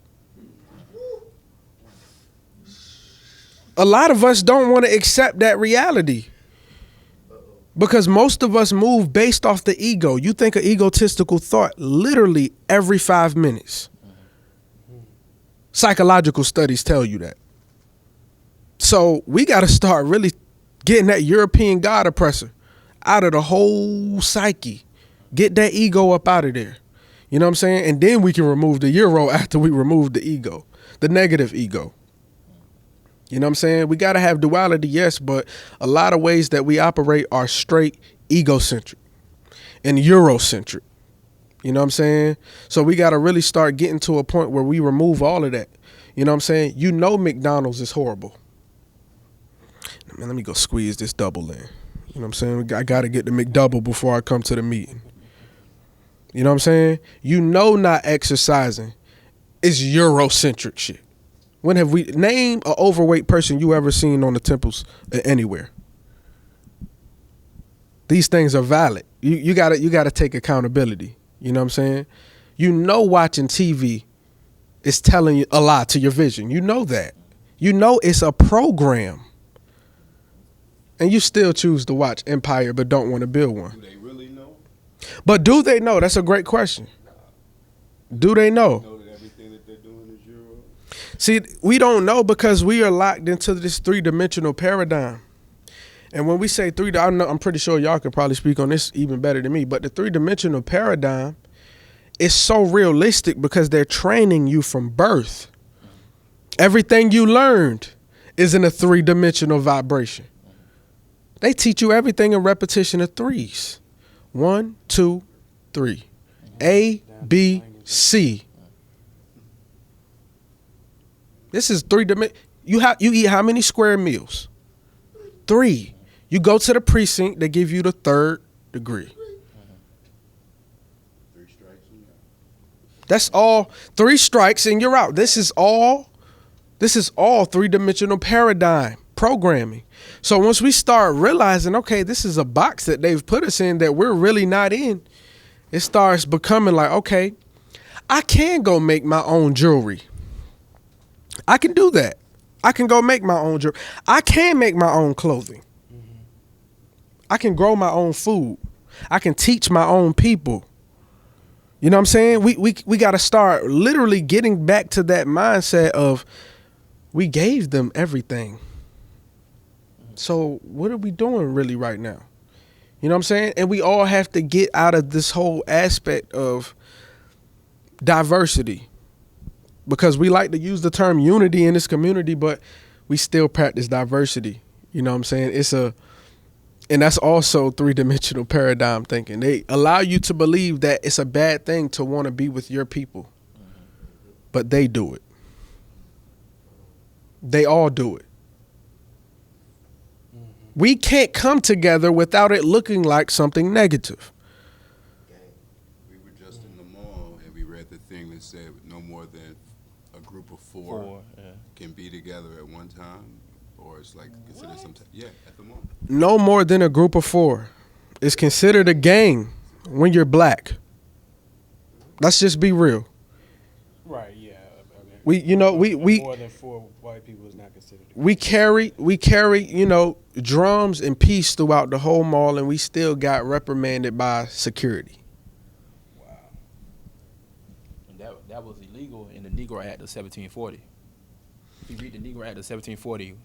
A lot of us don't want to accept that reality. Because most of us move based off the ego. You think an egotistical thought literally every 5 minutes. Psychological studies tell you that. So we got to start really getting that European God oppressor out of the whole psyche. Get that ego up out of there. You know what I'm saying? And then we can remove the euro after we remove the ego, the negative ego. You know what I'm saying? We got to have duality, yes, but a lot of ways that we operate are straight egocentric and Eurocentric. You know what I'm saying? So we got to really start getting to a point where we remove all of that. You know what I'm saying? You know McDonald's is horrible. Man, let me go squeeze this double in. You know what I'm saying? I got to get the McDouble before I come to the meeting. You know what I'm saying? You know not exercising is Eurocentric shit. When have we name an overweight person you ever seen on the temples anywhere? These things are valid. You gotta take accountability. You know what I'm saying? You know watching TV is telling you a lot to your vision. You know that. You know it's a program. And you still choose to watch Empire but don't want to build one. Do they really know? But do they know? That's a great question. Do they know? Know that everything that they're doing is Euro? See, we don't know because we are locked into this 3-dimensional paradigm. And when we say I'm pretty sure y'all could probably speak on this even better than me, but the 3-dimensional paradigm is so realistic because they're training you from birth. Everything you learned is in a 3-dimensional vibration. They teach you everything in repetition of 3s. 1, 2, 3. A, B, C. This is 3-dimensional. You eat how many square meals? 3. You go to the precinct, they give you the 3rd degree. 3 strikes and you're out. That's all. 3 strikes and you're out. This is all 3-dimensional paradigm programming. So once we start realizing, okay, this is a box that they've put us in that we're really not in, it starts becoming like, okay, I can go make my own jewelry. I can do that. I can go make my own jewelry. I can make my own clothing. I can grow my own food. I can teach my own people. You know what I'm saying? We got to start literally getting back to that mindset of we gave them everything. So what are we doing really right now? You know what I'm saying? And we all have to get out of this whole aspect of diversity because we like to use the term unity in this community, but we still practice diversity. You know what I'm saying? And that's also 3-dimensional paradigm thinking. They allow you to believe that it's a bad thing to want to be with your people, but they do it. They all do it. We can't come together without it looking like something negative. We were just in the mall and we read the thing that said no more than a group of four can be together at one time, or it's like considered some at the mall. No more than a group of 4. It's considered a gang when you're black. Let's just be real. Right, yeah. We more than 4 white people is not considered. We carry, drums and peace throughout the whole mall, and we still got reprimanded by security. Wow. And that was illegal in the Negro Act of 1740. If you read the Negro Act of 1740,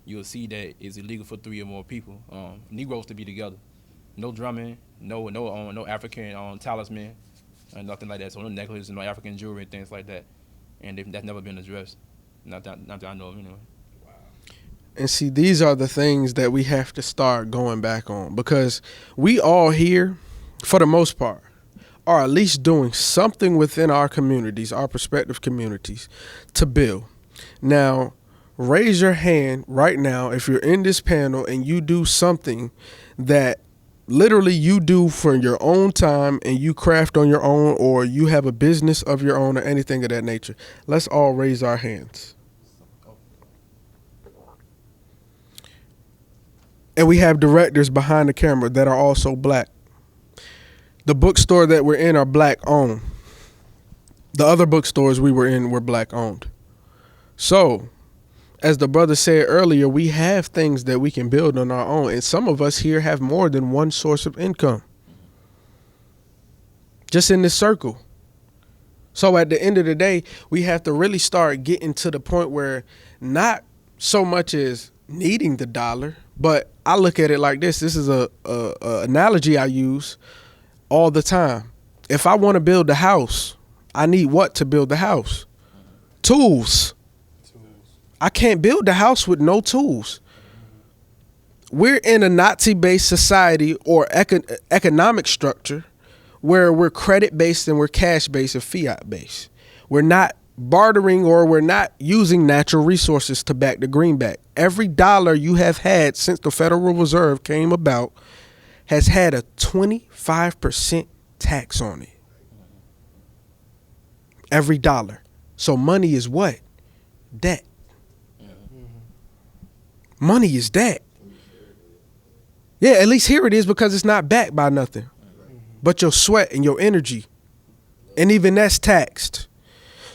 you'll see that it's illegal for 3 or more people, Negroes, to be together. No drumming, no African talisman, nothing like that. So no necklaces, no African jewelry, and things like that. And that's never been addressed. Not that I know of, anyway. And see, these are the things that we have to start going back on, because we all here, for the most part, are at least doing something within our communities, our prospective communities, to build. Now, raise your hand right now if you're in this panel and you do something that literally you do for your own time and you craft on your own, or you have a business of your own or anything of that nature. Let's all raise our hands. And we have directors behind the camera that are also black. The bookstore that we're in are black owned. The other bookstores we were in were black owned. So, as the brother said earlier, we have things that we can build on our own. And some of us here have more than one source of income, just in this circle. So at the end of the day, we have to really start getting to the point where not so much as needing the dollar, but I look at it like this. This is a analogy I use all the time. If I want to build a house, I need what to build the house? Tools. I can't build the house with no tools. We're in a Nazi-based society or economic structure where we're credit-based and we're cash-based and fiat-based. We're not bartering, or we're not using natural resources to back the greenback. Every dollar you have had since the Federal Reserve came about has had a 25% tax on it. Every dollar. So money is what? Debt. Money is debt. Yeah, at least here it is, because it's not backed by nothing but your sweat and your energy. And even that's taxed.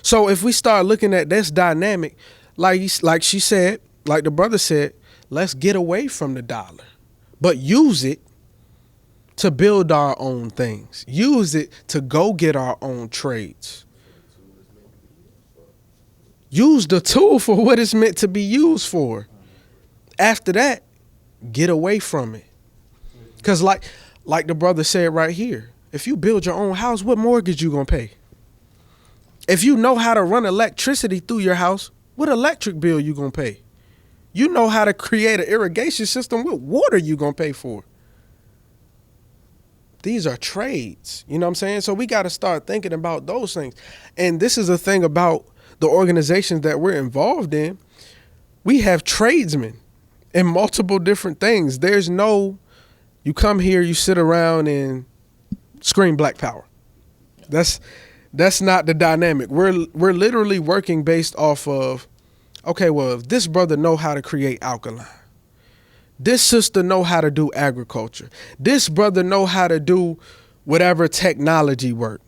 So if we start looking at this dynamic, like she said, like the brother said, let's get away from the dollar, but use it to build our own things. Use it to go get our own trades. Use the tool for what it's meant to be used for. After that, get away from it. Because like the brother said right here, if you build your own house, what mortgage you gonna pay? If you know how to run electricity through your house, what electric bill you gonna pay? You know how to create an irrigation system, what water you gonna pay for? These are trades, you know what I'm saying? So we got to start thinking about those things. And this is the thing about the organizations that we're involved in. We have tradesmen in multiple different things. There's no, you come here, you sit around and scream Black Power. That's not the dynamic. We're literally working based off of, okay, well, if this brother know how to create alkaline, this sister know how to do agriculture, this brother know how to do whatever technology work,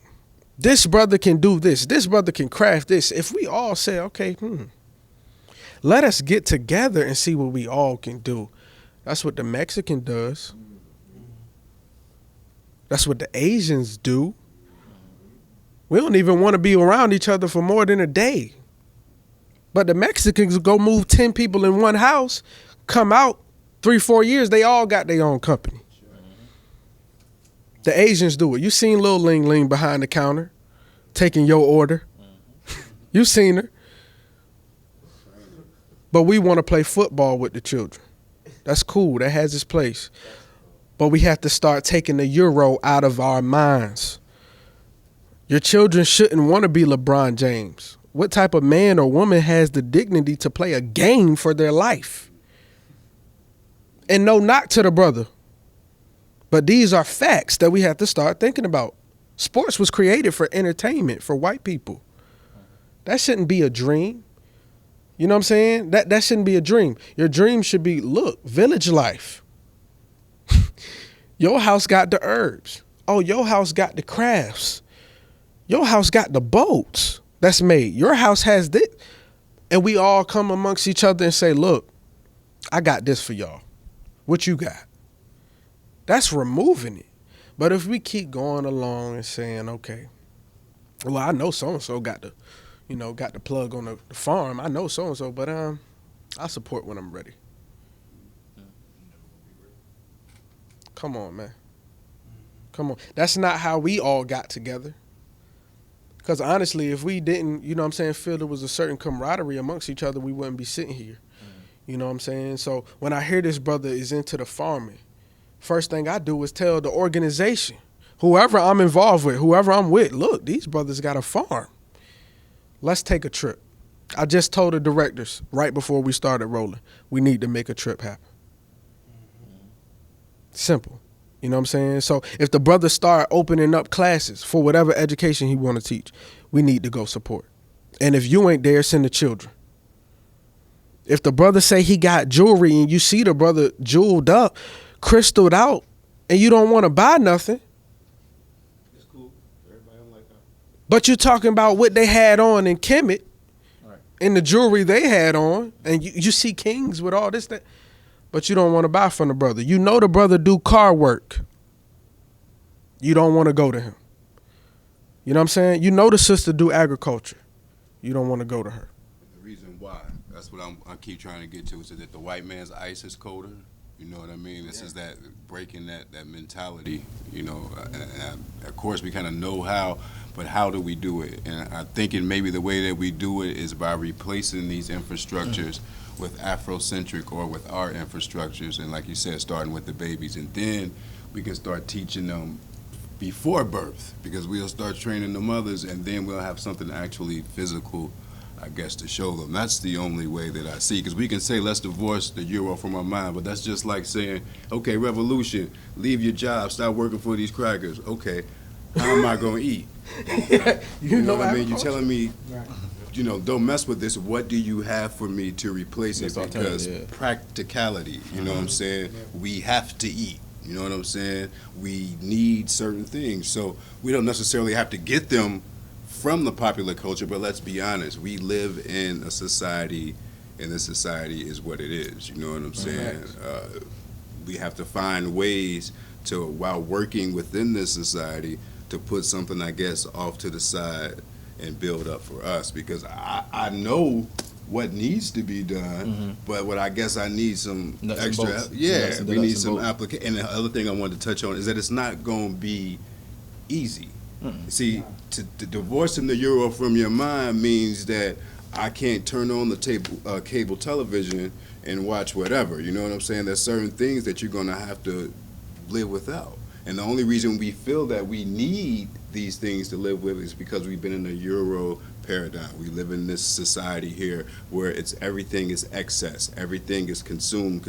this brother can do this brother can craft this. If we all say, okay, let us get together and see what we all can do. That's what the Mexican does. That's what the Asians do. We don't even want to be around each other for more than a day. But the Mexicans go move 10 people in one house, come out 3-4 years, they all got their own company. The Asians do it. You seen Lil Ling Ling behind the counter taking your order. You seen her. But we want to play football with the children. That's cool. That has its place. But we have to start taking the Euro out of our minds. Your children shouldn't want to be LeBron James. What type of man or woman has the dignity to play a game for their life? And no knock to the brother, but these are facts that we have to start thinking about. Sports was created for entertainment, for white people. That shouldn't be a dream. You know what I'm saying? That shouldn't be a dream. Your dream should be, look, village life. Your house got the herbs. Oh, your house got the crafts. Your house got the boats that's made. Your house has this. And we all come amongst each other and say, look, I got this for y'all. What you got? That's removing it. But if we keep going along and saying, okay, well, I know so-and-so got the plug on the farm. I know so-and-so, but I support when I'm ready. Come on, man. Come on. That's not how we all got together. Because honestly, if we didn't, you know what I'm saying, feel there was a certain camaraderie amongst each other, we wouldn't be sitting here. You know what I'm saying? So when I hear this brother is into the farming, first thing I do is tell the organization, whoever I'm involved with, whoever I'm with, look, these brothers got a farm. Let's take a trip. I just told the directors right before we started rolling, we need to make a trip happen. Simple. You know what I'm saying? So if the brothers start opening up classes for whatever education he want to teach, we need to go support. And if you ain't there, send the children. If the brother say he got jewelry and you see the brother jeweled up, crystalled out, and you don't want to buy nothing, It's cool. Everybody don't like that. but you're talking about what they had on in Kemet, Right. and the jewelry they had on, and you see kings with all this, that, but you don't want to buy from the brother. You know the brother do car work. You don't want to go to him. You know what I'm saying? You know the sister do agriculture. You don't want to go to her. The reason why, that's what I keep trying to get to, is that the white man's ice is colder. You know what I mean? This is that breaking that mentality, you know. And of course, we kind of know how, but how do we do it? And I think maybe the way that we do it is by replacing these infrastructures with Afrocentric or with our infrastructures. And like you said, starting with the babies. And then we can start teaching them before birth, because we'll start training the mothers, and then we'll have something actually physical, I guess, to show them. That's the only way that I see, because we can say, let's divorce the euro from our mind, but that's just like saying, okay, revolution, leave your job, stop working for these crackers. Okay, how am I going to eat? You know what I mean? You're telling me, you know, don't mess with this. What do you have for me to replace it? Because practicality, you know what I'm saying? We have to eat. You know what I'm saying? We need certain things. So we don't necessarily have to get them from the popular culture, but let's be honest. We live in a society, and this society is what it is. You know what I'm saying? We have to find ways to, while working within this society, to put something, I guess, off to the side and build up for us. Because I know what needs to be done, but what I guess I need some extra. Yeah, we need some application. And the other thing I wanted to touch on is that it's not going to be easy. See, to divorcing the euro from your mind means that I can't turn on the cable television and watch whatever. You know what I'm saying? There's certain things that you're going to have to live without. And the only reason we feel that we need these things to live with is because we've been in the euro paradigm. We live in this society here where everything is excess. Everything is consume.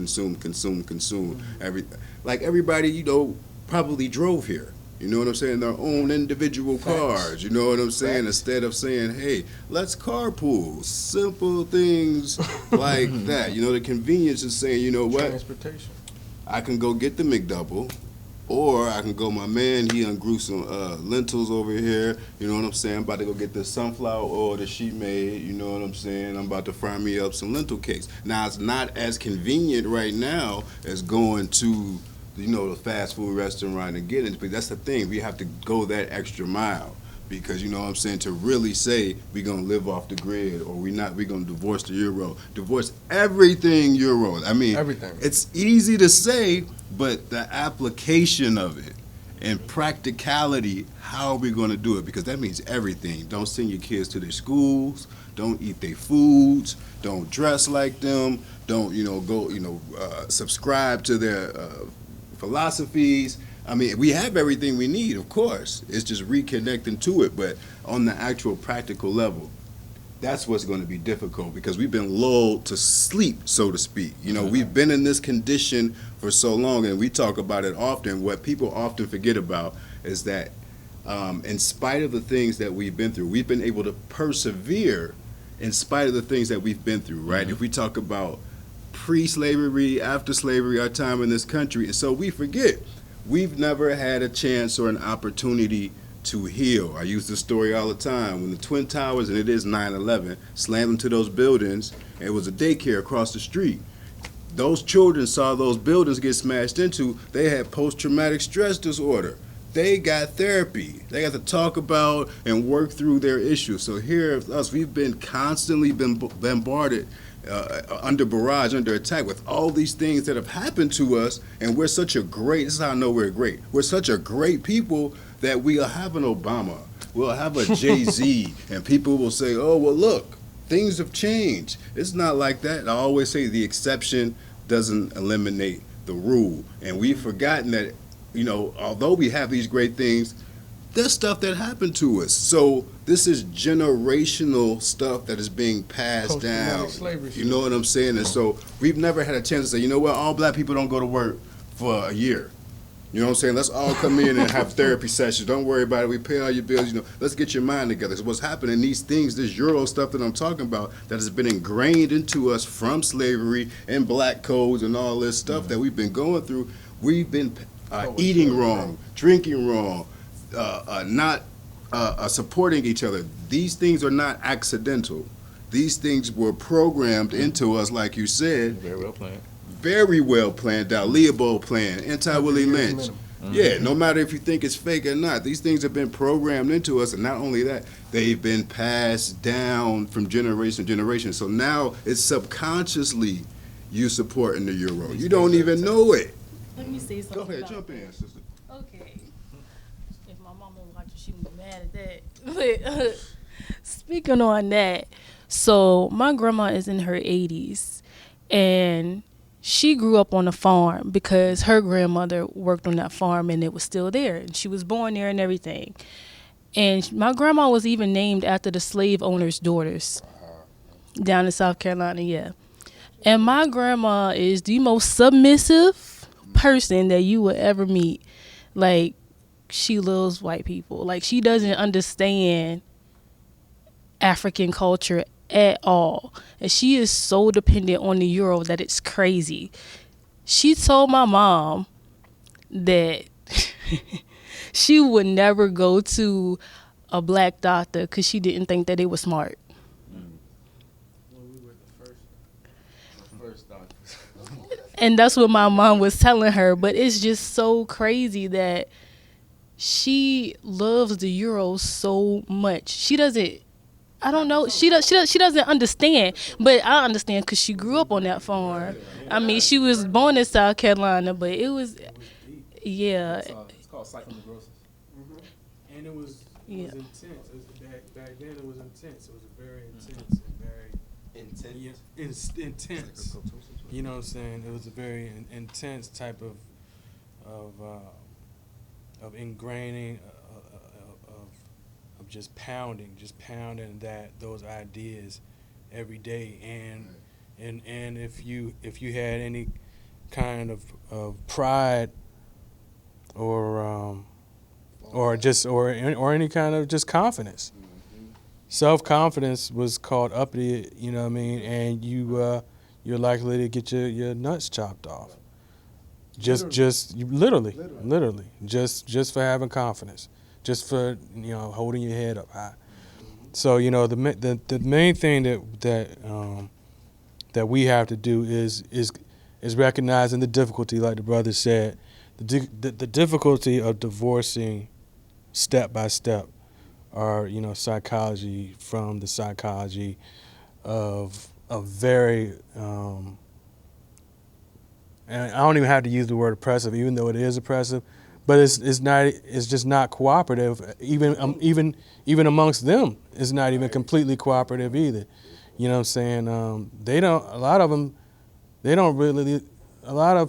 Like everybody, you know, probably drove here. You know what I'm saying? Their own individual cars. You know what I'm saying? Instead of saying, hey, let's carpool. Simple things like that. You know, the convenience is saying, you know what? Transportation. I can go get the McDouble, or I can go, my man, he ungrew some lentils over here. You know what I'm saying? I'm about to go get the sunflower oil that she made. You know what I'm saying? I'm about to fry me up some lentil cakes. Now, it's not as convenient right now as going to, you know, the fast food restaurant and getting it. But that's the thing. We have to go that extra mile. Because, you know what I'm saying, to really say we're going to live off the grid, or we're going to divorce the euro. Divorce everything euro. I mean, Everything. It's easy to say, but the application of it and practicality, how are we going to do it? Because that means everything. Don't send your kids to their schools. Don't eat their foods. Don't dress like them. Don't, you know, go, you know, subscribe to their philosophies. I mean, we have everything we need, of course. It's just reconnecting to it. But on the actual practical level, that's what's going to be difficult, because we've been lulled to sleep, so to speak. You know, we've been in this condition for so long, and we talk about it often. What people often forget about is that in spite of the things that we've been through, we've been able to persevere in spite of the things that we've been through, right? If we talk about pre-slavery, after slavery, our time in this country, and so we forget. We've never had a chance or an opportunity to heal. I use this story all the time. When the Twin Towers, and it is 9/11, slammed into those buildings, and it was a daycare across the street. Those children saw those buildings get smashed into. They had post-traumatic stress disorder. they got therapy. They got to talk about and work through their issues. So here, us, we've been constantly been bombarded, under barrage, under attack with all these things that have happened to us, and we're such a great, this is how I know we're great. We're such a great people that we'll have an Obama, we'll have a Jay-Z, and people will say, oh, well, look, things have changed. It's not like that. I always say the exception doesn't eliminate the rule. And we've forgotten that, although we have these great things, there's stuff that happened to us. So this is generational stuff that is being passed down. Slavery. You know what I'm saying? And so we've never had a chance to say, you know what, all black people don't go to work for a year. You know what I'm saying? Let's all come in and have therapy sessions. Don't worry about it. We pay all your bills. Let's get your mind together. So what's happening, these things, this Euro stuff that I'm talking about, that has been ingrained into us from slavery and black codes and all this stuff that we've been going through. We've been eating wrong, drinking wrong, not supporting each other. These things are not accidental. These things were programmed into us, like you said. Very well planned. Very well planned out, Leopold plan, anti-Willie Lynch. Yeah, no matter if you think it's fake or not, these things have been programmed into us, and not only that, they've been passed down from generation to generation. So now it's subconsciously you supporting the Euro. You don't even know it. Let me say something. Go ahead, about jump in, sister. Okay. If my mama watches, she would be mad at that. But speaking on that, so my grandma is in her 80s, and she grew up on a farm because her grandmother worked on that farm and it was still there. And she was born there and everything. And my grandma was even named after the slave owners' daughters down in South Carolina, yeah. And my grandma is the most submissive person that you would ever meet. Like, she loves white people. Like, she doesn't understand African culture at all. And she is so dependent on the Euro that it's crazy. She told my mom that she would never go to a black doctor because she didn't think that they were smart. Well, we were the first doctors. And that's what my mom was telling her. But it's just so crazy that she loves the Euro so much. She doesn't, I don't know. She doesn't understand, but I understand because she grew up on that farm. I mean, she was born in South Carolina, but it was yeah. It's called psychoneurosis. And it was Yeah. intense. Back then it was intense. It was a very intense and very intense. You know what I'm saying? It was a very intense type of ingraining of just pounding those ideas every day, and if you had any kind of pride or any kind of just confidence, self-confidence was called uppity, you know what I mean, and you're likely to get your nuts chopped off. Literally, just for having confidence, just for holding your head up high. So the main thing that we have to do is recognizing the difficulty, like the brother said, the difficulty of divorcing step by step, or psychology from the psychology of a very and I don't even have to use the word oppressive, even though it is oppressive, but it's just not cooperative. Even amongst them, it's not even completely cooperative either. You know what I'm saying? A lot of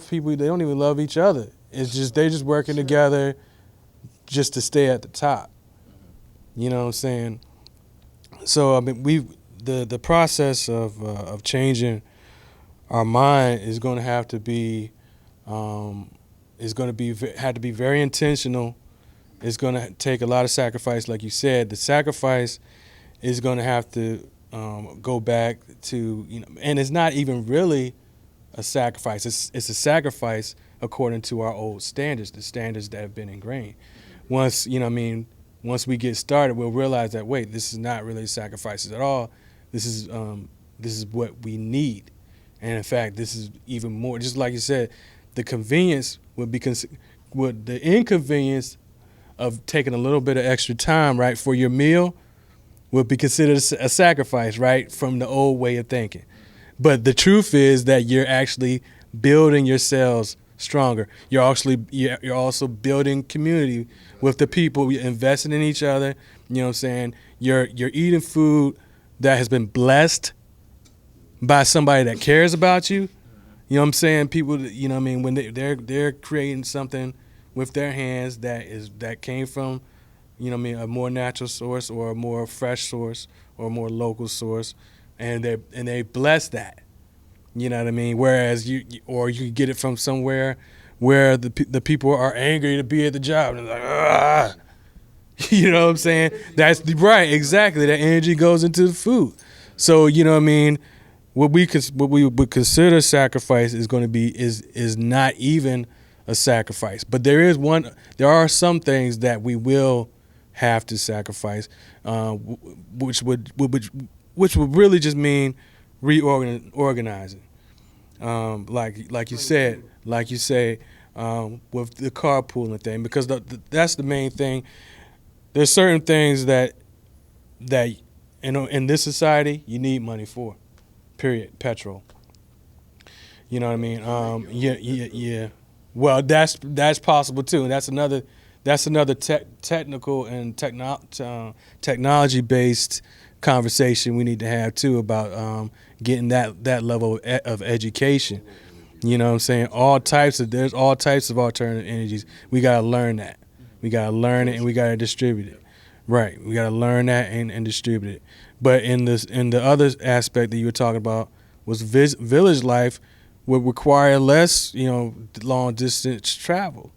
people, they don't even love each other. It's just they're just working together just to stay at the top. You know what I'm saying? So I mean, the process of changing our mind is going to have to be had to be very intentional. It's going to take a lot of sacrifice, like you said. The sacrifice is going to have to go back to and it's not even really a sacrifice. It's a sacrifice according to our old standards, the standards that have been ingrained. Once once we get started, we'll realize that wait, this is not really sacrifices at all. This is what we need. And in fact, this is even more, just like you said, the convenience the inconvenience of taking a little bit of extra time, right, for your meal would be considered a sacrifice, right, from the old way of thinking. But the truth is that you're actually building yourselves stronger. You're also building community with the people. You're investing in each other. You know what I'm saying? You're eating food that has been blessed by somebody that cares about you. You know what I'm saying? People, you know what I mean, when they're creating something with their hands that came from, you know what I mean, a more natural source or a more fresh source or a more local source, and they bless that. You know what I mean? Whereas you get it from somewhere where the people are angry to be at the job and they're like, ah. You know what I'm saying? That's right, exactly. That energy goes into the food. So, you know what I mean? What we would consider sacrifice is going to be is not even a sacrifice. But there are some things that we will have to sacrifice, which would really just mean reorganizing. Like you said, with the carpooling thing, because that's the main thing. There's certain things that in this society you need money for. Period. Petrol. You know what I mean? Yeah. Well, that's possible too, and that's another technical and technology based conversation we need to have too about getting that level of education. You know what I'm saying? There's all types of alternative energies. We gotta learn that. We gotta learn it and we gotta distribute it. Right. We gotta learn that and distribute it. But in the other aspect that you were talking about was village life would require less, long distance travel.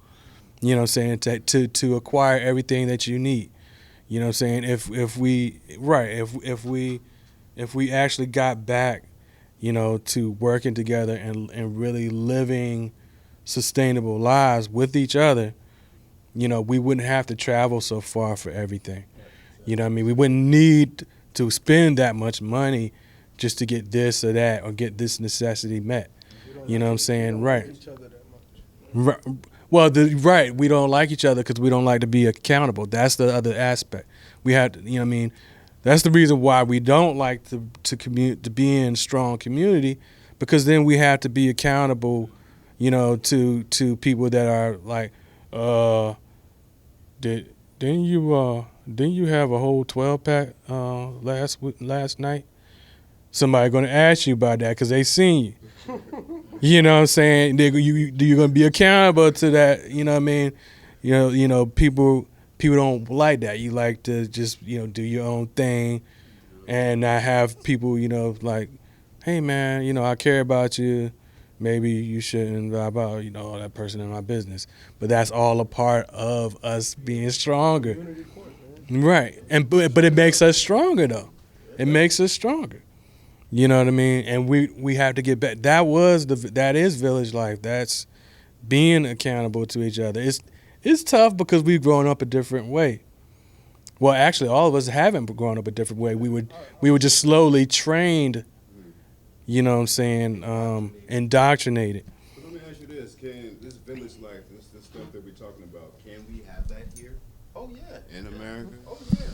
You know what I'm saying? To acquire everything that you need. You know what I'm saying? If we actually got back, to working together and really living sustainable lives with each other, we wouldn't have to travel so far for everything. You know what I mean? We wouldn't need to spend that much money just to get this or that or get this necessity met. You know what I'm saying? Right. Well, we don't like each other because we don't like to be accountable. That's the other aspect. We have to, you know what I mean? That's the reason why we don't like to be in strong community, because then we have to be accountable, to people that are like, didn't you have a whole 12-pack last night? Somebody going to ask you about that because they seen you. You know what I'm saying? You're going to be accountable to that. You know what I mean? People don't like that. You like to just do your own thing, and not have people like, hey man, I care about you. Maybe you shouldn't blah blah. That person in my business. But that's all a part of us being stronger, right? But it makes us stronger though. It makes us stronger. You know what I mean? And we have to get back. That is village life. That's being accountable to each other. It's tough because we've grown up a different way. Well, actually, all of us haven't grown up a different way. We were just slowly trained. You know what I'm saying? Indoctrinated. But let me ask you this: can this village life, this stuff that we're talking about, can we have that here? Oh yeah. In America? Oh yeah.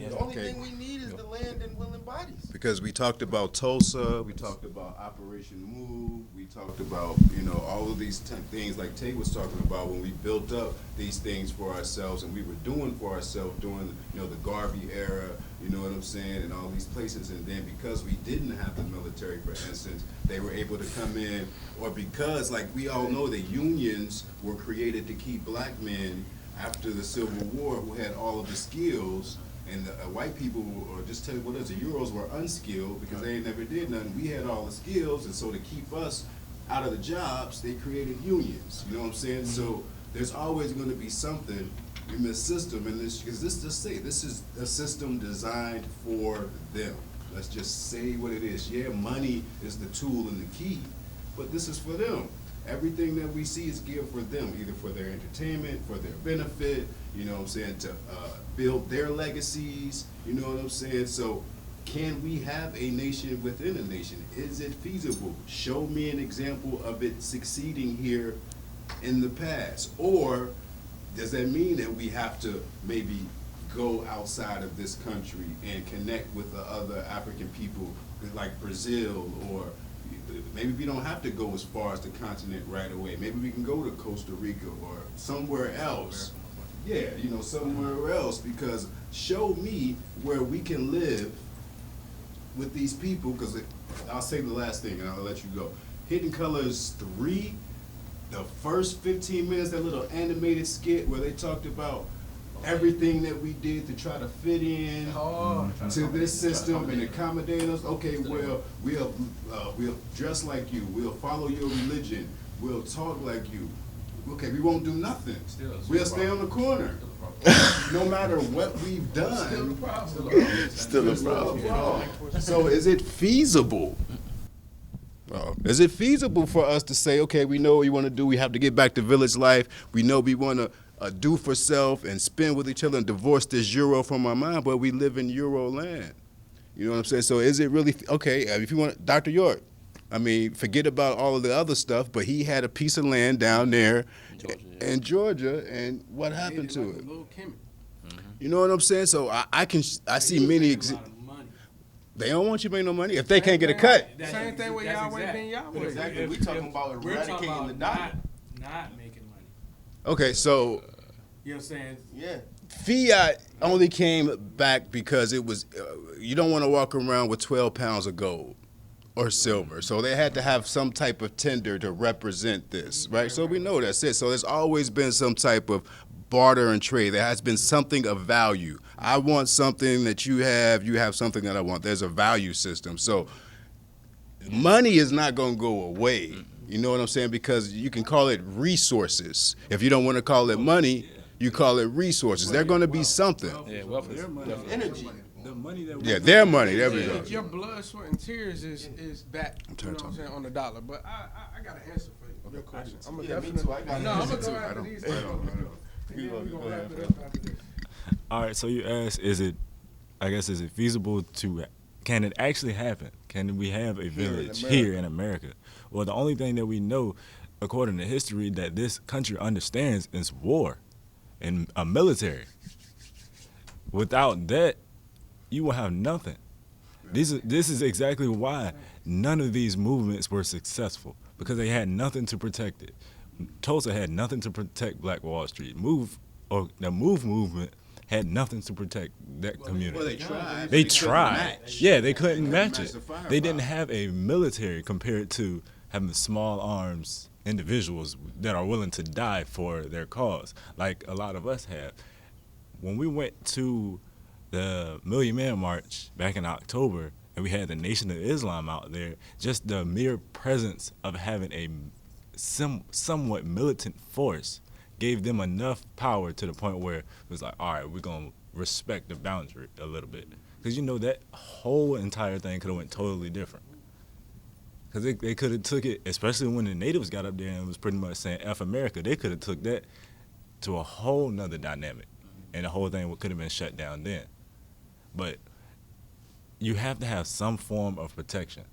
The only thing we need is the land and willing bodies. Because we talked about Tulsa, we talked about Operation Move, we talked about, all of these things like Tate was talking about when we built up these things for ourselves and we were doing for ourselves during, the Garvey era, you know what I'm saying, and all these places. And then because we didn't have the military, for instance, they were able to come in, or because, like we all know, the unions were created to keep black men after the Civil War who had all of the skills. And the white people, or just tell you what it is, the Euros were unskilled because they never did nothing. We had all the skills, and so to keep us out of the jobs, they created unions. You know what I'm saying? So there's always going to be something in this system, and this is a system designed for them. Let's just say what it is. Yeah, money is the tool and the key, but this is for them. Everything that we see is geared for them, either for their entertainment, for their benefit, you know what I'm saying, to build their legacies, you know what I'm saying? So can we have a nation within a nation? Is it feasible? Show me an example of it succeeding here in the past. Or does that mean that we have to maybe go outside of this country and connect with the other African people like Brazil, or maybe we don't have to go as far as the continent right away. Maybe we can go to Costa Rica or somewhere else. Yeah, somewhere else, because show me where we can live with these people, because I'll say the last thing and I'll let you go. Hidden Colors 3, the first 15 minutes, that little animated skit where they talked about everything that we did to try to fit in to this system and accommodate us. Okay, well, we'll dress like you. We'll follow your religion. We'll talk like you. Okay, we won't do nothing. We'll stay on the corner. No matter what we've done. Still a problem. So is it feasible? Is it feasible for us to say, okay, we know what we want to do. We have to get back to village life. We know we want to do for self and spend with each other and divorce this Euro from our mind, but we live in Euro land. You know what I'm saying? So is it really, okay, if you want, Dr. York, I mean, forget about all of the other stuff, but he had a piece of land down there in Georgia, and what happened to it? You know what I'm saying? So I see many they don't want you to make no money if they can't get a cut. Same thing with Yahweh being Yahweh. Exactly. We talking about eradicating the dollar. Not making money. Okay, so You know what I'm saying? Yeah. fiat only came back because it was you don't want to walk around with 12 pounds of gold or silver. So they had to have some type of tender to represent this, right? So we know that's it. So there's always been some type of barter and trade. There has been something of value. I want something that you have something that I want. There's a value system. So money is not going to go away. You know what I'm saying? Because you can call it resources. If you don't want to call it money, you call it resources. They're going to be something. Yeah, wealth is definitely Energy. The money that Yeah, their money. There we go. If your blood, sweat, and tears is back, you know what I'm saying, on the dollar. But I got an answer for you, your question. I'm gonna definitely. I'm gonna go after these. All right, so you asked, is it feasible can it actually happen? Can we have a village here in America? Well, the only thing that we know, according to history, that this country understands is war and a military. Without that, you will have nothing. This is exactly why none of these movements were successful, because they had nothing to protect it. Tulsa had nothing to protect Black Wall Street. The Move movement had nothing to protect that community. Well, they tried. They tried. Yeah, they couldn't match match it. the firepower. They didn't have a military compared to having small arms individuals that are willing to die for their cause, like a lot of us have. When we went to the Million Man March back in October, and we had the Nation of Islam out there, just the mere presence of having a somewhat militant force gave them enough power to the point where it was like, all right, we're going to respect the boundary a little bit. Because, that whole entire thing could have went totally different. Because they could have took it, especially when the natives got up there and was pretty much saying F America, they could have took that to a whole nother dynamic. And the whole thing could have been shut down then. But you have to have some form of protection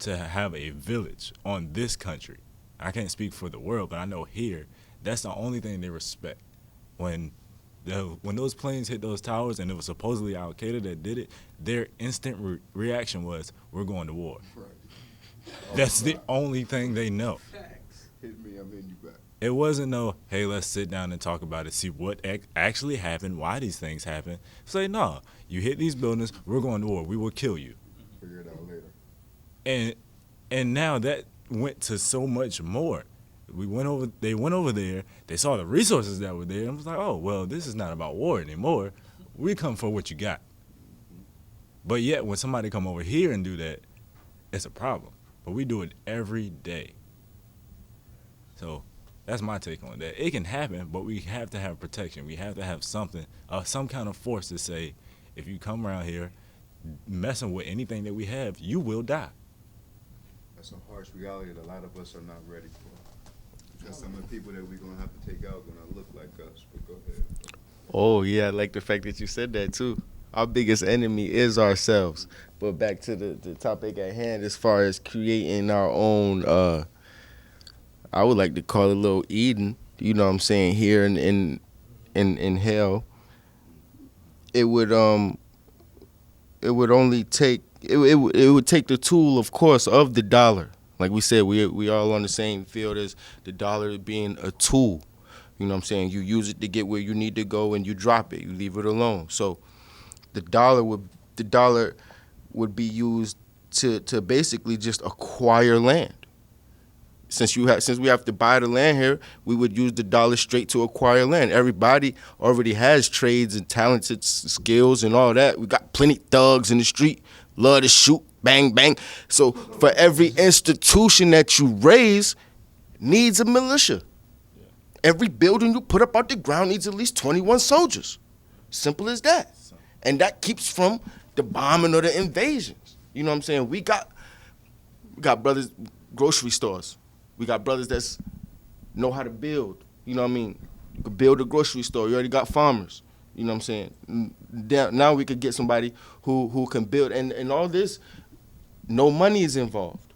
to have a village on this country. I can't speak for the world, but I know here, that's the only thing they respect. When those planes hit those towers and it was supposedly Al Qaeda that did it, their instant reaction was, we're going to war. That's the only thing they know. Hit me, I'm in you back. It wasn't no, hey, let's sit down and talk about it, see what actually happened, why these things happen. Say, no, you hit these buildings, we're going to war, we will kill you. Figure it out later. And now that went to so much more. They went over there, they saw the resources that were there, and was like, oh, well, this is not about war anymore. We come for what you got. But yet, when somebody come over here and do that, it's a problem. But we do it every day. So that's my take on that. It can happen, but we have to have protection. We have to have something, some kind of force to say, if you come around here messing with anything that we have, you will die. That's a harsh reality that a lot of us are not ready for. Because some of the people that we're going to have to take out are going to look like us. But go ahead. Oh, yeah, I like the fact that you said that, too. Our biggest enemy is ourselves. But back to the topic at hand, as far as creating our own, I would like to call it a little Eden, you know what I'm saying, here in hell, it would only take it would take the tool, of course, of the dollar. Like we said, we all on the same field as the dollar being a tool. You know what I'm saying? You use it to get where you need to go, and you drop it. You leave it alone. So the dollar would be used to basically just acquire land. Since we have to buy the land here, we would use the dollar straight to acquire land. Everybody already has trades and talented skills and all that. We got plenty thugs in the street, love to shoot, bang, bang. So for every institution that you raise needs a militia. Every building you put up out the ground needs at least 21 soldiers. Simple as that. And that keeps from the bombing or the invasions. You know what I'm saying? We got brothers, grocery stores. We got brothers that know how to build. You know what I mean? You could build a grocery store. You already got farmers. You know what I'm saying? Now we could get somebody who can build. And all this, no money is involved.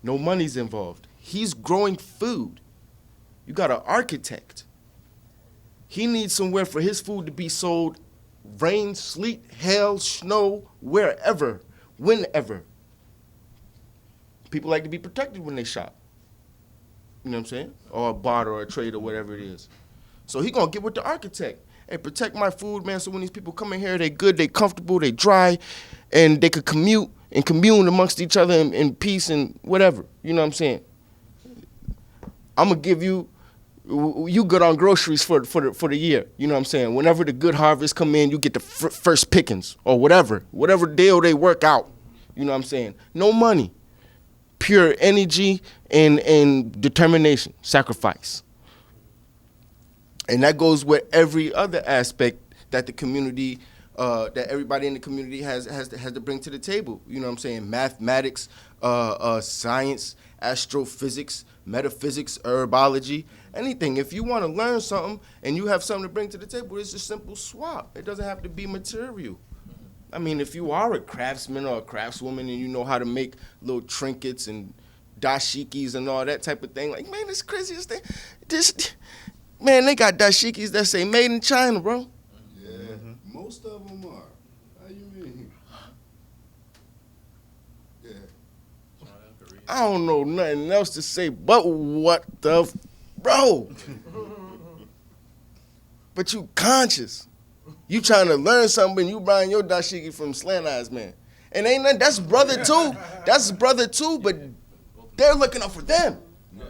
No money's involved. He's growing food. You got an architect. He needs somewhere for his food to be sold, rain, sleet, hail, snow, wherever, whenever. People like to be protected when they shop. You know what I'm saying? Or a barter or a trade or whatever it is. So he gonna get with the architect. Hey, protect my food, man, so when these people come in here, they good, they comfortable, they dry, and they could commute and commune amongst each other in peace and whatever. You know what I'm saying? I'm gonna give you good on groceries for the year. You know what I'm saying? Whenever the good harvest come in, you get the first pickings or whatever deal they work out. You know what I'm saying? No money. Pure energy and determination, sacrifice. And that goes with every other aspect that the community, that everybody in the community has to bring to the table. You know what I'm saying? Mathematics, science, astrophysics, metaphysics, herbology, anything. If you want to learn something and you have something to bring to the table, it's a simple swap. It doesn't have to be material. I mean, if you are a craftsman or a craftswoman and you know how to make little trinkets and dashikis and all that type of thing, like, man, this craziest thing. Man, they got dashikis that say made in China, bro. Yeah, most of them are. How you mean? Yeah. I don't know nothing else to say but what the bro. But you conscious. You trying to learn something, you buying your dashiki from Slant Eyes, man. And ain't nothing, that's brother too. That's brother too, but they're looking out for them.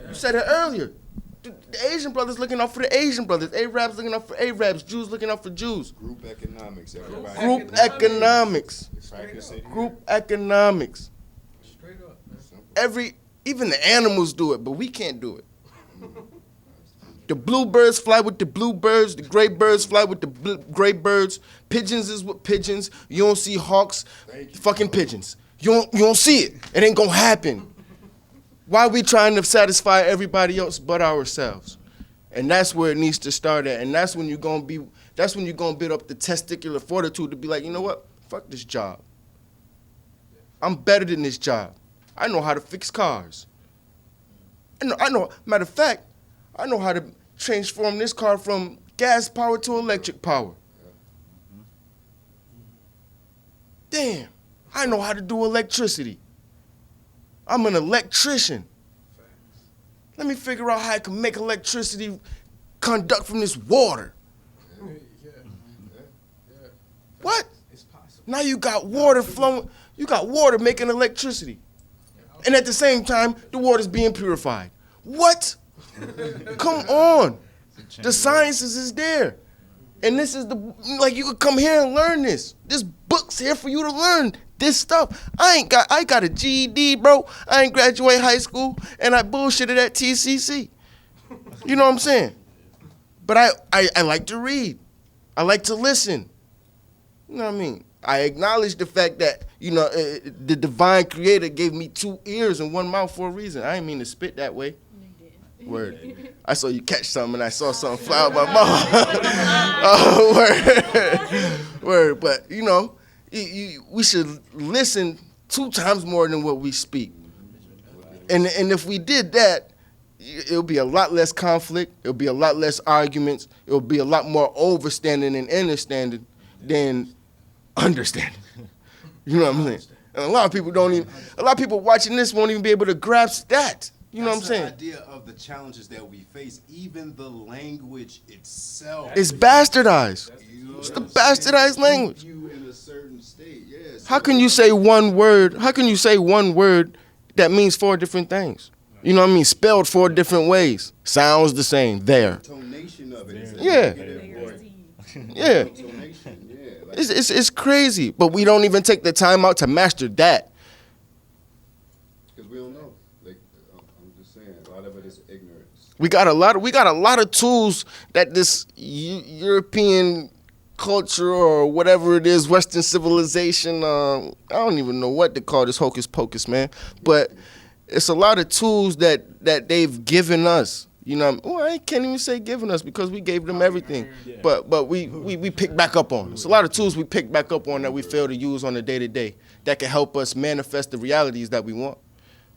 You said it earlier. The Asian brothers looking out for the Asian brothers. Arabs looking out for Arabs. Jews looking out for Jews. Group economics, everybody. Group economics. Group economics. Straight up, man. Even the animals do it, but we can't do it. The bluebirds fly with the bluebirds. The gray birds fly with the gray birds. Pigeons is with pigeons. You don't see hawks, fucking pigeons. You don't see it. It ain't gonna happen. Why are we trying to satisfy everybody else but ourselves? And that's where it needs to start at. And that's when you're gonna build up the testicular fortitude to be like, you know what? Fuck this job. I'm better than this job. I know how to fix cars. I know. Matter of fact, I know how to transform this car from gas power to electric power. Damn, I know how to do electricity. I'm an electrician. Let me figure out how I can make electricity conduct from this water. What? Now you got water flowing, you got water making electricity. And at the same time, the water's being purified. What? Come on. The sciences is there. And this is you could come here and learn this. This book's here for you to learn this stuff. I got a GED, bro. I ain't graduate high school, and I bullshitted at TCC. You know what I'm saying? But I like to read. I like to listen. You know what I mean? I acknowledge the fact that, the divine creator gave me 2 ears and 1 mouth for a reason. I didn't mean to spit that way. Word. I saw you catch something and I saw something fly out my mouth. Oh, word. But, we should listen 2 times more than what we speak. And if we did that, it'll be a lot less conflict. It'll be a lot less arguments. It'll be a lot more overstanding and understanding than understanding. You know what I'm saying? And a lot of people watching this won't even be able to grasp that. You know what I'm saying? That's the idea of the challenges that we face. Even the language itself. It's bastardized. You know It's what the I'm saying? bastardized language. You in a certain state, yes. How can you say one word? How can you say one word that means 4 different things? You know what I mean? Spelled 4 different ways. Sounds the same. There. Intonation of it. Yeah. Yeah. Intonation, yeah. Like, It's crazy. But we don't even take the time out to master that. because we don't know. Like, I'm just saying, a lot of it is ignorance. We got a lot of tools that this European culture or whatever it is, Western civilization, I don't even know what to call this hocus pocus, man. But it's a lot of tools that they've given us. You know, well, I can't even say given us because we gave them everything. But we pick back up on. It's a lot of tools we pick back up on that we fail to use on a day-to-day that can help us manifest the realities that we want.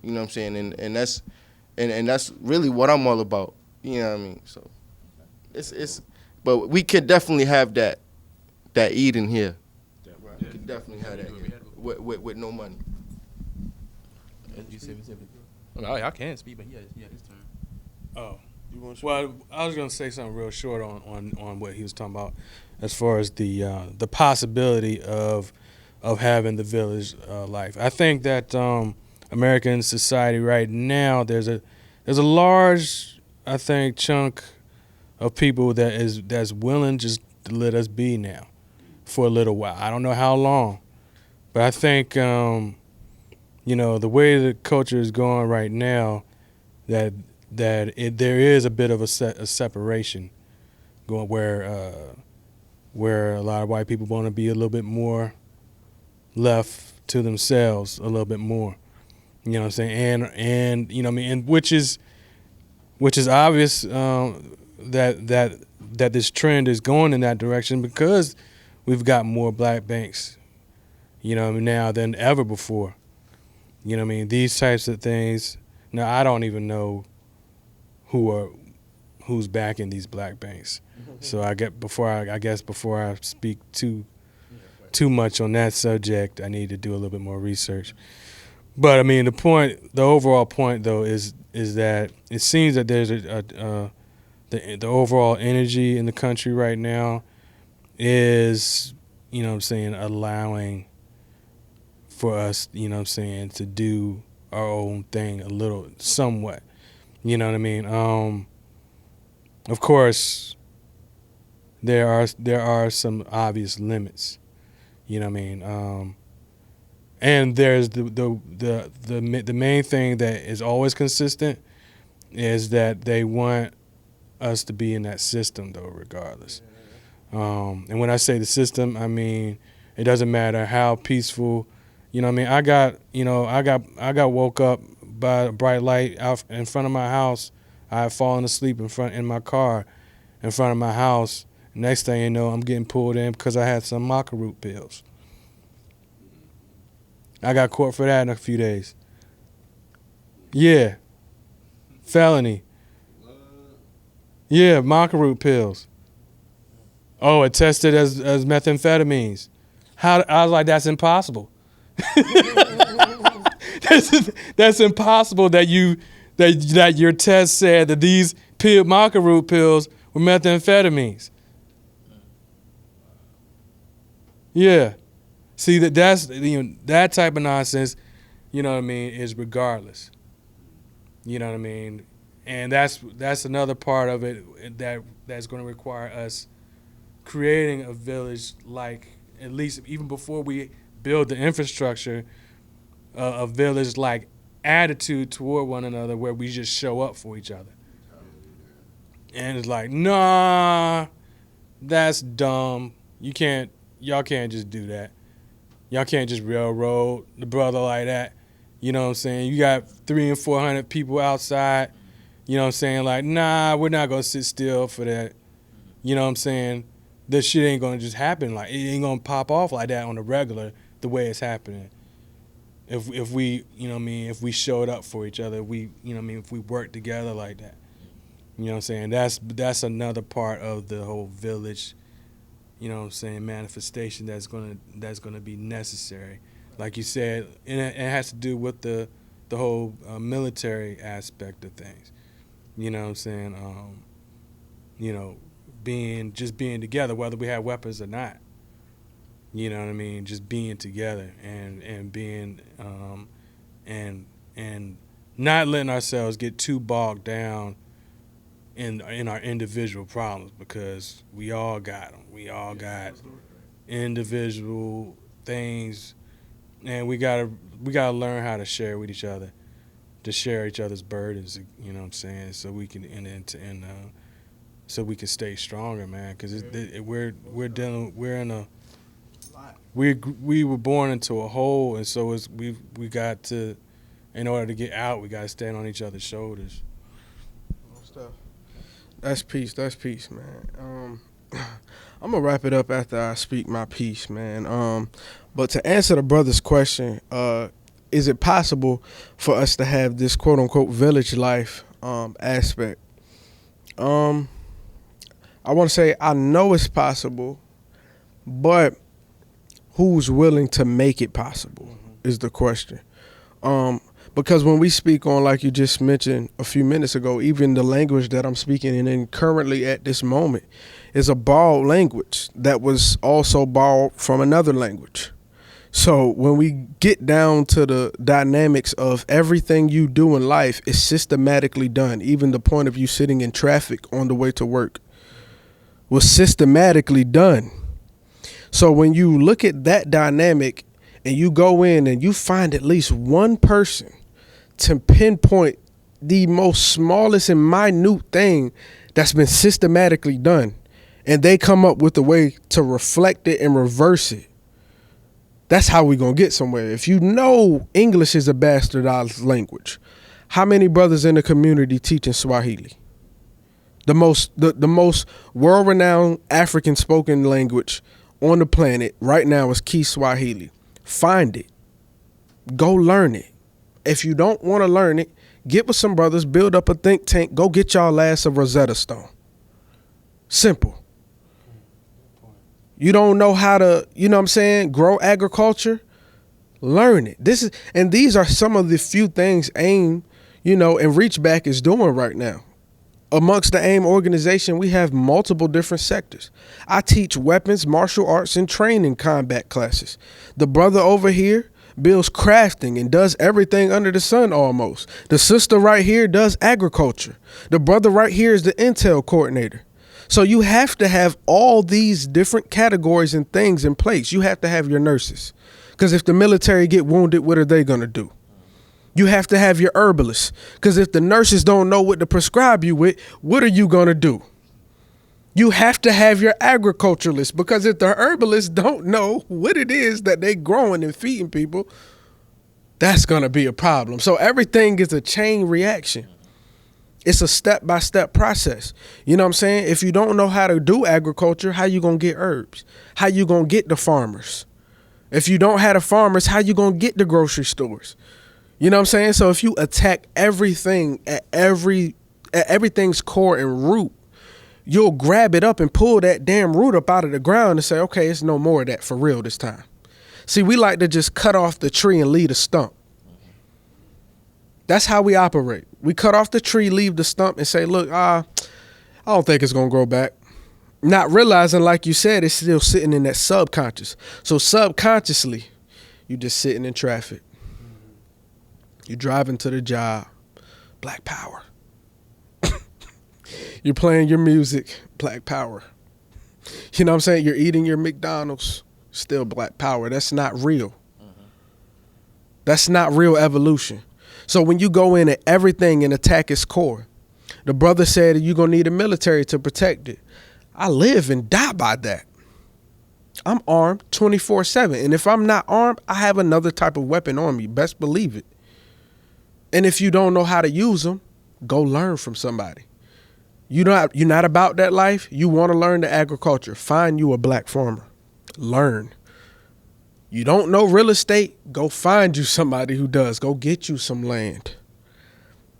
You know what I'm saying? And that's really what I'm all about. You know what I mean? So but we could definitely have that Eden here. We could definitely have that here with no money. I can speak, but he had his turn. Oh, well, I was gonna say something real short on what he was talking about, as far as the possibility of having the village life. I think that American society right now, there's a large, I think, chunk of people that's willing just to let us be now for a little while. I don't know how long, but I think the way the culture is going right now, that there is a bit of a separation going where a lot of white people want to be a little bit more left to themselves, a little bit more. You know what I'm saying? And you know what I mean, and which is obvious that this trend is going in that direction because we've got more black banks, you know, now than ever before. You know what I mean? These types of things. Now I don't even know who's backing these black banks. So before I speak too much on that subject, I need to do a little bit more research. But I mean, the overall point though is that it seems that there's the overall energy in the country right now is, you know what I'm saying, allowing for us, you know what I'm saying, to do our own thing a little, somewhat. You know what I mean? Of course, there are some obvious limits. You know what I mean? And there's the main thing that is always consistent is that they want us to be in that system though, regardless. And when I say the system, I mean it doesn't matter how peaceful. You know what I mean? I got woke up by a bright light out in front of my house. I had fallen asleep in my car in front of my house. Next thing you know, I'm getting pulled in because I had some maca root pills. I got caught for that in a few days. Yeah. Felony. Yeah, maca root pills. Oh, it tested as methamphetamines. I was like, that's impossible. That's impossible that your test said that these maca root pills were methamphetamines. Yeah. See that's that type of nonsense, you know what I mean, is regardless. You know what I mean? And that's another part of it that's going to require us creating a village, like, at least even before we build the infrastructure, a village like attitude toward one another where we just show up for each other. And it's like, nah, that's dumb. Y'all can't just do that. Y'all can't just railroad the brother like that. You know what I'm saying? You got 300 and 400 people outside. You know what I'm saying? Like, nah, we're not going to sit still for that. You know what I'm saying? This shit ain't going to just happen. Like, it ain't going to pop off like that on the regular the way it's happening. if we, you know what I mean, if we showed up for each other, we, you know what I mean, if we worked together like that. You know what I'm saying? That's another part of the whole village, you know what I'm saying, manifestation that's gonna be necessary. Like you said, and it has to do with the whole military aspect of things. You know what I'm saying? You know, being together, whether we have weapons or not. You know what I mean? Just being together and being and not letting ourselves get too bogged down in our individual problems, because we all got them. We all got individual things, and we gotta learn how to share with each other, to share each other's burdens. You know what I'm saying? So we can so we can stay stronger, man. Because we were born into a hole, and so we got to, in order to get out, we got to stand on each other's shoulders. That's peace. That's peace, man. I'm gonna wrap it up after I speak my piece, man. But to answer the brother's question, is it possible for us to have this quote unquote village life aspect? I want to say I know it's possible, but who's willing to make it possible is the question. Because when we speak on, like you just mentioned a few minutes ago, even the language that I'm speaking in currently at this moment is a borrowed language that was also borrowed from another language. So when we get down to the dynamics of everything you do in life is systematically done, even the point of you sitting in traffic on the way to work was systematically done. So when you look at that dynamic and you go in and you find at least one person to pinpoint the most smallest and minute thing that's been systematically done, and they come up with a way to reflect it and reverse it, that's how we gonna get somewhere. If you know English is a bastardized language, how many brothers in the community teaching Swahili? The most world-renowned African spoken language on the planet right now is Kiswahili. Find it. Go learn it. If you don't want to learn it, get with some brothers, build up a think tank, go get y'all ass a Rosetta Stone. Simple. You don't know how to, you know what I'm saying, grow agriculture? Learn it. These are some of the few things AIM, and Reachback is doing right now. Amongst the AIM organization, we have multiple different sectors. I teach weapons, martial arts, and training combat classes. The brother over here builds crafting and does everything under the sun almost. The sister right here does agriculture. The brother right here is the intel coordinator. So you have to have all these different categories and things in place. You have to have your nurses, because if the military get wounded, what are they going to do? You have to have your herbalists, because if the nurses don't know what to prescribe you with, what are you going to do? You have to have your agriculturalists, because if the herbalists don't know what it is that they growing and feeding people, that's going to be a problem. So everything is a chain reaction. It's a step-by-step process. You know what I'm saying? If you don't know how to do agriculture, how you going to get herbs? How you going to get the farmers? If you don't have the farmers, how you going to get the grocery stores? You know what I'm saying? So if you attack everything at everything's core and root, you'll grab it up and pull that damn root up out of the ground and say, okay, it's no more of that for real this time. See, we like to just cut off the tree and leave the stump. That's how we operate. We cut off the tree, leave the stump, and say, look, I don't think it's going to grow back. Not realizing, like you said, it's still sitting in that subconscious. So subconsciously, you just sitting in traffic. You're driving to the job, Black Power. You're playing your music, Black Power. You know what I'm saying? You're eating your McDonald's, still Black Power. That's not real. That's not real evolution. So when you go in at everything and attack its core, the brother said you're going to need a military to protect it. I live and die by that. I'm armed 24/7. And if I'm not armed, I have another type of weapon on me. Best believe it. And if you don't know how to use them, go learn from somebody. You're not about that life. You want to learn the agriculture. Find you a black farmer. Learn. You don't know real estate? Go find you somebody who does. Go get you some land.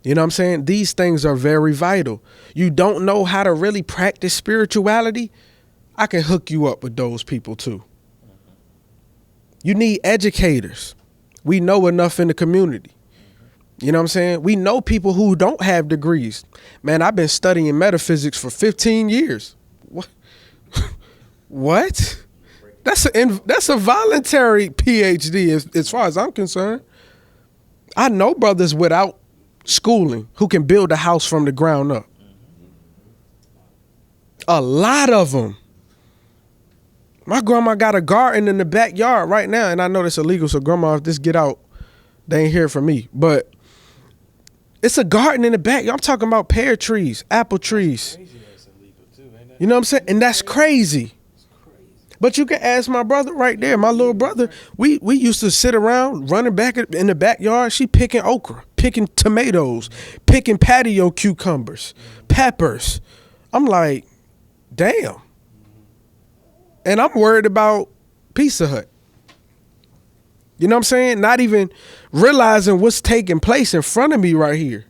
You know what I'm saying? These things are very vital. You don't know how to really practice spirituality? I can hook you up with those people too. You need educators. We know enough in the community. You know what I'm saying? We know people who don't have degrees. Man, I've been studying metaphysics for 15 years. What? What? That's a voluntary PhD as far as I'm concerned. I know brothers without schooling who can build a house from the ground up. A lot of them. My grandma got a garden in the backyard right now, and I know that's illegal, so grandma, if this get out, they ain't hear from me. But it's a garden in the backyard. I'm talking about pear trees, apple trees. You know what I'm saying? And that's crazy. But you can ask my brother right there, my little brother. We used to sit around running back in the backyard. She picking okra, picking tomatoes, picking patio cucumbers, peppers. I'm like, damn. And I'm worried about Pizza Hut. You know what I'm saying? Not even realizing what's taking place in front of me right here.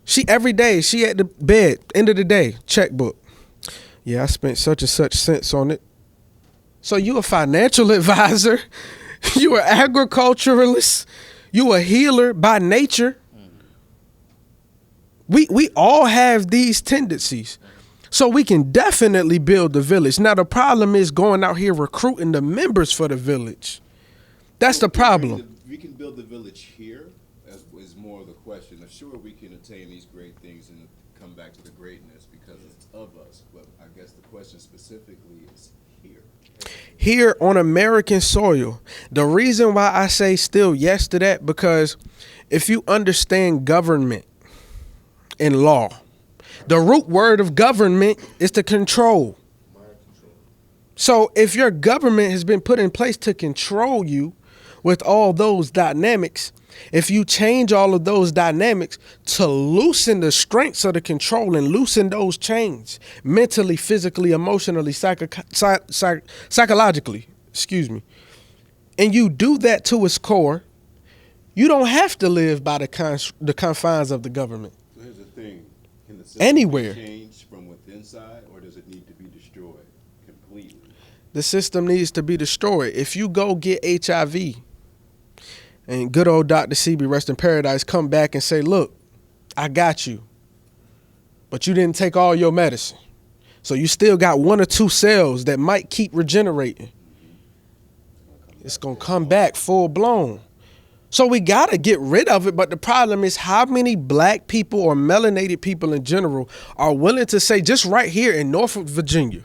She every day, she at the bed, end of the day, checkbook. Yeah, I spent such and such cents on it. So you a financial advisor, you an agriculturalist, you a healer by nature. We all have these tendencies. So we can definitely build the village. Now the problem is going out here recruiting the members for the village. That's the problem. We can build the village here, is more of the question. Sure, we can attain these great things and come back to the greatness because it's of us. But I guess the question specifically is here. Here on American soil. The reason why I say still yes to that, because if you understand government and law, the root word of government is to control. So if your government has been put in place to control you with all those dynamics, if you change all of those dynamics to loosen the strengths of the control and loosen those chains mentally, physically, emotionally, psychologically, and you do that to its core, you don't have to live by the confines of the government. So here's the thing. Can the system Anywhere. be changed from within side, or does it need to be destroyed completely? The system needs to be destroyed. If you go get HIV and good old Dr. CB, rest in paradise, come back and say, look, I got you, but you didn't take all your medicine. So you still got 1 or 2 cells that might keep regenerating. It's going to come back full blown. So we got to get rid of it. But the problem is how many black people or melanated people in general are willing to say, just right here in Norfolk, Virginia,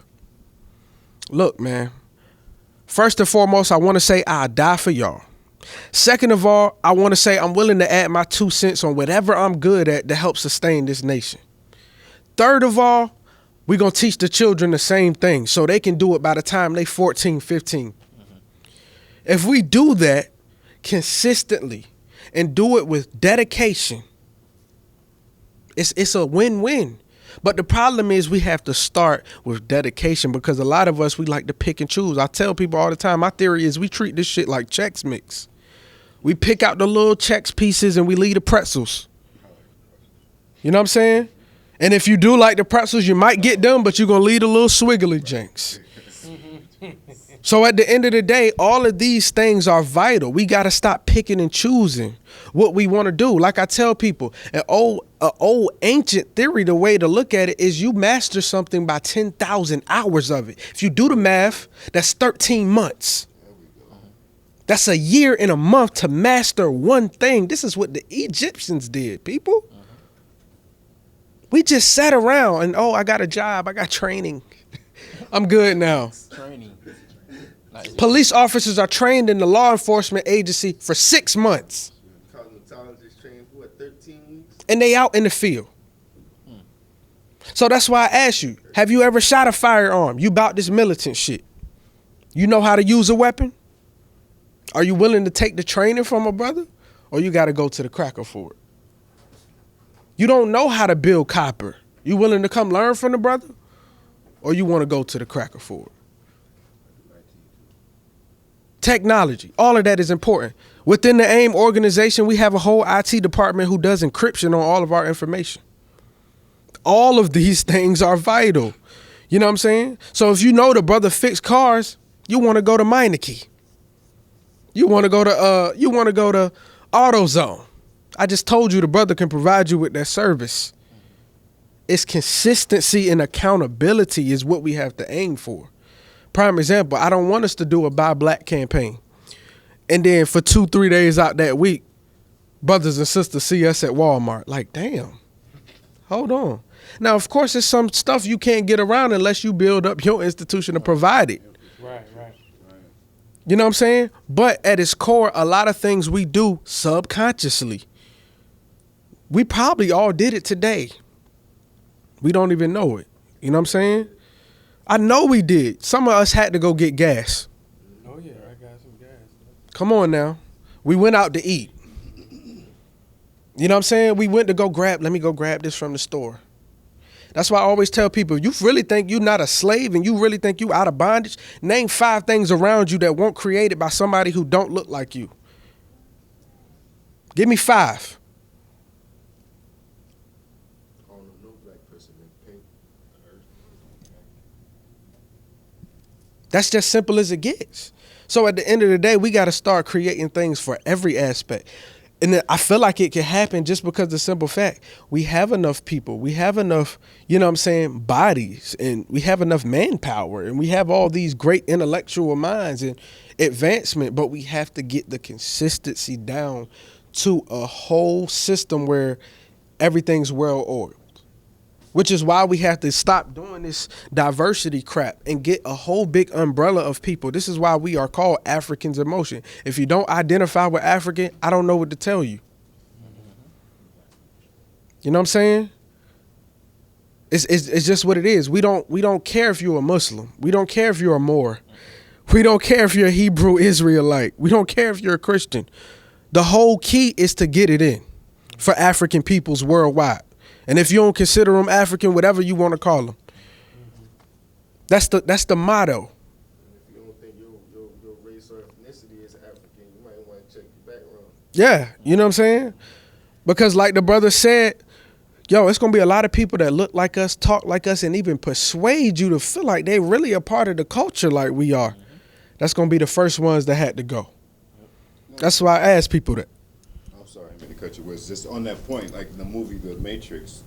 look, man, first and foremost, I want to say I'll die for y'all. Second of all, I want to say I'm willing to add my 2 cents on whatever I'm good at to help sustain this nation. Third of all, we're going to teach the children the same thing so they can do it by the time they 14, 15. If we do that consistently and do it with dedication, it's a win-win. But the problem is we have to start with dedication because a lot of us, we like to pick and choose. I tell people all the time, my theory is we treat this shit like Chex Mix. We pick out the little Chex pieces and we leave the pretzels. You know what I'm saying? And if you do like the pretzels, you might get them, but you're going to leave the little swiggly jinx. So at the end of the day, all of these things are vital. We got to stop picking and choosing what we want to do. Like I tell people, an old ancient theory, the way to look at it is you master something by 10,000 hours of it. If you do the math, that's 13 months. That's a year and a month to master one thing. This is what the Egyptians did, people. We just sat around and, I got a job. I got training. I'm good now. Police officers are trained in the law enforcement agency for 6 months. Cosmetologists trained for 13 weeks? And they out in the field. So that's why I asked you, have you ever shot a firearm? You about this militant shit. You know how to use a weapon? Are you willing to take the training from a brother? Or you got to go to the cracker for it? You don't know how to build copper. You willing to come learn from the brother? Or you want to go to the cracker for it? technology, all of that is important. Within the AIM organization, we have a whole IT department who does encryption on all of our information. All of these things are vital. You know what I'm saying? So if you know the brother fix cars, you want to go to Meineke. You want to go to AutoZone. I just told you the brother can provide you with that service. It's consistency and accountability is what we have to aim for. Prime example, I don't want us to do a Buy Black campaign. And then for 2-3 days out that week, brothers and sisters see us at Walmart. Like, damn, hold on. Now, of course, there's some stuff you can't get around unless you build up your institution to provide it. Right. You know what I'm saying? But at its core, a lot of things we do subconsciously. We probably all did it today. We don't even know it. You know what I'm saying? I know we did. Some of us had to go get gas. Oh, yeah, I got some gas. Come on now. We went out to eat. You know what I'm saying? We went to let me go grab this from the store. That's why I always tell people, you really think you're not a slave and you really think you out of bondage? Name 5 things around you that weren't created by somebody who don't look like you. Give me 5. That's just simple as it gets. So at the end of the day, we got to start creating things for every aspect. And then I feel like it can happen just because of the simple fact we have enough people. We have enough, you know what I'm saying, bodies, and we have enough manpower, and we have all these great intellectual minds and advancement, but we have to get the consistency down to a whole system where everything's well oiled. Which is why we have to stop doing this diversity crap and get a whole big umbrella of people. This is why we are called Africans in Motion. If you don't identify with African, I don't know what to tell you. You know what I'm saying? It's just what it is. We don't care if you're a Muslim. We don't care if you're a Moor. We don't care if you're a Hebrew Israelite. We don't care if you're a Christian. The whole key is to get it in for African peoples worldwide. And if you don't consider them African, whatever you want to call them, that's the motto. If you don't think your race or ethnicity is African, you might want to check your background. Yeah, you know what I'm saying? Because like the brother said, yo, it's going to be a lot of people that look like us, talk like us, and even persuade you to feel like they really a part of the culture like we are. That's going to be the first ones that had to go. That's why I ask people that. Cut you was just on that point, like the movie The Matrix.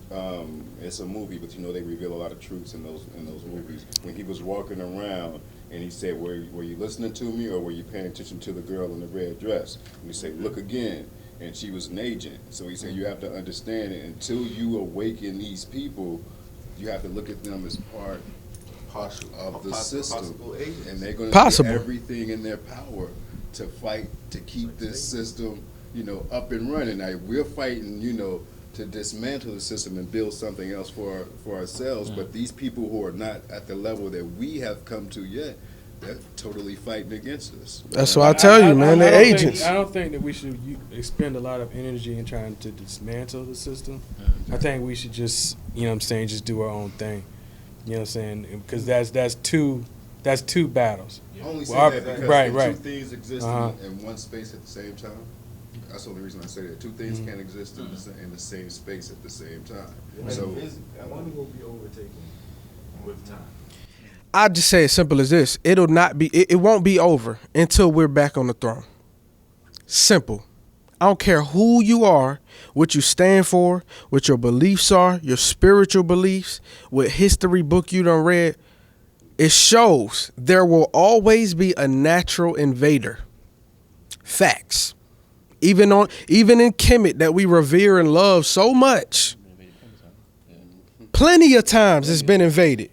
It's a movie, but they reveal a lot of truths in those movies. When he was walking around and he said, "Were you listening to me, or were you paying attention to the girl in the red dress?" And he said, "Look again," and she was an agent. So he said, "You have to understand it. Until you awaken these people, you have to look at them as part of the system, and they're going to do everything in their power to fight to keep this system." Up and running. Now, we're fighting, to dismantle the system and build something else for ourselves. But these people who are not at the level that we have come to yet, they're totally fighting against us. That's what I tell you, man. They're agents. I don't think that we should expend a lot of energy in trying to dismantle the system. I think we should just, just do our own thing. You know what I'm saying? Because that's two battles. I only say that because two things exist in one space at the same time. That's the only reason I say that. Two things can't exist in the same space at the same time. So one will be overtaken with time. I just say as simple as this: it won't be over until we're back on the throne. Simple. I don't care who you are, what you stand for, what your beliefs are, your spiritual beliefs, what history book you done read. It shows there will always be a natural invader. Facts. Even in Kemet that we revere and love so much, plenty of times it's been invaded.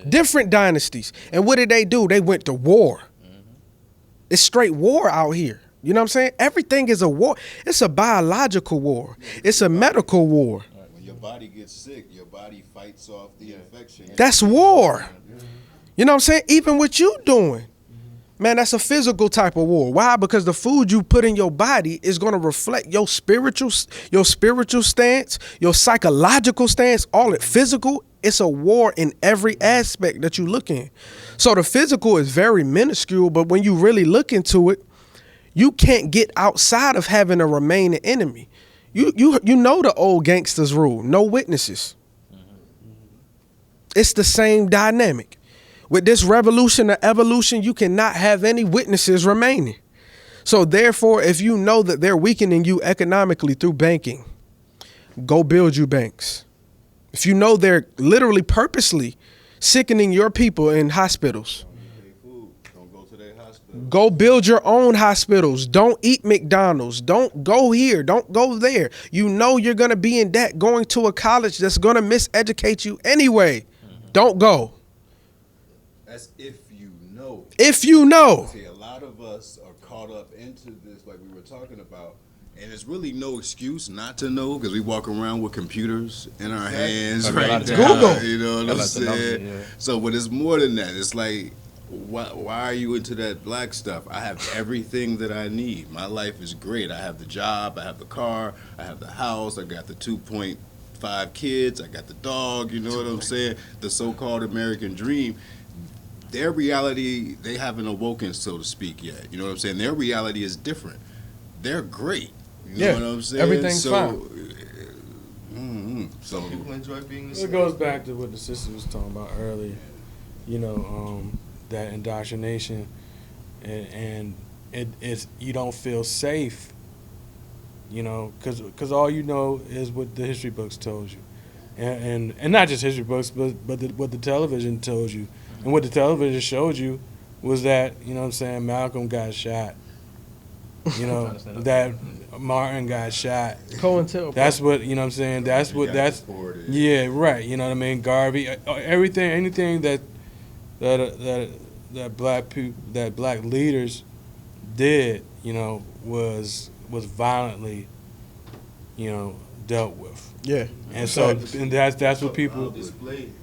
Different dynasties. And what did they do? They went to war. It's straight war out here. You know what I'm saying? Everything is a war. It's a biological war. It's a medical war. When your body gets sick, your body fights off the infection. That's war. You know what I'm saying? Even what you doing. Man, that's a physical type of war. Why? Because the food you put in your body is going to reflect your spiritual stance, your psychological stance, all it physical It's a war in every aspect that you look in. So the physical is very minuscule, but when you really look into it, you can't get outside of having a remaining enemy. You know the old gangsters rule, no witnesses. It's the same dynamic. With this revolution or evolution, you cannot have any witnesses remaining. So therefore, if you know that they're weakening you economically through banking, go build you banks. If you know they're literally purposely sickening your people in hospitals, go build your own hospitals. Don't eat McDonald's. Don't go here. Don't go there. You know you're going to be in debt going to a college that's going to miseducate you anyway. Don't go. That's if you know. If you know. See, a lot of us are caught up into this, like we were talking about, and there's really no excuse not to know because we walk around with computers in our hands Okay, right now. Google. You know what I'm the saying? numbers, yeah. So, but it's more than that. It's like, why are you into that black stuff? I have everything that I need. My life is great. I have the job. I have the car. I have the house. I got the 2.5 kids. I got the dog. You know what I'm saying? The so-called American dream. Their reality, they haven't awoken, so to speak, yet. You know what I'm saying? Their reality is different. They're great. You know what I'm saying? Everything's fine. So people enjoy being the same. It goes back to what the sister was talking about earlier. You know, that indoctrination, and it's you don't feel safe. You know, because all you know is what the history books told you, and not just history books, but what the television told you, and what the television showed you was that, you know what I'm saying, Malcolm got shot. You know, that Martin got shot. That's what, you know what I'm saying, that's yeah, right, you know what I mean, Garvey, anything that black leaders did, you know, was violently, you know, dealt with. Yeah. And so, and that's what people,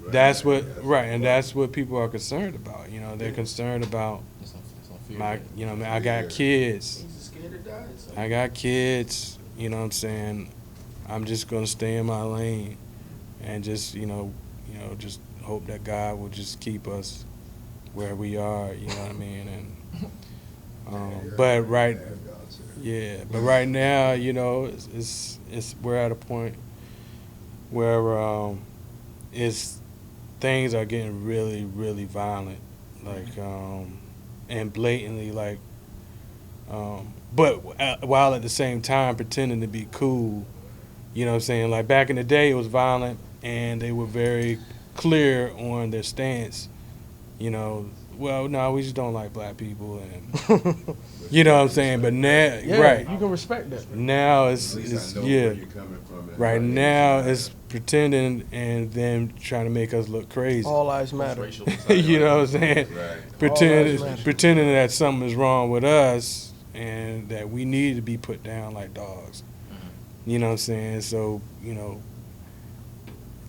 that's what people are concerned about. You know, they're concerned about you know, I got kids. You know what I'm saying? I'm just gonna stay in my lane and just, you know, just hope that God will just keep us where we are. You know what I mean? And but right now, you know, it's we're at a point where things are getting really, really violent, like and blatantly, like, but while at the same time pretending to be cool. You know what I'm saying? Like back in the day, it was violent, and they were very clear on their stance. You know, well, no, we just don't like black people, and you know what I'm saying. But now, right? You can respect that. Now it's right now it's pretending and then trying to make us look crazy. All lives matter. You know what I'm saying? Pretending that something is wrong with us and that we need to be put down like dogs. You know what I'm saying? So, you know,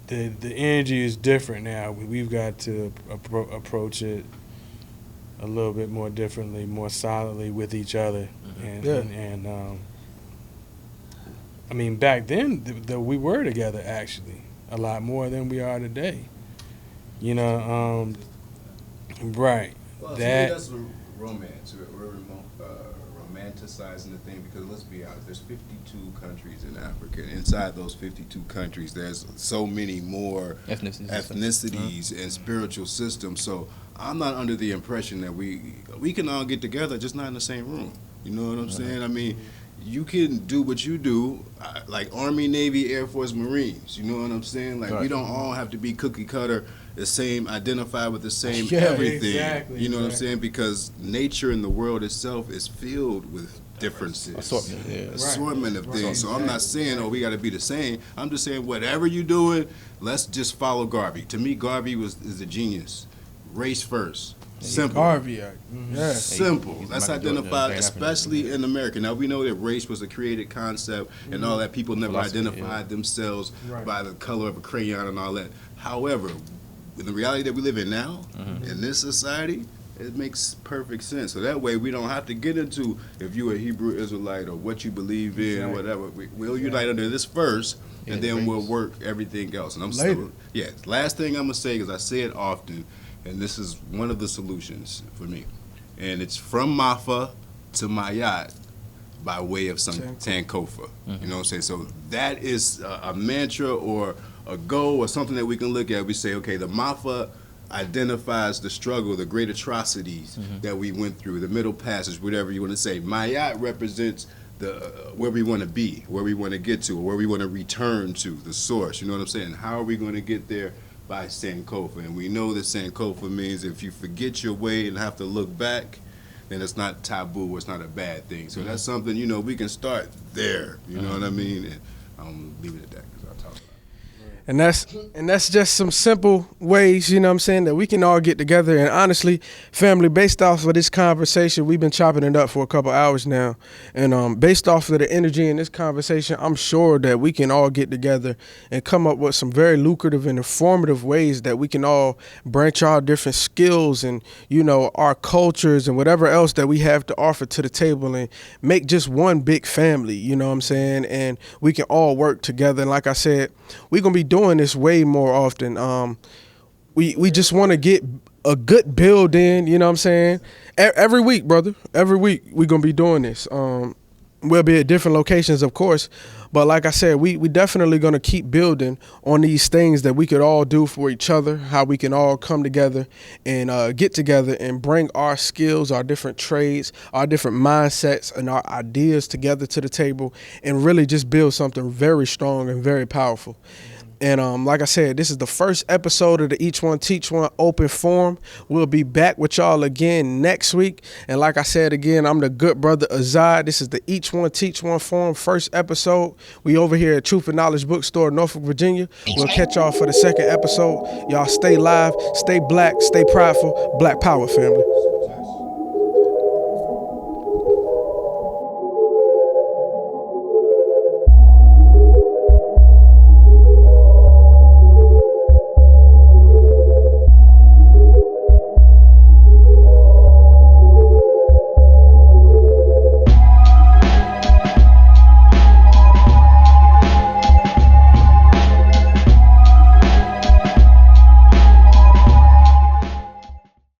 the energy is different now. We've got to approach it a little bit more differently, more solidly with each other. And I mean, back then, we were together, actually, a lot more than we are today. You know, right. Well, that's romance. We're romanticizing the thing because, let's be honest, there's 52 countries in Africa. And inside those 52 countries, there's so many more ethnicities and spiritual systems. So I'm not under the impression that we can all get together, just not in the same room. You know what I'm saying? I mean, you can do what you do, like Army, Navy, Air Force, Marines. You know what I'm saying? Like, we don't all have to be cookie cutter, the same, identify with the same everything. Exactly, you know what I'm saying? Because nature in the world itself is filled with differences. Assortment of things. So I'm not saying, we got to be the same. I'm just saying, whatever you're doing, let's just follow Garvey. To me, Garvey is a genius. Race first. Simple. Garvey. Yeah. Simple. Let's identify, especially in America. Now, we know that race was a created concept and all that. People never identified themselves by the color of a crayon and all that. However, in the reality that we live in now, in this society, It makes perfect sense. So that way we don't have to get into if you're a Hebrew Israelite or what you believe in or whatever. We'll unite under this first, and then we'll work everything else. And I'm still, last thing I'm going to say, because I say it often, and this is one of the solutions for me. And it's from Mafa to Mayat by way of some Sankofa. You know what I'm saying? So that is a mantra or a goal or something that we can look at. We say, okay, the Mafa identifies the struggle, the great atrocities that we went through, the middle passage, whatever you want to say. Mayat represents the where we want to be, where we want to get to, or where we want to return to, the source. You know what I'm saying? How are we going to get there? By Sankofa. And we know that Sankofa means if you forget your way and have to look back, then it's not taboo, it's not a bad thing. So that's something, you know, we can start there. You know what I mean? And I'm leave it at that because I'll talk about it. And that's just some simple ways, you know what I'm saying, that we can all get together. And honestly, family, based off of this conversation, we've been chopping it up for a couple hours now. And based off of the energy in this conversation, I'm sure that we can all get together and come up with some very lucrative and informative ways that we can all branch our different skills and, you know, our cultures and whatever else that we have to offer to the table and make just one big family, you know what I'm saying? And we can all work together. And like I said, we're going to be doing this way more often. We just want to get a good build in, you know what I'm saying? Every week, brother. Every week we're going to be doing this. We'll be at different locations, of course. But like I said, we definitely going to keep building on these things that we could all do for each other, how we can all come together and get together and bring our skills, our different trades, our different mindsets and our ideas together to the table and really just build something very strong and very powerful. And like I said, this is the first episode of the Each One Teach One open forum. We'll be back with y'all again next week. And like I said again, I'm the good brother Azad. This is the Each One Teach One forum first episode. We over here at Truth and Knowledge Bookstore, Norfolk, Virginia. We'll catch y'all for the second episode. Y'all stay live, stay black, stay prideful. Black Power, family.